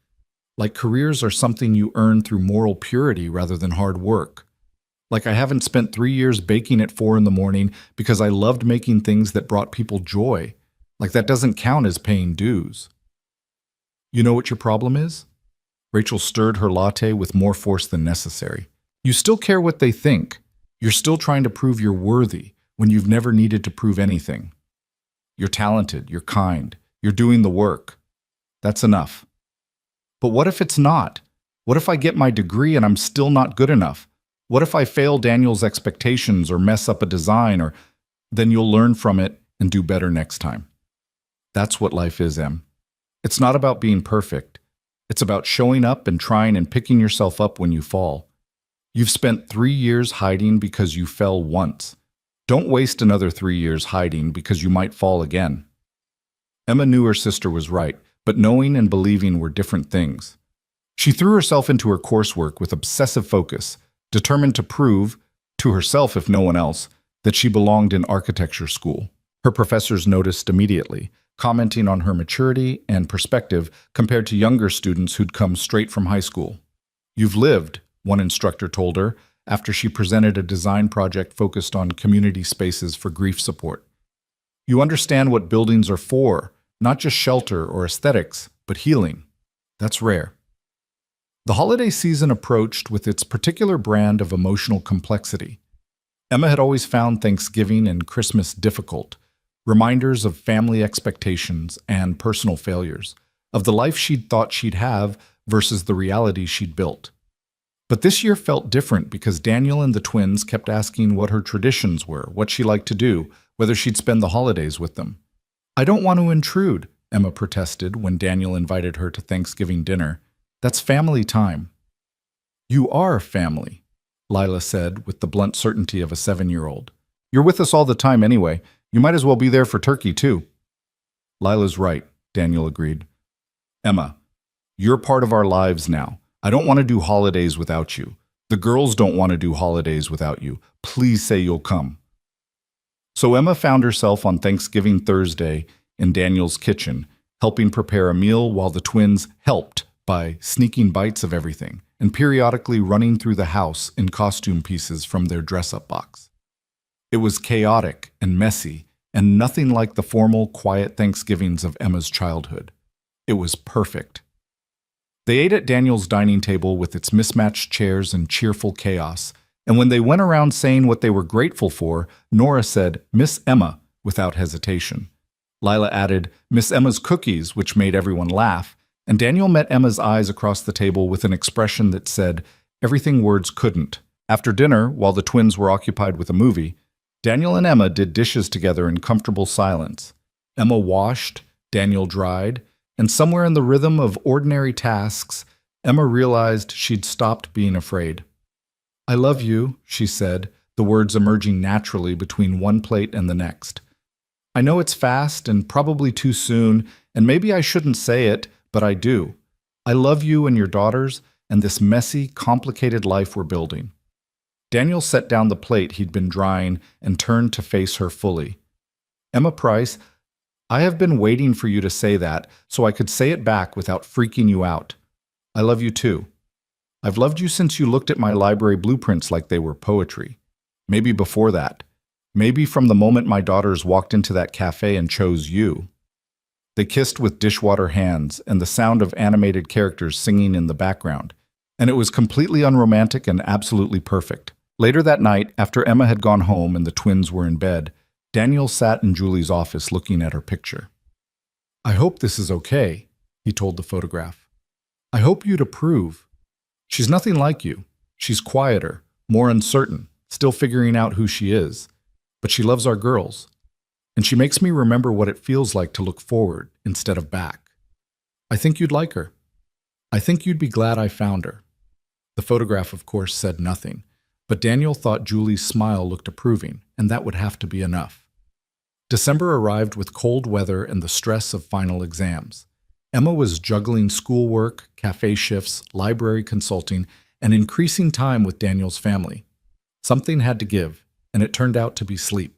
"Like careers are something you earn through moral purity rather than hard work. Like I haven't spent 3 years baking at 4 in the morning because I loved making things that brought people joy. Like that doesn't count as paying dues." "You know what your problem is?" Rachel stirred her latte with more force than necessary. "You still care what they think. You're still trying to prove you're worthy when you've never needed to prove anything. You're talented, you're kind, you're doing the work. That's enough." "But what if it's not? What if I get my degree and I'm still not good enough? What if I fail Daniel's expectations or mess up a design or—" "Then you'll learn from it and do better next time." That's what life is, Em. It's not about being perfect. It's about showing up and trying and picking yourself up when you fall. You've spent 3 years hiding because you fell once. Don't waste another 3 years hiding because you might fall again. Emma knew her sister was right, but knowing and believing were different things. She threw herself into her coursework with obsessive focus, determined to prove, to herself if no one else, that she belonged in architecture school. Her professors noticed immediately, commenting on her maturity and perspective compared to younger students who'd come straight from high school. "You've lived," one instructor told her after she presented a design project focused on community spaces for grief support. "You understand what buildings are for, not just shelter or aesthetics, but healing. That's rare." The holiday season approached with its particular brand of emotional complexity. Emma had always found Thanksgiving and Christmas difficult, reminders of family expectations and personal failures, of the life she'd thought she'd have versus the reality she'd built. But this year felt different because Daniel and the twins kept asking what her traditions were, what she liked to do, whether she'd spend the holidays with them. "I don't want to intrude," Emma protested when Daniel invited her to Thanksgiving dinner. "That's family time." "You are family," Lila said with the blunt certainty of a 7-year-old. "You're with us all the time anyway. You might as well be there for turkey, too." "Lila's right," Daniel agreed. "Emma, you're part of our lives now. I don't want to do holidays without you. The girls don't want to do holidays without you. Please say you'll come." So Emma found herself on Thanksgiving Thursday in Daniel's kitchen, helping prepare a meal while the twins helped by sneaking bites of everything and periodically running through the house in costume pieces from their dress-up box. It was chaotic and messy, and nothing like the formal, quiet Thanksgivings of Emma's childhood. It was perfect. They ate at Daniel's dining table with its mismatched chairs and cheerful chaos, and when they went around saying what they were grateful for, Nora said, "Miss Emma," without hesitation. Lila added, "Miss Emma's cookies," which made everyone laugh, and Daniel met Emma's eyes across the table with an expression that said, everything words couldn't. After dinner, while the twins were occupied with a movie, Daniel and Emma did dishes together in comfortable silence. Emma washed, Daniel dried, and somewhere in the rhythm of ordinary tasks, Emma realized she'd stopped being afraid. "I love you," she said, the words emerging naturally between one plate and the next. "I know it's fast and probably too soon, and maybe I shouldn't say it, but I do. I love you and your daughters and this messy, complicated life we're building." Daniel set down the plate he'd been drying and turned to face her fully. "Emma Price, I have been waiting for you to say that so I could say it back without freaking you out. I love you too. I've loved you since you looked at my library blueprints like they were poetry. Maybe before that. Maybe from the moment my daughters walked into that cafe and chose you." They kissed with dishwater hands and the sound of animated characters singing in the background, and it was completely unromantic and absolutely perfect. Later that night, after Emma had gone home and the twins were in bed, Daniel sat in Julie's office looking at her picture. "I hope this is okay," he told the photograph. "I hope you'd approve. She's nothing like you. She's quieter, more uncertain, still figuring out who she is. But she loves our girls. And she makes me remember what it feels like to look forward instead of back. I think you'd like her. I think you'd be glad I found her." The photograph, of course, said nothing, but Daniel thought Julie's smile looked approving, and that would have to be enough. December arrived with cold weather and the stress of final exams. Emma was juggling schoolwork, cafe shifts, library consulting, and increasing time with Daniel's family. Something had to give, and it turned out to be sleep.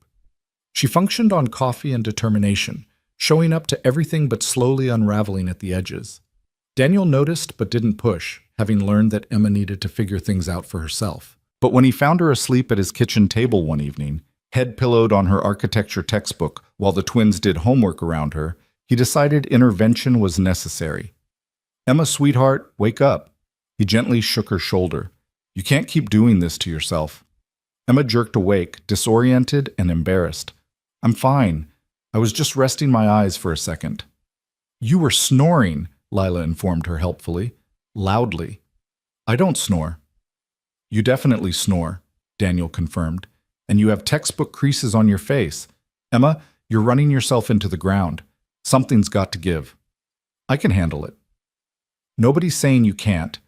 She functioned on coffee and determination, showing up to everything but slowly unraveling at the edges. Daniel noticed but didn't push, having learned that Emma needed to figure things out for herself. But when he found her asleep at his kitchen table one evening, head pillowed on her architecture textbook while the twins did homework around her, he decided intervention was necessary. "Emma, sweetheart, wake up." He gently shook her shoulder. "You can't keep doing this to yourself." Emma jerked awake, disoriented and embarrassed. "I'm fine. I was just resting my eyes for a second." "You were snoring," Lila informed her helpfully. "Loudly." "I don't snore." "You definitely snore," Daniel confirmed. "And you have textbook creases on your face. Emma, you're running yourself into the ground. Something's got to give." "I can handle it." "Nobody's saying you can't,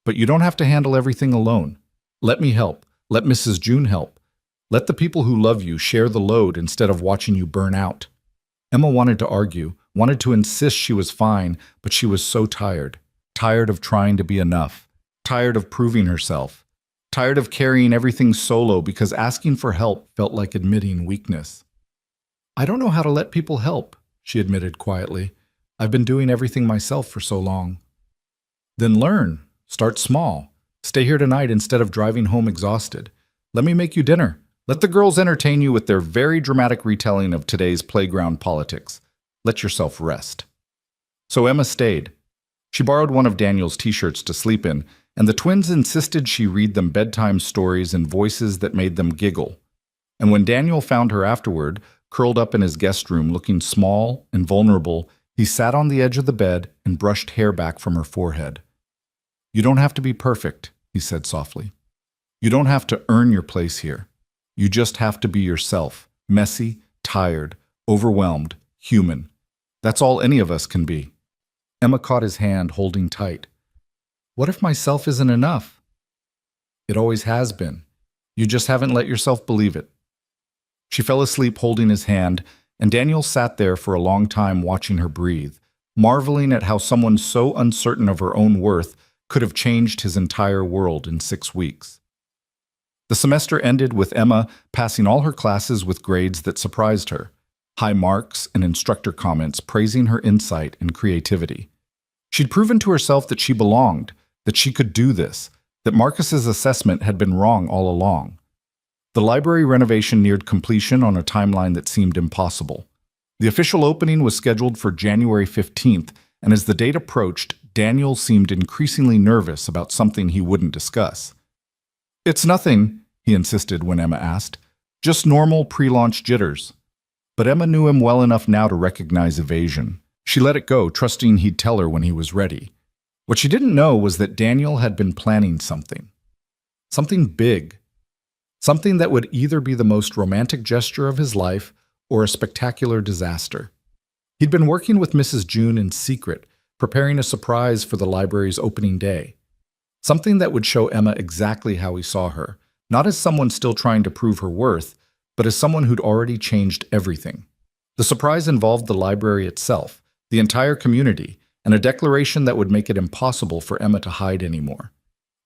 but you don't have to handle everything alone. Let me help. Let Mrs. June help. Let the people who love you share the load instead of watching you burn out." Emma wanted to argue, wanted to insist she was fine, but she was so tired. Tired of trying to be enough. Tired of proving herself. Tired of carrying everything solo because asking for help felt like admitting weakness. "I don't know how to let people help," she admitted quietly. "I've been doing everything myself for so long." "Then learn. Start small. Stay here tonight instead of driving home exhausted. Let me make you dinner. Let the girls entertain you with their very dramatic retelling of today's playground politics. Let yourself rest." So Emma stayed. She borrowed one of Daniel's t-shirts to sleep in, and the twins insisted she read them bedtime stories in voices that made them giggle. And when Daniel found her afterward, curled up in his guest room looking small and vulnerable, he sat on the edge of the bed and brushed hair back from her forehead. "You don't have to be perfect," he said softly. "You don't have to earn your place here. You just have to be yourself, messy, tired, overwhelmed, human. That's all any of us can be." Emma caught his hand, holding tight. "What if myself isn't enough?" "It always has been. You just haven't let yourself believe it." She fell asleep holding his hand, and Daniel sat there for a long time watching her breathe, marveling at how someone so uncertain of her own worth could have changed his entire world in 6 weeks. The semester ended with Emma passing all her classes with grades that surprised her, high marks and instructor comments praising her insight and creativity. She'd proven to herself that she belonged, that she could do this, that Marcus's assessment had been wrong all along. The library renovation neared completion on a timeline that seemed impossible. The official opening was scheduled for January 15th, and as the date approached, Daniel seemed increasingly nervous about something he wouldn't discuss. "It's nothing," he insisted when Emma asked. "Just normal pre-launch jitters." But Emma knew him well enough now to recognize evasion. She let it go, trusting he'd tell her when he was ready. What she didn't know was that Daniel had been planning something. Something big. Something that would either be the most romantic gesture of his life or a spectacular disaster. He'd been working with Mrs. June in secret, preparing a surprise for the library's opening day. Something that would show Emma exactly how he saw her, not as someone still trying to prove her worth, but as someone who'd already changed everything. The surprise involved the library itself, the entire community, and a declaration that would make it impossible for Emma to hide anymore.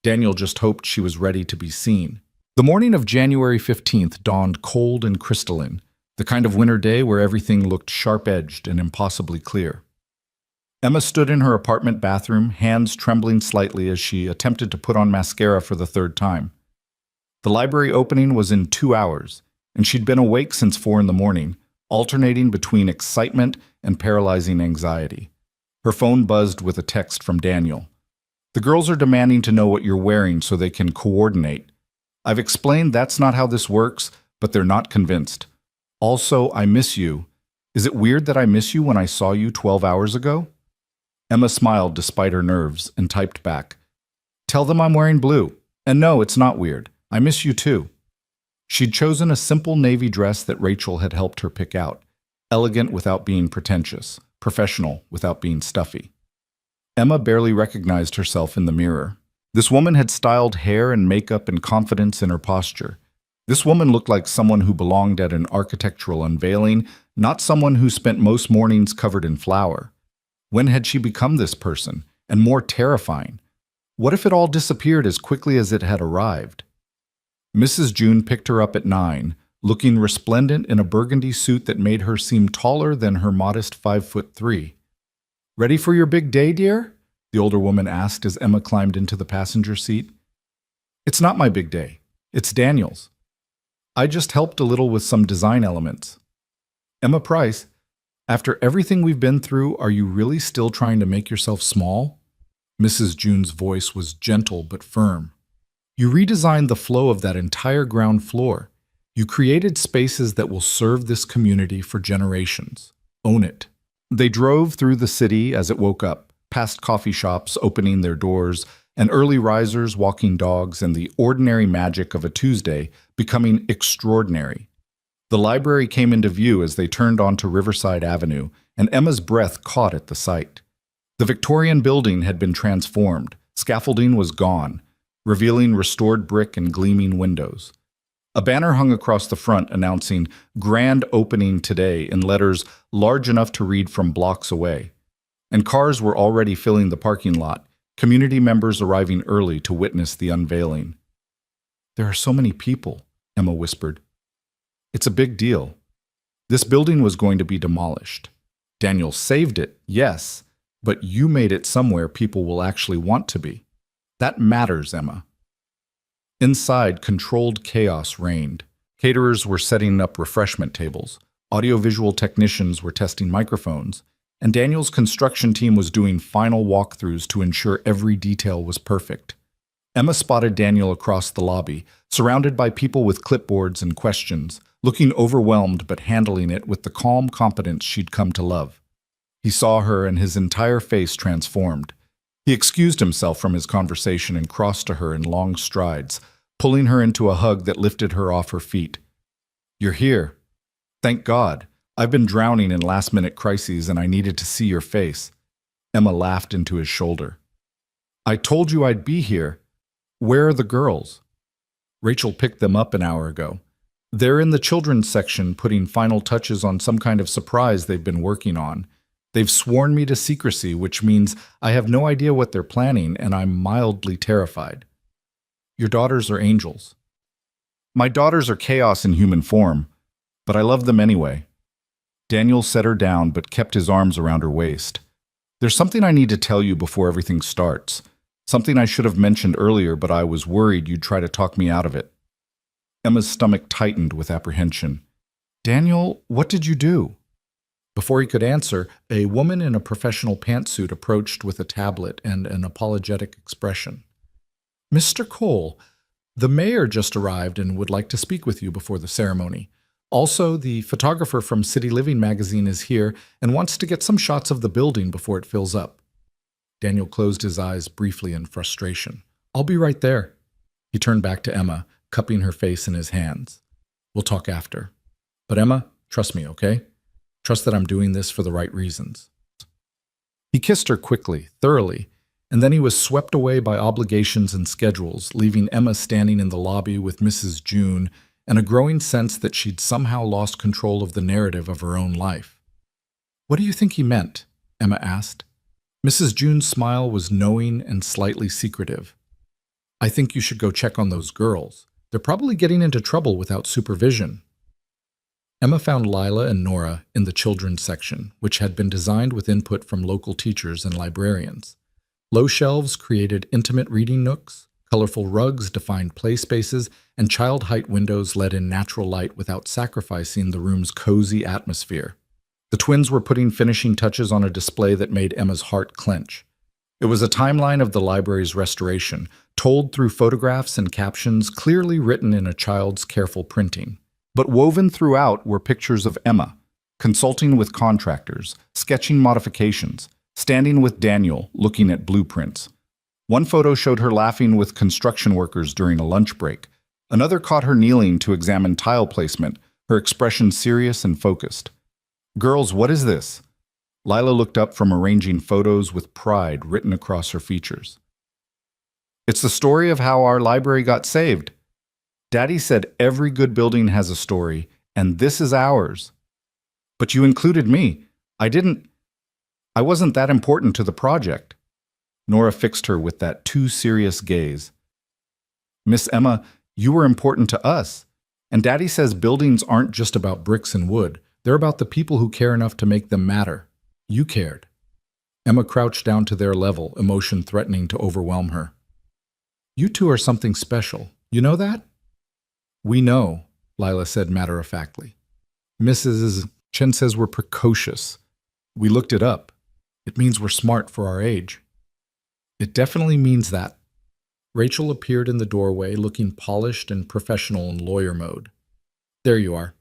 Daniel just hoped she was ready to be seen. The morning of January 15th dawned cold and crystalline, the kind of winter day where everything looked sharp-edged and impossibly clear. Emma stood in her apartment bathroom, hands trembling slightly as she attempted to put on mascara for the 3rd time. The library opening was in 2 hours, and she'd been awake since 4 in the morning, alternating between excitement and paralyzing anxiety. Her phone buzzed with a text from Daniel. "The girls are demanding to know what you're wearing so they can coordinate. I've explained that's not how this works, but they're not convinced. Also, I miss you. Is it weird that I miss you when I saw you 12 hours ago?" Emma smiled despite her nerves and typed back, "Tell them I'm wearing blue. And no, it's not weird. I miss you too." She'd chosen a simple navy dress that Rachel had helped her pick out, elegant without being pretentious, professional without being stuffy. Emma barely recognized herself in the mirror. This woman had styled hair and makeup and confidence in her posture. This woman looked like someone who belonged at an architectural unveiling, not someone who spent most mornings covered in flour. When had she become this person? And more terrifying, what if it all disappeared as quickly as it had arrived? Mrs. June picked her up at 9, looking resplendent in a burgundy suit that made her seem taller than her modest 5'3". "Ready for your big day, dear?" the older woman asked as Emma climbed into the passenger seat. "It's not my big day. It's Daniel's. I just helped a little with some design elements." "Emma Price, after everything we've been through, are you really still trying to make yourself small?" Mrs. June's voice was gentle but firm. "You redesigned the flow of that entire ground floor. You created spaces that will serve this community for generations. Own it." They drove through the city as it woke up, past coffee shops opening their doors, and early risers walking dogs, and the ordinary magic of a Tuesday becoming extraordinary. The library came into view as they turned onto Riverside Avenue, and Emma's breath caught at the sight. The Victorian building had been transformed. Scaffolding was gone, revealing restored brick and gleaming windows. A banner hung across the front announcing "Grand Opening Today" in letters large enough to read from blocks away. And cars were already filling the parking lot, community members arriving early to witness the unveiling. "There are so many people," Emma whispered. "It's a big deal. This building was going to be demolished. Daniel saved it, yes, but you made it somewhere people will actually want to be. That matters, Emma." Inside, controlled chaos reigned. Caterers were setting up refreshment tables, audiovisual technicians were testing microphones, and Daniel's construction team was doing final walkthroughs to ensure every detail was perfect. Emma spotted Daniel across the lobby, surrounded by people with clipboards and questions, looking overwhelmed but handling it with the calm competence she'd come to love. He saw her and his entire face transformed. He excused himself from his conversation and crossed to her in long strides, pulling her into a hug that lifted her off her feet. "You're here. Thank God. I've been drowning in last-minute crises and I needed to see your face." Emma laughed into his shoulder. "I told you I'd be here. Where are the girls?" Rachel picked them up an hour ago. "They're in the children's section putting final touches on some kind of surprise they've been working on. They've sworn me to secrecy, which means I have no idea what they're planning, and I'm mildly terrified." "Your daughters are angels." "My daughters are chaos in human form, but I love them anyway." Daniel set her down but kept his arms around her waist. "There's something I need to tell you before everything starts. Something I should have mentioned earlier, but I was worried you'd try to talk me out of it." Emma's stomach tightened with apprehension. "Daniel, what did you do?" Before he could answer, a woman in a professional pantsuit approached with a tablet and an apologetic expression. "Mr. Cole, the mayor just arrived and would like to speak with you before the ceremony. Also, the photographer from City Living magazine is here and wants to get some shots of the building before it fills up." Daniel closed his eyes briefly in frustration. "I'll be right there." He turned back to Emma, cupping her face in his hands. "We'll talk after. But Emma, trust me, okay? Trust that I'm doing this for the right reasons." He kissed her quickly, thoroughly, and then he was swept away by obligations and schedules, leaving Emma standing in the lobby with Mrs. June and a growing sense that she'd somehow lost control of the narrative of her own life. "What do you think he meant?" Emma asked. Mrs. June's smile was knowing and slightly secretive. "I think you should go check on those girls. They're probably getting into trouble without supervision." Emma found Lila and Nora in the children's section, which had been designed with input from local teachers and librarians. Low shelves created intimate reading nooks, colorful rugs defined play spaces, and child-height windows let in natural light without sacrificing the room's cozy atmosphere. The twins were putting finishing touches on a display that made Emma's heart clench. It was a timeline of the library's restoration, told through photographs and captions clearly written in a child's careful printing. But woven throughout were pictures of Emma, consulting with contractors, sketching modifications, standing with Daniel, looking at blueprints. One photo showed her laughing with construction workers during a lunch break. Another caught her kneeling to examine tile placement, her expression serious and focused. "Girls, what is this?" Lila looked up from arranging photos with pride written across her features. "It's the story of how our library got saved. Daddy said every good building has a story, and this is ours. But you included me. I wasn't that important to the project." Nora fixed her with that too serious gaze. "Miss Emma, you were important to us. And Daddy says buildings aren't just about bricks and wood. They're about the people who care enough to make them matter. You cared." Emma crouched down to their level, emotion threatening to overwhelm her. "You two are something special. You know that?" "We know," Lila said matter-of-factly. "Mrs. Chen says we're precocious. We looked it up. It means we're smart for our age." "It definitely means that." Rachel appeared in the doorway, looking polished and professional in lawyer mode. "There you are.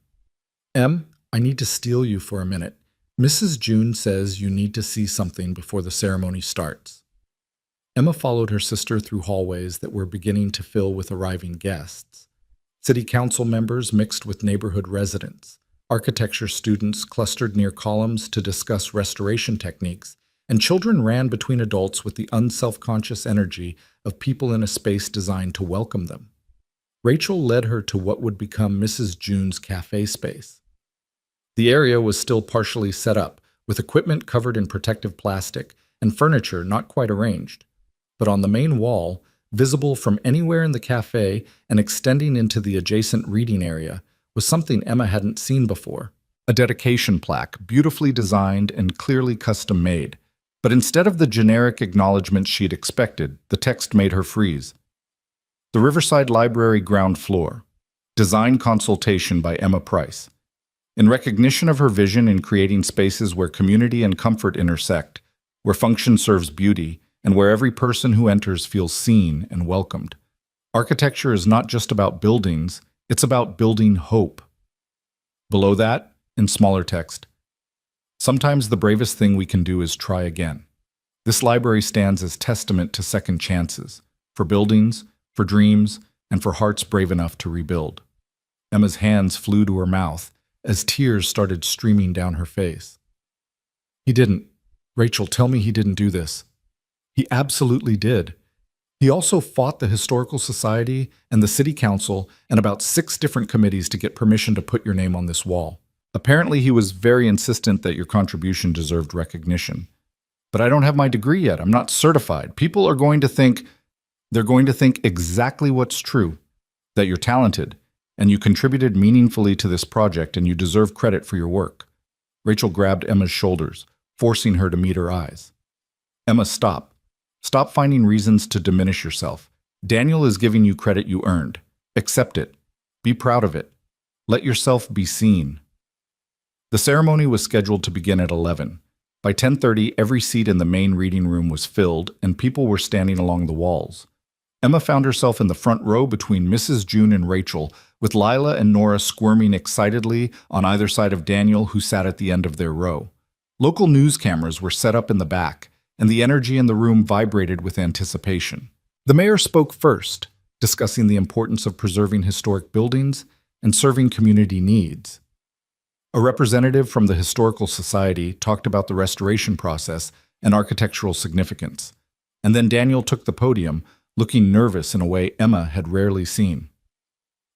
Em, I need to steal you for a minute. Mrs. June says you need to see something before the ceremony starts." Emma followed her sister through hallways that were beginning to fill with arriving guests. City council members mixed with neighborhood residents, architecture students clustered near columns to discuss restoration techniques, and children ran between adults with the unselfconscious energy of people in a space designed to welcome them. Rachel led her to what would become Mrs. June's cafe space. The area was still partially set up, with equipment covered in protective plastic and furniture not quite arranged. But on the main wall, visible from anywhere in the cafe and extending into the adjacent reading area, was something Emma hadn't seen before. A dedication plaque, beautifully designed and clearly custom-made. But instead of the generic acknowledgement she'd expected, the text made her freeze. "The Riverside Library Ground Floor. Design Consultation by Emma Price. In recognition of her vision in creating spaces where community and comfort intersect, where function serves beauty, and where every person who enters feels seen and welcomed. Architecture is not just about buildings, it's about building hope. Below that, in smaller text, sometimes the bravest thing we can do is try again. This library stands as testament to second chances, for buildings, for dreams, and for hearts brave enough to rebuild. Emma's hands flew to her mouth as tears started streaming down her face. He didn't. Rachel, tell me he didn't do this. He absolutely did. He also fought the Historical Society and the City Council and about 6 different committees to get permission to put your name on this wall. Apparently, he was very insistent that your contribution deserved recognition. But I don't have my degree yet. I'm not certified. People are going to think, they're going to think exactly what's true, that you're talented, and you contributed meaningfully to this project and you deserve credit for your work. Rachel grabbed Emma's shoulders, forcing her to meet her eyes. Emma, stop. Stop finding reasons to diminish yourself. Daniel is giving you credit you earned. Accept it. Be proud of it. Let yourself be seen. The ceremony was scheduled to begin at 11. By 10:30, every seat in the main reading room was filled and people were standing along the walls. Emma found herself in the front row between Mrs. June and Rachel, with Lila and Nora squirming excitedly on either side of Daniel, who sat at the end of their row. Local news cameras were set up in the back, and the energy in the room vibrated with anticipation. The mayor spoke first, discussing the importance of preserving historic buildings and serving community needs. A representative from the Historical Society talked about the restoration process and architectural significance. And then Daniel took the podium, looking nervous in a way Emma had rarely seen.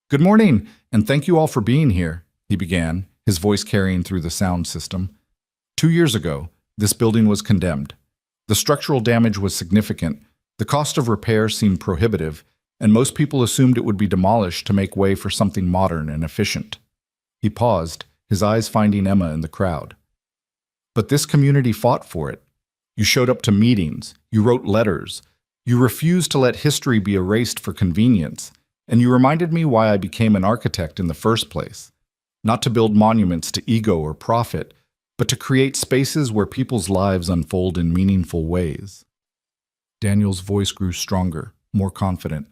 "Good morning, and thank you all for being here," he began, his voice carrying through the sound system. 2 years ago, this building was condemned. The structural damage was significant, the cost of repair seemed prohibitive, and most people assumed it would be demolished to make way for something modern and efficient. He paused, his eyes finding Emma in the crowd. "But this community fought for it. You showed up to meetings, you wrote letters, you refused to let history be erased for convenience, and you reminded me why I became an architect in the first place. Not to build monuments to ego or profit, but to create spaces where people's lives unfold in meaningful ways." Daniel's voice grew stronger, more confident.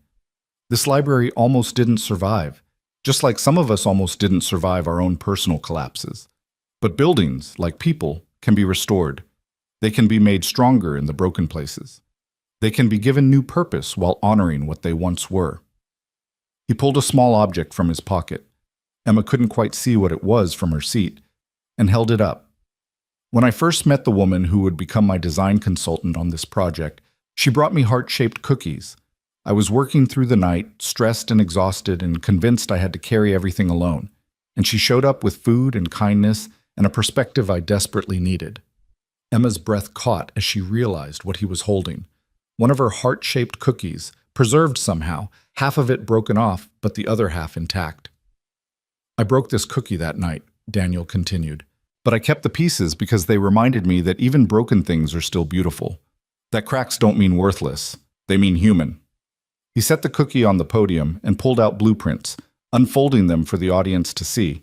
"This library almost didn't survive, just like some of us almost didn't survive our own personal collapses. But buildings, like people, can be restored. They can be made stronger in the broken places. They can be given new purpose while honoring what they once were." He pulled a small object from his pocket. Emma couldn't quite see what it was from her seat, and held it up. "When I first met the woman who would become my design consultant on this project, she brought me heart-shaped cookies. I was working through the night, stressed and exhausted, and convinced I had to carry everything alone. And she showed up with food and kindness and a perspective I desperately needed." Emma's breath caught as she realized what he was holding. One of her heart-shaped cookies, preserved somehow, half of it broken off, but the other half intact. "I broke this cookie that night," Daniel continued. "But I kept the pieces because they reminded me that even broken things are still beautiful. That cracks don't mean worthless, they mean human." He set the cookie on the podium and pulled out blueprints, unfolding them for the audience to see.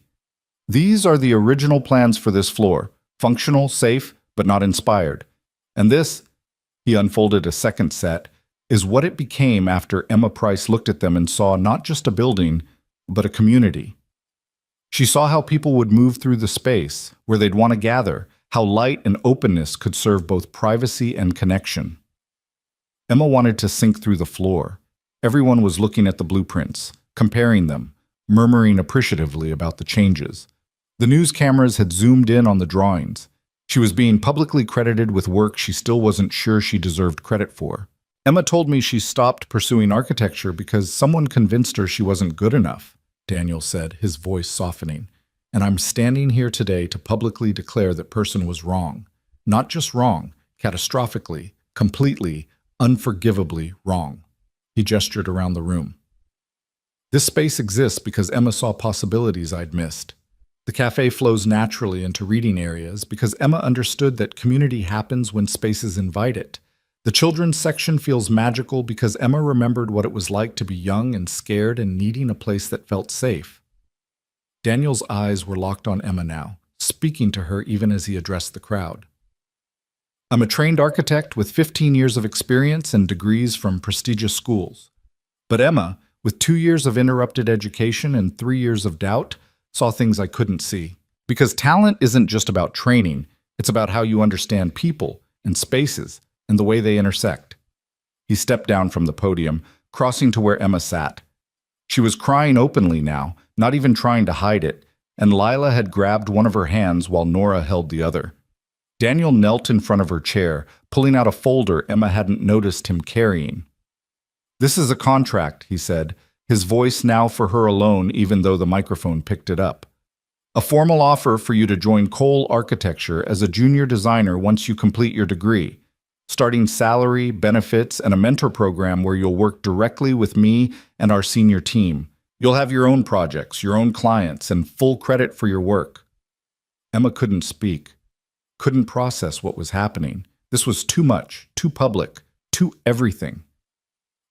"These are the original plans for this floor, functional, safe, but not inspired. And this," he unfolded a second set, "is what it became after Emma Price looked at them and saw not just a building, but a community. She saw how people would move through the space, where they'd want to gather, how light and openness could serve both privacy and connection." Emma wanted to sink through the floor. Everyone was looking at the blueprints, comparing them, murmuring appreciatively about the changes. The news cameras had zoomed in on the drawings. She was being publicly credited with work she still wasn't sure she deserved credit for. "Emma told me she stopped pursuing architecture because someone convinced her she wasn't good enough," Daniel said, his voice softening. "And I'm standing here today to publicly declare that person was wrong. Not just wrong, catastrophically, completely, unforgivably wrong." He gestured around the room. "This space exists because Emma saw possibilities I'd missed. The cafe flows naturally into reading areas because Emma understood that community happens when spaces invite it. The children's section feels magical because Emma remembered what it was like to be young and scared and needing a place that felt safe." Daniel's eyes were locked on Emma now, speaking to her even as he addressed the crowd. I'm a trained architect with 15 years of experience and degrees from prestigious schools. But Emma, with 2 years of interrupted education and 3 years of doubt, saw things I couldn't see. Because talent isn't just about training, it's about how you understand people and spaces and the way they intersect. He stepped down from the podium, crossing to where Emma sat. She was crying openly now, not even trying to hide it, and Lila had grabbed one of her hands while Nora held the other. Daniel knelt in front of her chair, pulling out a folder Emma hadn't noticed him carrying. "This is a contract," he said, his voice now for her alone even though the microphone picked it up. "A formal offer for you to join Cole Architecture as a junior designer once you complete your degree. Starting salary, benefits, and a mentor program where you'll work directly with me and our senior team. You'll have your own projects, your own clients, and full credit for your work." Emma couldn't speak, couldn't process what was happening. This was too much, too public, too everything.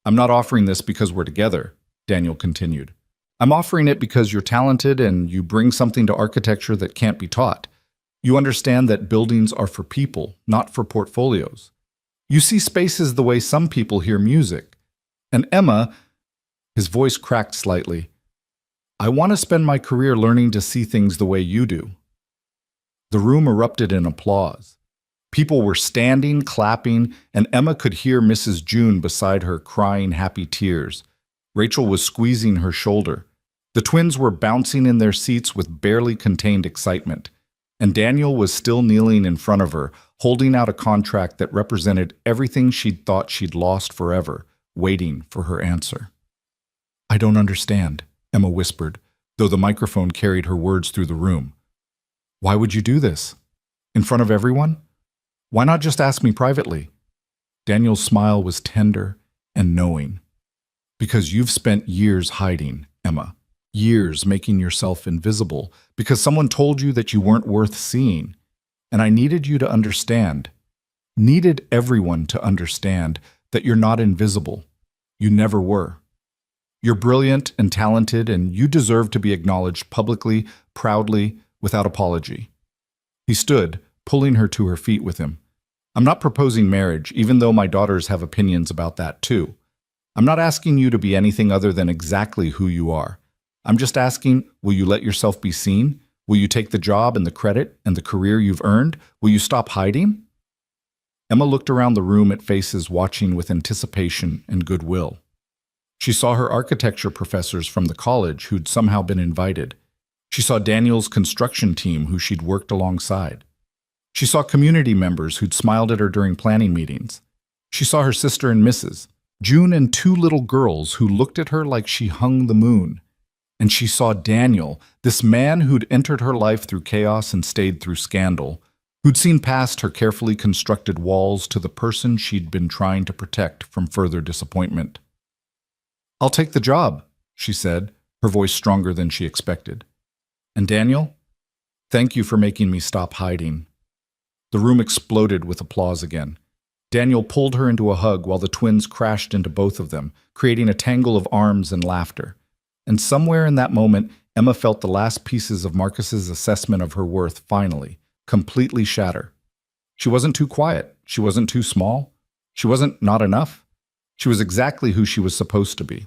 "I'm not offering this because we're together," Daniel continued. "I'm offering it because you're talented and you bring something to architecture that can't be taught. You understand that buildings are for people, not for portfolios. You see spaces the way some people hear music. And Emma," his voice cracked slightly, "I want to spend my career learning to see things the way you do." The room erupted in applause. People were standing, clapping, and Emma could hear Mrs. June beside her crying happy tears. Rachel was squeezing her shoulder. The twins were bouncing in their seats with barely contained excitement. And Daniel was still kneeling in front of her, holding out a contract that represented everything she'd thought she'd lost forever, waiting for her answer. "I don't understand," Emma whispered, though the microphone carried her words through the room. "Why would you do this? In front of everyone? Why not just ask me privately?" Daniel's smile was tender and knowing. "Because you've spent years hiding, Emma. Years making yourself invisible, because someone told you that you weren't worth seeing. And I needed you to understand, needed everyone to understand that you're not invisible. You never were. You're brilliant and talented, and you deserve to be acknowledged publicly, proudly, without apology." He stood, pulling her to her feet with him. "I'm not proposing marriage, even though my daughters have opinions about that too. I'm not asking you to be anything other than exactly who you are. I'm just asking, will you let yourself be seen? Will you take the job and the credit and the career you've earned? Will you stop hiding?" Emma looked around the room at faces watching with anticipation and goodwill. She saw her architecture professors from the college who'd somehow been invited. She saw Daniel's construction team who she'd worked alongside. She saw community members who'd smiled at her during planning meetings. She saw her sister and Mrs. June and 2 little girls who looked at her like she hung the moon. And she saw Daniel, this man who'd entered her life through chaos and stayed through scandal, who'd seen past her carefully constructed walls to the person she'd been trying to protect from further disappointment. "I'll take the job," she said, her voice stronger than she expected. "And Daniel, thank you for making me stop hiding." The room exploded with applause again. Daniel pulled her into a hug while the twins crashed into both of them, creating a tangle of arms and laughter. And somewhere in that moment, Emma felt the last pieces of Marcus's assessment of her worth finally, completely shatter. She wasn't too quiet. She wasn't too small. She wasn't not enough. She was exactly who she was supposed to be.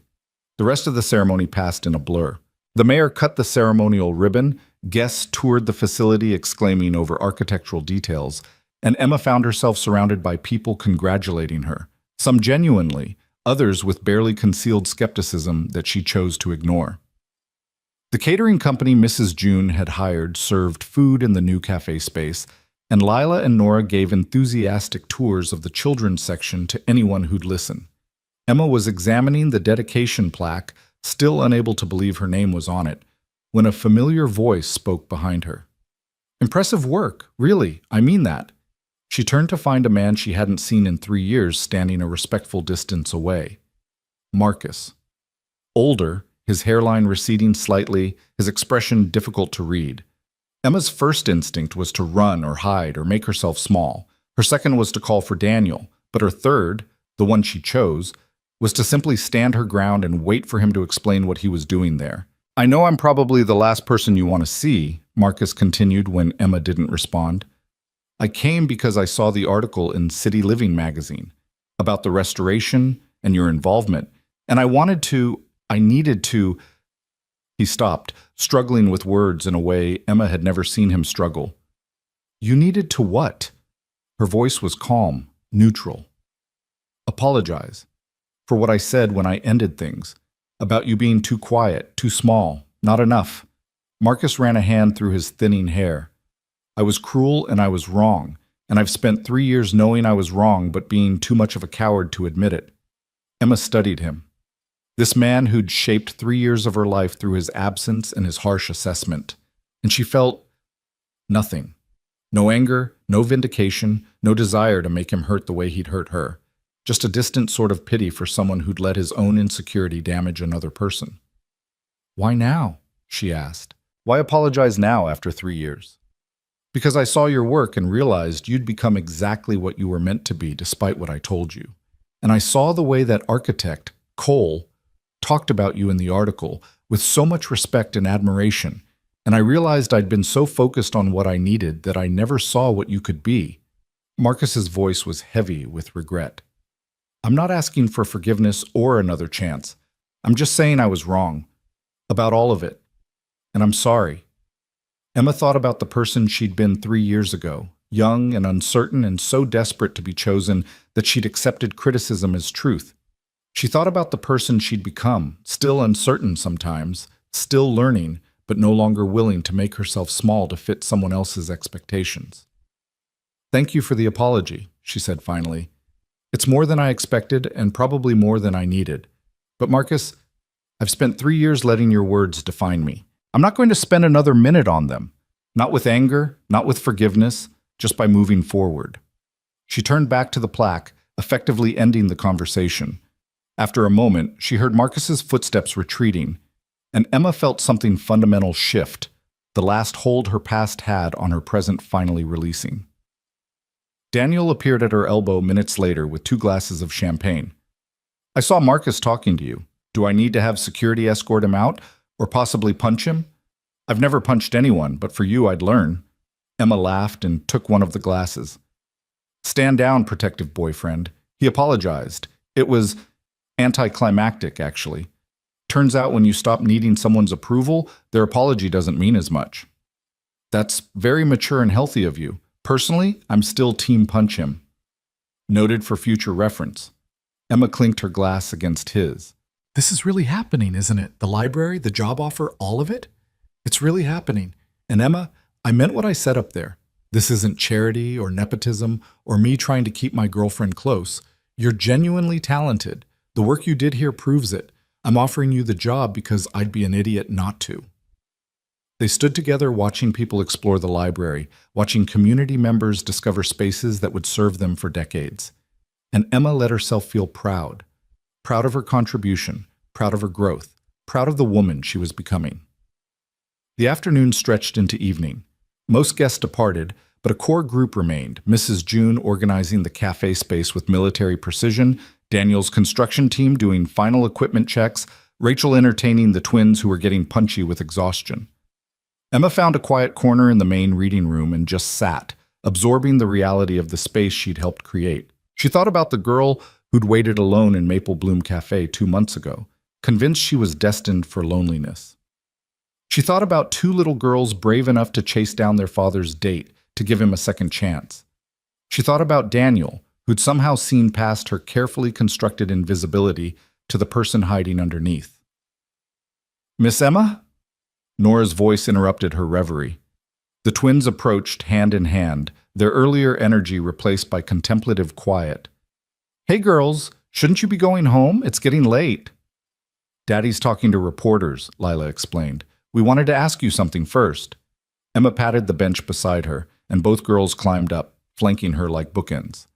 The rest of the ceremony passed in a blur. The mayor cut the ceremonial ribbon, guests toured the facility exclaiming over architectural details, and Emma found herself surrounded by people congratulating her, some genuinely, others with barely concealed skepticism that she chose to ignore. The catering company Mrs. June had hired served food in the new cafe space, and Lila and Nora gave enthusiastic tours of the children's section to anyone who'd listen. Emma was examining the dedication plaque, still unable to believe her name was on it, when a familiar voice spoke behind her. "Impressive work, really, I mean that." She turned to find a man she hadn't seen in 3 years standing a respectful distance away. Marcus. Older, his hairline receding slightly, his expression difficult to read. Emma's first instinct was to run or hide or make herself small. Her second was to call for Daniel, but her third, the one she chose, was to simply stand her ground and wait for him to explain what he was doing there. "I know I'm probably the last person you want to see," Marcus continued when Emma didn't respond. I came because I saw the article in City Living magazine about the restoration and your involvement, and I needed to. He stopped, struggling with words in a way Emma had never seen him struggle. You needed to what? Her voice was calm, neutral. Apologize for what I said when I ended things, about you being too quiet, too small, not enough. Marcus ran a hand through his thinning hair. I was cruel and I was wrong, and I've spent 3 years knowing I was wrong but being too much of a coward to admit it. Emma studied him. This man who'd shaped 3 years of her life through his absence and his harsh assessment. And she felt nothing. No anger, no vindication, no desire to make him hurt the way he'd hurt her. Just a distant sort of pity for someone who'd let his own insecurity damage another person. Why now? She asked. Why apologize now after 3 years? Because I saw your work and realized you'd become exactly what you were meant to be despite what I told you. And I saw the way that architect, Cole, talked about you in the article with so much respect and admiration, and I realized I'd been so focused on what I needed that I never saw what you could be. Marcus's voice was heavy with regret. I'm not asking for forgiveness or another chance. I'm just saying I was wrong. About all of it. And I'm sorry. Emma thought about the person she'd been 3 years ago, young and uncertain and so desperate to be chosen that she'd accepted criticism as truth. She thought about the person she'd become, still uncertain sometimes, still learning, but no longer willing to make herself small to fit someone else's expectations. Thank you for the apology, she said finally. It's more than I expected and probably more than I needed. But Marcus, I've spent 3 years letting your words define me. I'm not going to spend another minute on them. Not with anger, not with forgiveness, just by moving forward. She turned back to the plaque, effectively ending the conversation. After a moment, she heard Marcus's footsteps retreating, and Emma felt something fundamental shift, the last hold her past had on her present finally releasing. Daniel appeared at her elbow minutes later with 2 glasses of champagne. I saw Marcus talking to you. Do I need to have security escort him out, or possibly punch him? I've never punched anyone, but for you I'd learn. Emma laughed and took one of the glasses. Stand down, protective boyfriend. He apologized. It was anticlimactic, actually. Turns out when you stop needing someone's approval, their apology doesn't mean as much. That's very mature and healthy of you. Personally, I'm still team punch him. Noted for future reference. Emma clinked her glass against his. This is really happening, isn't it? The library, the job offer, all of it? It's really happening. And Emma, I meant what I said up there. This isn't charity or nepotism or me trying to keep my girlfriend close. You're genuinely talented. The work you did here proves it. I'm offering you the job because I'd be an idiot not to. They stood together watching people explore the library, watching community members discover spaces that would serve them for decades. And Emma let herself feel proud. Proud of her contribution, proud of her growth, proud of the woman she was becoming. The afternoon stretched into evening. Most guests departed, but a core group remained, Mrs. June organizing the cafe space with military precision, Daniel's construction team doing final equipment checks, Rachel entertaining the twins who were getting punchy with exhaustion. Emma found a quiet corner in the main reading room and just sat, absorbing the reality of the space she'd helped create. She thought about the girl who'd waited alone in Maple Bloom Cafe 2 months ago, convinced she was destined for loneliness. She thought about 2 little girls brave enough to chase down their father's date to give him a second chance. She thought about Daniel, who'd somehow seen past her carefully constructed invisibility to the person hiding underneath. Miss Emma? Nora's voice interrupted her reverie. The twins approached hand in hand, their earlier energy replaced by contemplative quiet. Hey girls, shouldn't you be going home? It's getting late. Daddy's talking to reporters, Lila explained. We wanted to ask you something first. Emma patted the bench beside her, and both girls climbed up, flanking her like bookends.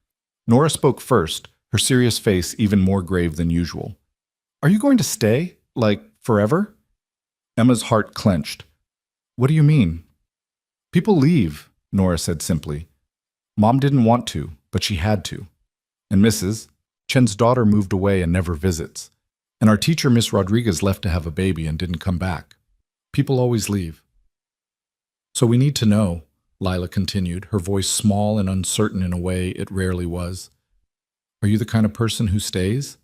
Nora spoke first, her serious face even more grave than usual. Are you going to stay? Like, forever? Emma's heart clenched. What do you mean? People leave, Nora said simply. Mom didn't want to, but she had to. And Mrs. Chen's daughter moved away and never visits. And our teacher, Miss Rodriguez, left to have a baby and didn't come back. People always leave. So we need to know. Lila continued, her voice small and uncertain in a way it rarely was. Are you the kind of person who stays?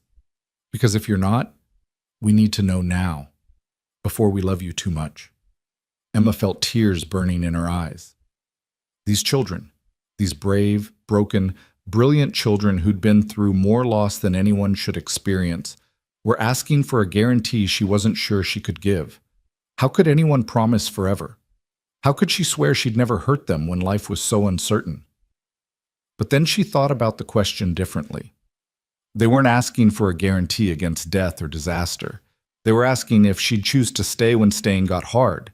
Because if you're not, we need to know now, before we love you too much. Emma felt tears burning in her eyes. These children, these brave, broken, brilliant children who'd been through more loss than anyone should experience, were asking for a guarantee she wasn't sure she could give. How could anyone promise forever? How could she swear she'd never hurt them when life was so uncertain? But then she thought about the question differently. They weren't asking for a guarantee against death or disaster. They were asking if she'd choose to stay when staying got hard,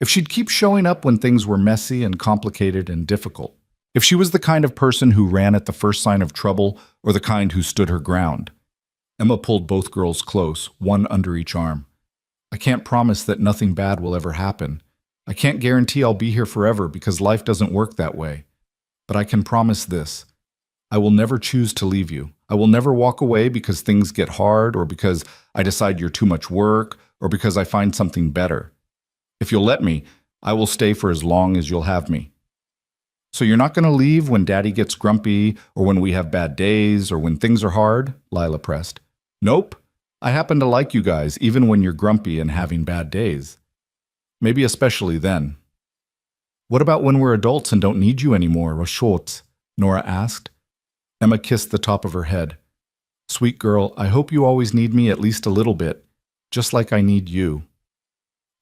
if she'd keep showing up when things were messy and complicated and difficult, if she was the kind of person who ran at the first sign of trouble or the kind who stood her ground. Emma pulled both girls close, one under each arm. I can't promise that nothing bad will ever happen. I can't guarantee I'll be here forever because life doesn't work that way. But I can promise this. I will never choose to leave you. I will never walk away because things get hard or because I decide you're too much work or because I find something better. If you'll let me, I will stay for as long as you'll have me. So you're not going to leave when Daddy gets grumpy or when we have bad days or when things are hard? Lila pressed. Nope. I happen to like you guys even when you're grumpy and having bad days. Maybe especially then. What about when we're adults and don't need you anymore, Rashot? Nora asked. Emma kissed the top of her head. Sweet girl, I hope you always need me at least a little bit, just like I need you.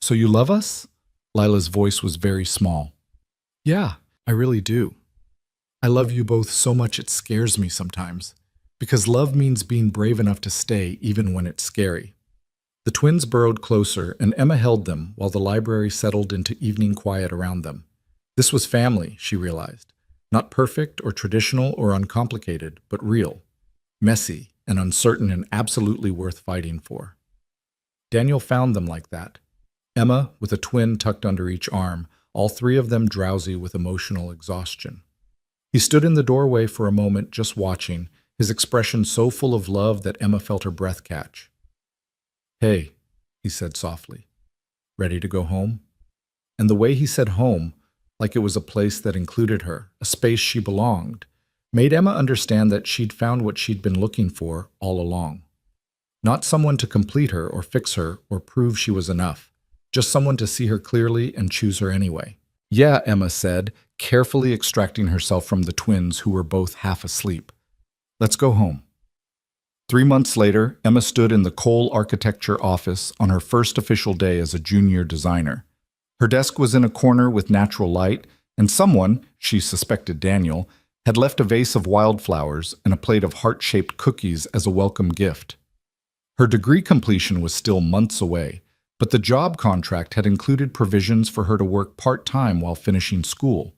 So you love us? Lila's voice was very small. Yeah, I really do. I love you both so much it scares me sometimes, because love means being brave enough to stay even when it's scary. The twins burrowed closer, and Emma held them while the library settled into evening quiet around them. This was family, she realized. Not perfect or traditional or uncomplicated, but real, messy and uncertain and absolutely worth fighting for. Daniel found them like that. Emma, with a twin tucked under each arm, all three of them drowsy with emotional exhaustion. He stood in the doorway for a moment just watching, his expression so full of love that Emma felt her breath catch. Hey, he said softly. Ready to go home? And the way he said home, like it was a place that included her, a space she belonged, made Emma understand that she'd found what she'd been looking for all along. Not someone to complete her or fix her or prove she was enough, just someone to see her clearly and choose her anyway. Yeah, Emma said, carefully extracting herself from the twins who were both half asleep. Let's go home. 3 months later, Emma stood in the Cole Architecture office on her first official day as a junior designer. Her desk was in a corner with natural light, and someone, she suspected Daniel, had left a vase of wildflowers and a plate of heart-shaped cookies as a welcome gift. Her degree completion was still months away, but the job contract had included provisions for her to work part-time while finishing school.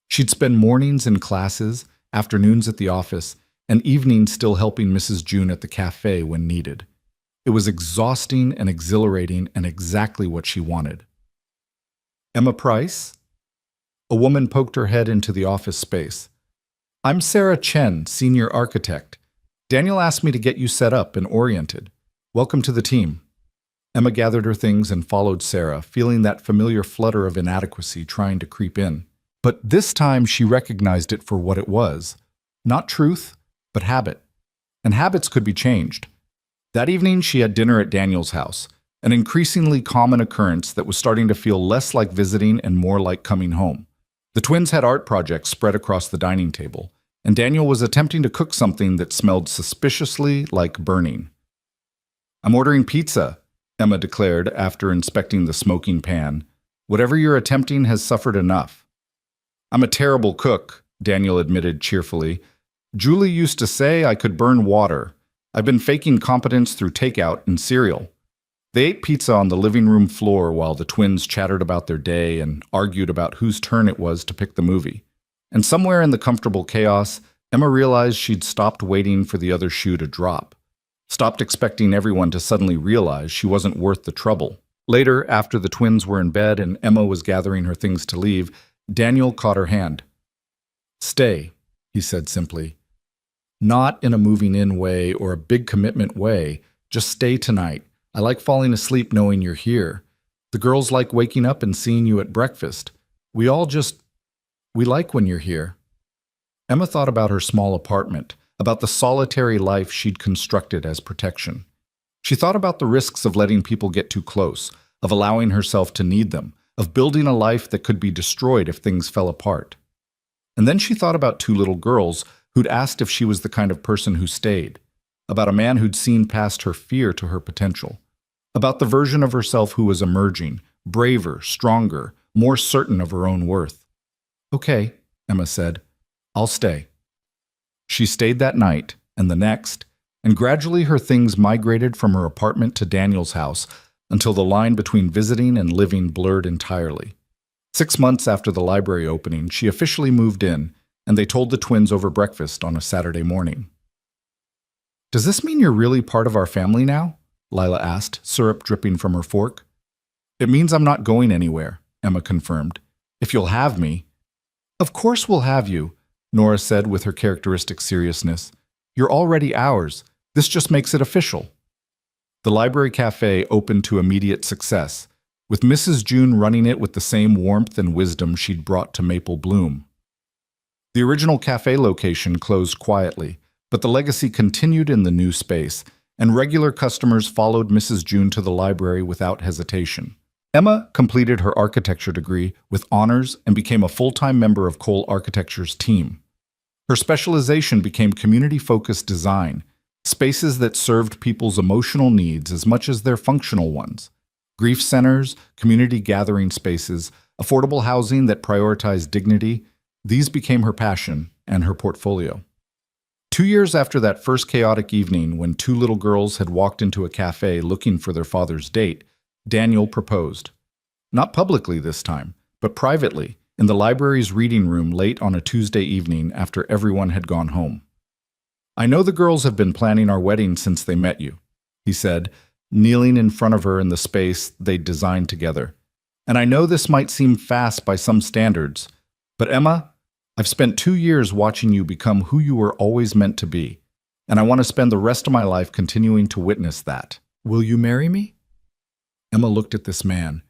She'd spend mornings in classes, afternoons at the office, and evenings still helping Mrs. June at the cafe when needed. It was exhausting and exhilarating and exactly what she wanted. Emma Price? A woman poked her head into the office space. I'm Sarah Chen, senior architect. Daniel asked me to get you set up and oriented. Welcome to the team. Emma gathered her things and followed Sarah, feeling that familiar flutter of inadequacy trying to creep in. But this time she recognized it for what it was. Not truth, but habit. And habits could be changed. That evening she had dinner at Daniel's house, an increasingly common occurrence that was starting to feel less like visiting and more like coming home. The twins had art projects spread across the dining table, and Daniel was attempting to cook something that smelled suspiciously like burning. I'm ordering pizza, Emma declared after inspecting the smoking pan. Whatever you're attempting has suffered enough. I'm a terrible cook, Daniel admitted cheerfully. Julie used to say I could burn water. I've been faking competence through takeout and cereal. They ate pizza on the living room floor while the twins chattered about their day and argued about whose turn it was to pick the movie. And somewhere in the comfortable chaos, Emma realized she'd stopped waiting for the other shoe to drop. Stopped expecting everyone to suddenly realize she wasn't worth the trouble. Later, after the twins were in bed and Emma was gathering her things to leave, Daniel caught her hand. Stay, he said simply. Not in a moving-in way or a big commitment way. Just stay tonight. I like falling asleep knowing you're here. The girls like waking up and seeing you at breakfast. We all just... We like when you're here. Emma thought about her small apartment, about the solitary life she'd constructed as protection. She thought about the risks of letting people get too close, of allowing herself to need them, of building a life that could be destroyed if things fell apart. And then she thought about two little girls who'd asked if she was the kind of person who stayed, about a man who'd seen past her fear to her potential, about the version of herself who was emerging, braver, stronger, more certain of her own worth. "Okay," Emma said, "I'll stay." She stayed that night, and the next, and gradually her things migrated from her apartment to Daniel's house until the line between visiting and living blurred entirely. 6 months after the library opening, she officially moved in, and they told the twins over breakfast on a Saturday morning. "Does this mean you're really part of our family now?" Lila asked, syrup dripping from her fork. "It means I'm not going anywhere," Emma confirmed. "If you'll have me." "Of course we'll have you," Nora said with her characteristic seriousness. "You're already ours. This just makes it official." The library cafe opened to immediate success, with Mrs. June running it with the same warmth and wisdom she'd brought to Maple Bloom. The original cafe location closed quietly, but the legacy continued in the new space, and regular customers followed Mrs. June to the library without hesitation. Emma completed her architecture degree with honors and became a full-time member of Cole Architecture's team. Her specialization became community-focused design, spaces that served people's emotional needs as much as their functional ones. Grief centers, community gathering spaces, affordable housing that prioritized dignity, these became her passion and her portfolio. 2 years after that first chaotic evening when two little girls had walked into a cafe looking for their father's date, Daniel proposed. Not publicly this time, but privately, in the library's reading room late on a Tuesday evening after everyone had gone home. "I know the girls have been planning our wedding since they met you," he said, kneeling in front of her in the space they'd designed together. "And I know this might seem fast by some standards, but Emma, I've spent 2 years watching you become who you were always meant to be, and I want to spend the rest of my life continuing to witness that. Will you marry me?" Emma looked at this man,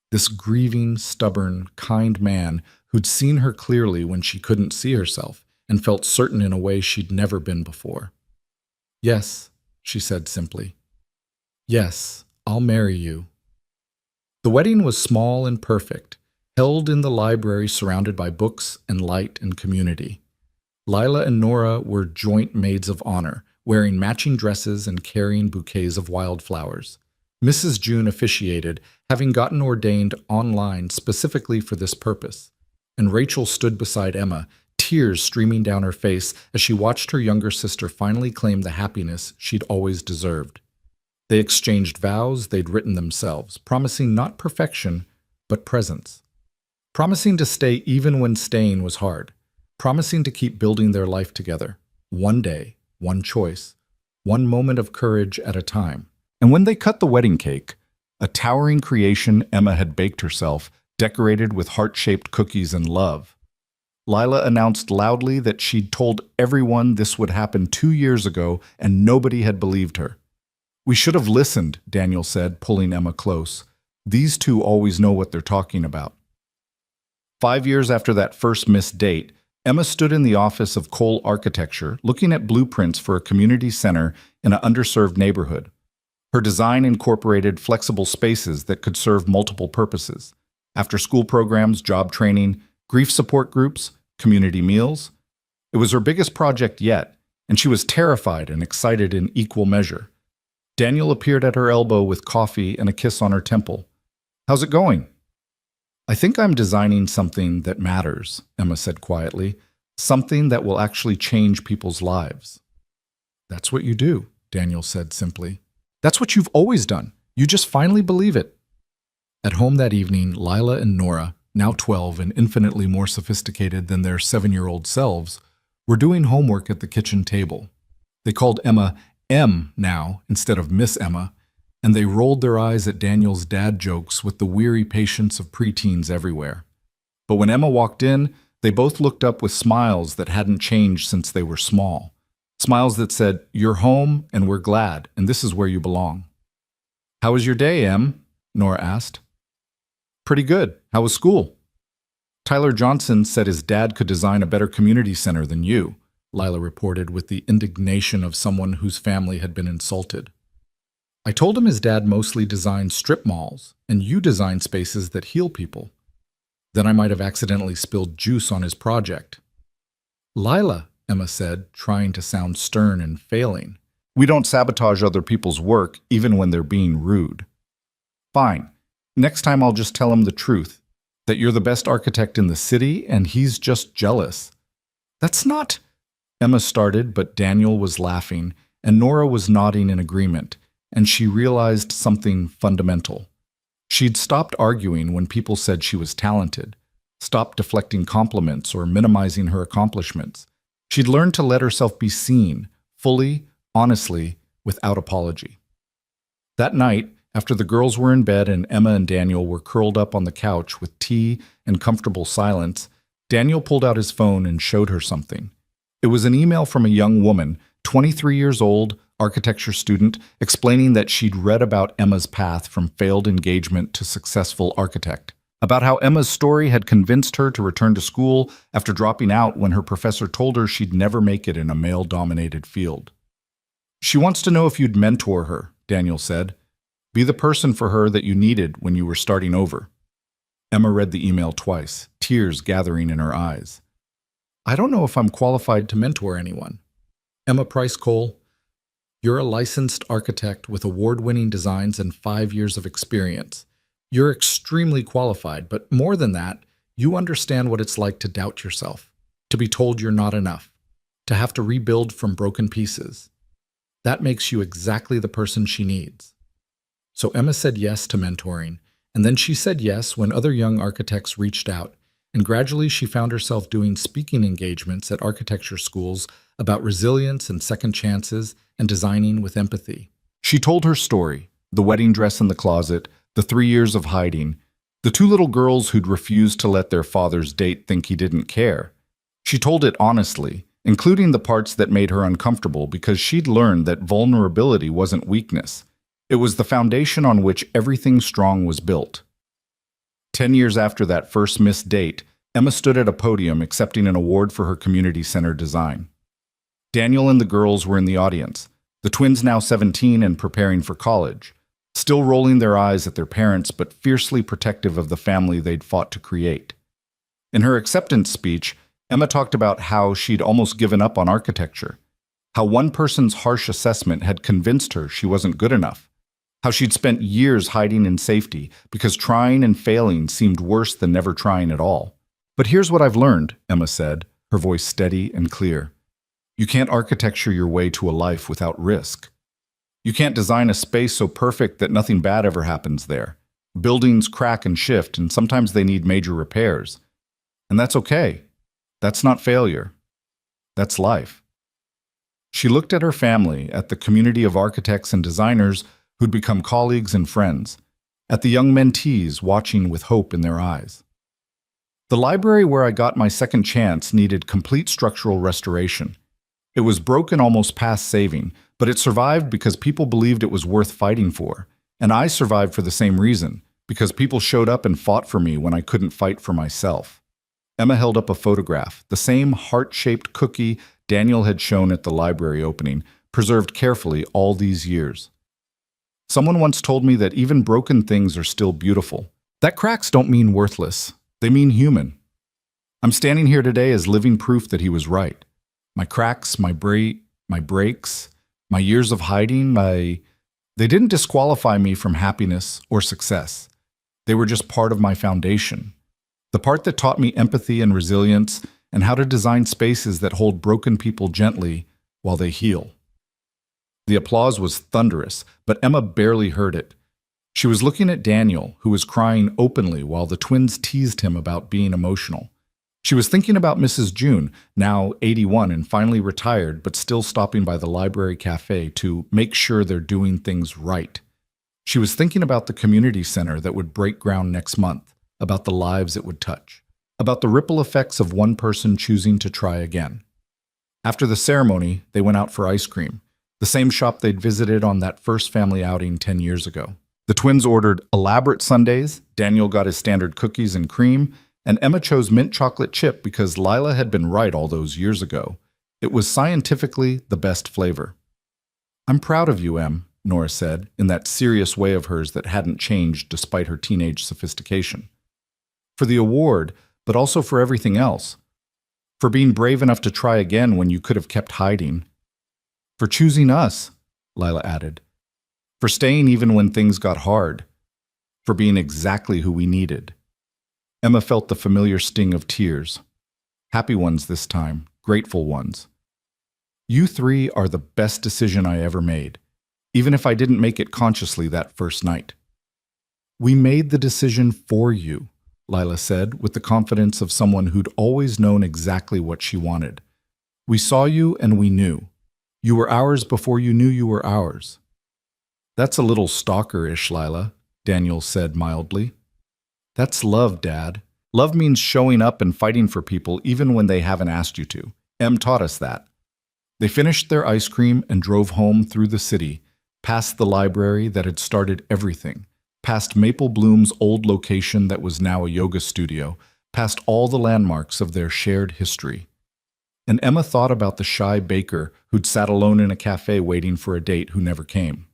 this grieving, stubborn, kind man who'd seen her clearly when she couldn't see herself and felt certain in a way she'd never been before. "Yes," she said simply. "Yes, I'll marry you." The wedding was small and perfect, held in the library surrounded by books and light and community. Lila and Nora were joint maids of honor, wearing matching dresses and carrying bouquets of wildflowers. Mrs. June officiated, having gotten ordained online specifically for this purpose, and Rachel stood beside Emma, tears streaming down her face as she watched her younger sister finally claim the happiness she'd always deserved. They exchanged vows they'd written themselves, promising not perfection, but presence. Promising to stay even when staying was hard. Promising to keep building their life together. One day, one choice, one moment of courage at a time. And when they cut the wedding cake, a towering creation Emma had baked herself, decorated with heart-shaped cookies and love, Lila announced loudly that she'd told everyone this would happen 2 years ago and nobody had believed her. "We should have listened," Daniel said, pulling Emma close. "These two always know what they're talking about." 5 years after that first missed date, Emma stood in the office of Cole Architecture, looking at blueprints for a community center in an underserved neighborhood. Her design incorporated flexible spaces that could serve multiple purposes: after-school programs, job training, grief support groups, community meals. It was her biggest project yet, and she was terrified and excited in equal measure. Daniel appeared at her elbow with coffee and a kiss on her temple. "How's it going?" "I think I'm designing something that matters," Emma said quietly. "Something that will actually change people's lives." "That's what you do," Daniel said simply. "That's what you've always done. You just finally believe it." At home that evening, Lila and Nora, now 12 and infinitely more sophisticated than their 7-year-old selves, were doing homework at the kitchen table. They called Emma M now instead of Miss Emma, and they rolled their eyes at Daniel's dad jokes with the weary patience of preteens everywhere. But when Emma walked in, they both looked up with smiles that hadn't changed since they were small. Smiles that said, "You're home, and we're glad, and this is where you belong." "How was your day, Em?" Nora asked. "Pretty good. How was school?" Tyler Johnson said his dad could design a better community center than you, Lila reported with the indignation of someone whose family had been insulted. I told him his dad mostly designed strip malls, and you design spaces that heal people. Then I might have accidentally spilled juice on his project. Lila, Emma said, trying to sound stern and failing. We don't sabotage other people's work, even when they're being rude. Fine. Next time I'll just tell him the truth, that you're the best architect in the city and he's just jealous. That's not... Emma started, but Daniel was laughing, and Nora was nodding in agreement, and she realized something fundamental. She'd stopped arguing when people said she was talented, stopped deflecting compliments or minimizing her accomplishments. She'd learned to let herself be seen, fully, honestly, without apology. That night, after the girls were in bed and Emma and Daniel were curled up on the couch with tea and comfortable silence, Daniel pulled out his phone and showed her something. It was an email from a young woman, 23 years old, architecture student, explaining that she'd read about Emma's path from failed engagement to successful architect, about how Emma's story had convinced her to return to school after dropping out when her professor told her she'd never make it in a male-dominated field. She wants to know if you'd mentor her, Daniel said. Be the person for her that you needed when you were starting over. Emma read the email twice, tears gathering in her eyes. I don't know if I'm qualified to mentor anyone. Emma Price Cole, you're a licensed architect with award-winning designs and 5 years of experience. You're extremely qualified, but more than that, you understand what it's like to doubt yourself, to be told you're not enough, to have to rebuild from broken pieces. That makes you exactly the person she needs. So Emma said yes to mentoring, and then she said yes when other young architects reached out, and gradually she found herself doing speaking engagements at architecture schools about resilience and second chances and designing with empathy. She told her story, the wedding dress in the closet, the 3 years of hiding, the 2 little girls who'd refused to let their father's date think he didn't care. She told it honestly, including the parts that made her uncomfortable because she'd learned that vulnerability wasn't weakness. It was the foundation on which everything strong was built. 10 years after that first missed date, Emma stood at a podium accepting an award for her community center design. Daniel and the girls were in the audience, the twins now 17 and preparing for college, still rolling their eyes at their parents but fiercely protective of the family they'd fought to create. In her acceptance speech, Emma talked about how she'd almost given up on architecture, how one person's harsh assessment had convinced her she wasn't good enough, how she'd spent years hiding in safety because trying and failing seemed worse than never trying at all. But here's what I've learned, Emma said, her voice steady and clear. You can't architecture your way to a life without risk. You can't design a space so perfect that nothing bad ever happens there. Buildings crack and shift, and sometimes they need major repairs. And that's okay. That's not failure. That's life. She looked at her family, at the community of architects and designers who'd become colleagues and friends, at the young mentees watching with hope in their eyes. The library where I got my second chance needed complete structural restoration. It was broken almost past saving, but it survived because people believed it was worth fighting for. And I survived for the same reason, because people showed up and fought for me when I couldn't fight for myself. Emma held up a photograph, the same heart-shaped cookie Daniel had shown at the library opening, preserved carefully all these years. Someone once told me that even broken things are still beautiful. That cracks don't mean worthless. They mean human. I'm standing here today as living proof that he was right. My cracks, my breaks, my years of hiding, they didn't disqualify me from happiness or success. They were just part of my foundation. The part that taught me empathy and resilience and how to design spaces that hold broken people gently while they heal. The applause was thunderous, but Emma barely heard it. She was looking at Daniel, who was crying openly while the twins teased him about being emotional. She was thinking about Mrs. June, now 81 and finally retired, but still stopping by the library cafe to make sure they're doing things right. She was thinking about the community center that would break ground next month, about the lives it would touch, about the ripple effects of one person choosing to try again. After the ceremony, they went out for ice cream, the same shop they'd visited on that first family outing 10 years ago. The twins ordered elaborate sundaes, Daniel got his standard cookies and cream, And Emma chose mint chocolate chip because Lila had been right all those years ago. It was scientifically the best flavor. "I'm proud of you, Em," Nora said, in that serious way of hers that hadn't changed despite her teenage sophistication. "For the award, but also for everything else. For being brave enough to try again when you could have kept hiding. For choosing us," Lila added. "For staying even when things got hard. For being exactly who we needed." Emma felt the familiar sting of tears. Happy ones this time, grateful ones. "You three are the best decision I ever made, even if I didn't make it consciously that first night." "We made the decision for you," Lila said, with the confidence of someone who'd always known exactly what she wanted. "We saw you and we knew. You were ours before you knew you were ours." "That's a little stalker-ish, Lila," Daniel said mildly. "That's love, Dad. Love means showing up and fighting for people even when they haven't asked you to. Em taught us that." They finished their ice cream and drove home through the city, past the library that had started everything, past Maple Bloom's old location that was now a yoga studio, past all the landmarks of their shared history. And Emma thought about the shy baker who'd sat alone in a cafe waiting for a date who never came.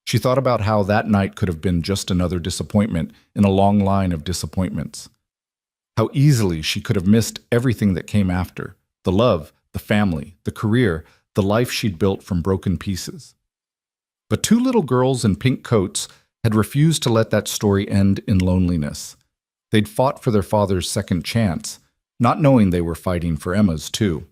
She thought about how that night could have been just another disappointment in a long line of disappointments. How easily she could have missed everything that came after, the love, the family, the career, the life she'd built from broken pieces. But two little girls in pink coats had refused to let that story end in loneliness. They'd fought for their father's second chance, not knowing they were fighting for Emma's too.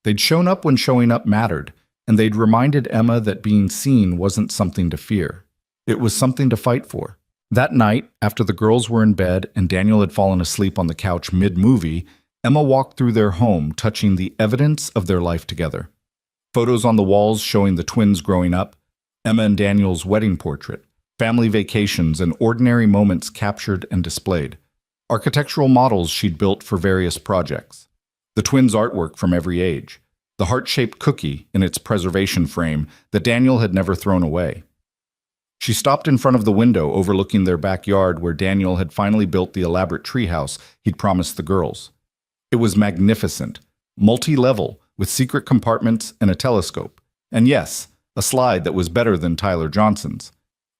They'd shown up when showing up mattered, and they'd reminded Emma that being seen wasn't something to fear. It was something to fight for. That night, after the girls were in bed and Daniel had fallen asleep on the couch mid-movie, Emma walked through their home, touching the evidence of their life together. Photos on the walls showing the twins growing up, Emma and Daniel's wedding portrait, family vacations, and ordinary moments captured and displayed. Architectural models she'd built for various projects. The twins' artwork from every age. The heart-shaped cookie in its preservation frame that Daniel had never thrown away. She stopped in front of the window overlooking their backyard where Daniel had finally built the elaborate treehouse he'd promised the girls. It was magnificent, multi-level, with secret compartments and a telescope. And yes, a slide that was better than Tyler Johnson's.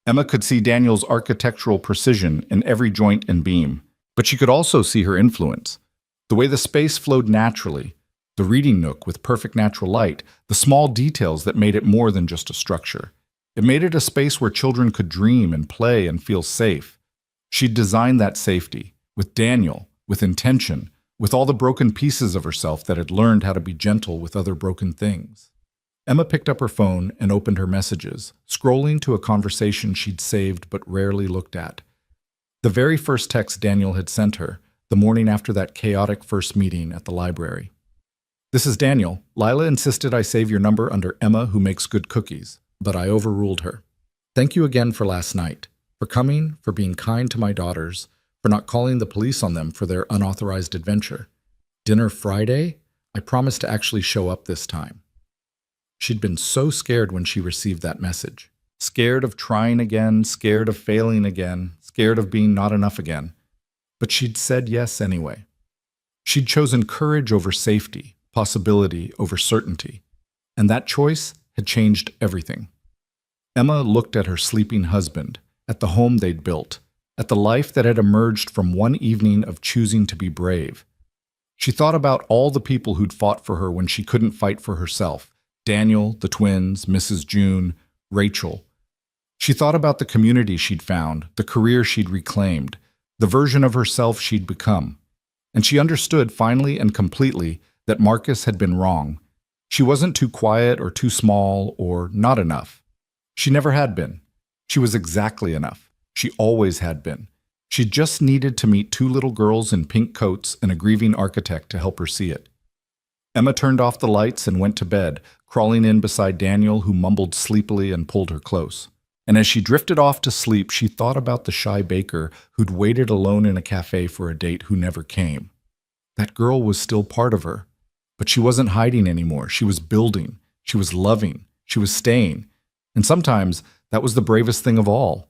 Emma could see Daniel's architectural precision in every joint and beam, but she could also see her influence. The way the space flowed naturally, the reading nook with perfect natural light, the small details that made it more than just a structure. It made it a space where children could dream and play and feel safe. She'd designed that safety, with Daniel, with intention, with all the broken pieces of herself that had learned how to be gentle with other broken things. Emma picked up her phone and opened her messages, scrolling to a conversation she'd saved but rarely looked at. The very first text Daniel had sent her, the morning after that chaotic first meeting at the library. "This is Daniel. Lila insisted I save your number under Emma who makes good cookies, but I overruled her. Thank you again for last night, for coming, for being kind to my daughters, for not calling the police on them for their unauthorized adventure. Dinner Friday? I promise to actually show up this time." She'd been so scared when she received that message. Scared of trying again, scared of failing again, scared of being not enough again. But she'd said yes anyway. She'd chosen courage over safety, possibility over certainty. And that choice had changed everything. Emma looked at her sleeping husband, at the home they'd built, at the life that had emerged from one evening of choosing to be brave. She thought about all the people who'd fought for her when she couldn't fight for herself. Daniel, the twins, Mrs. June, Rachel. She thought about the community she'd found, the career she'd reclaimed, the version of herself she'd become. And she understood finally and completely that Marcus had been wrong. She wasn't too quiet or too small or not enough. She never had been. She was exactly enough. She always had been. She just needed to meet two little girls in pink coats and a grieving architect to help her see it. Emma turned off the lights and went to bed, crawling in beside Daniel, who mumbled sleepily and pulled her close. And as she drifted off to sleep, she thought about the shy baker who'd waited alone in a cafe for a date who never came. That girl was still part of her, but she wasn't hiding anymore. She was building. She was loving. She was staying. And sometimes that was the bravest thing of all.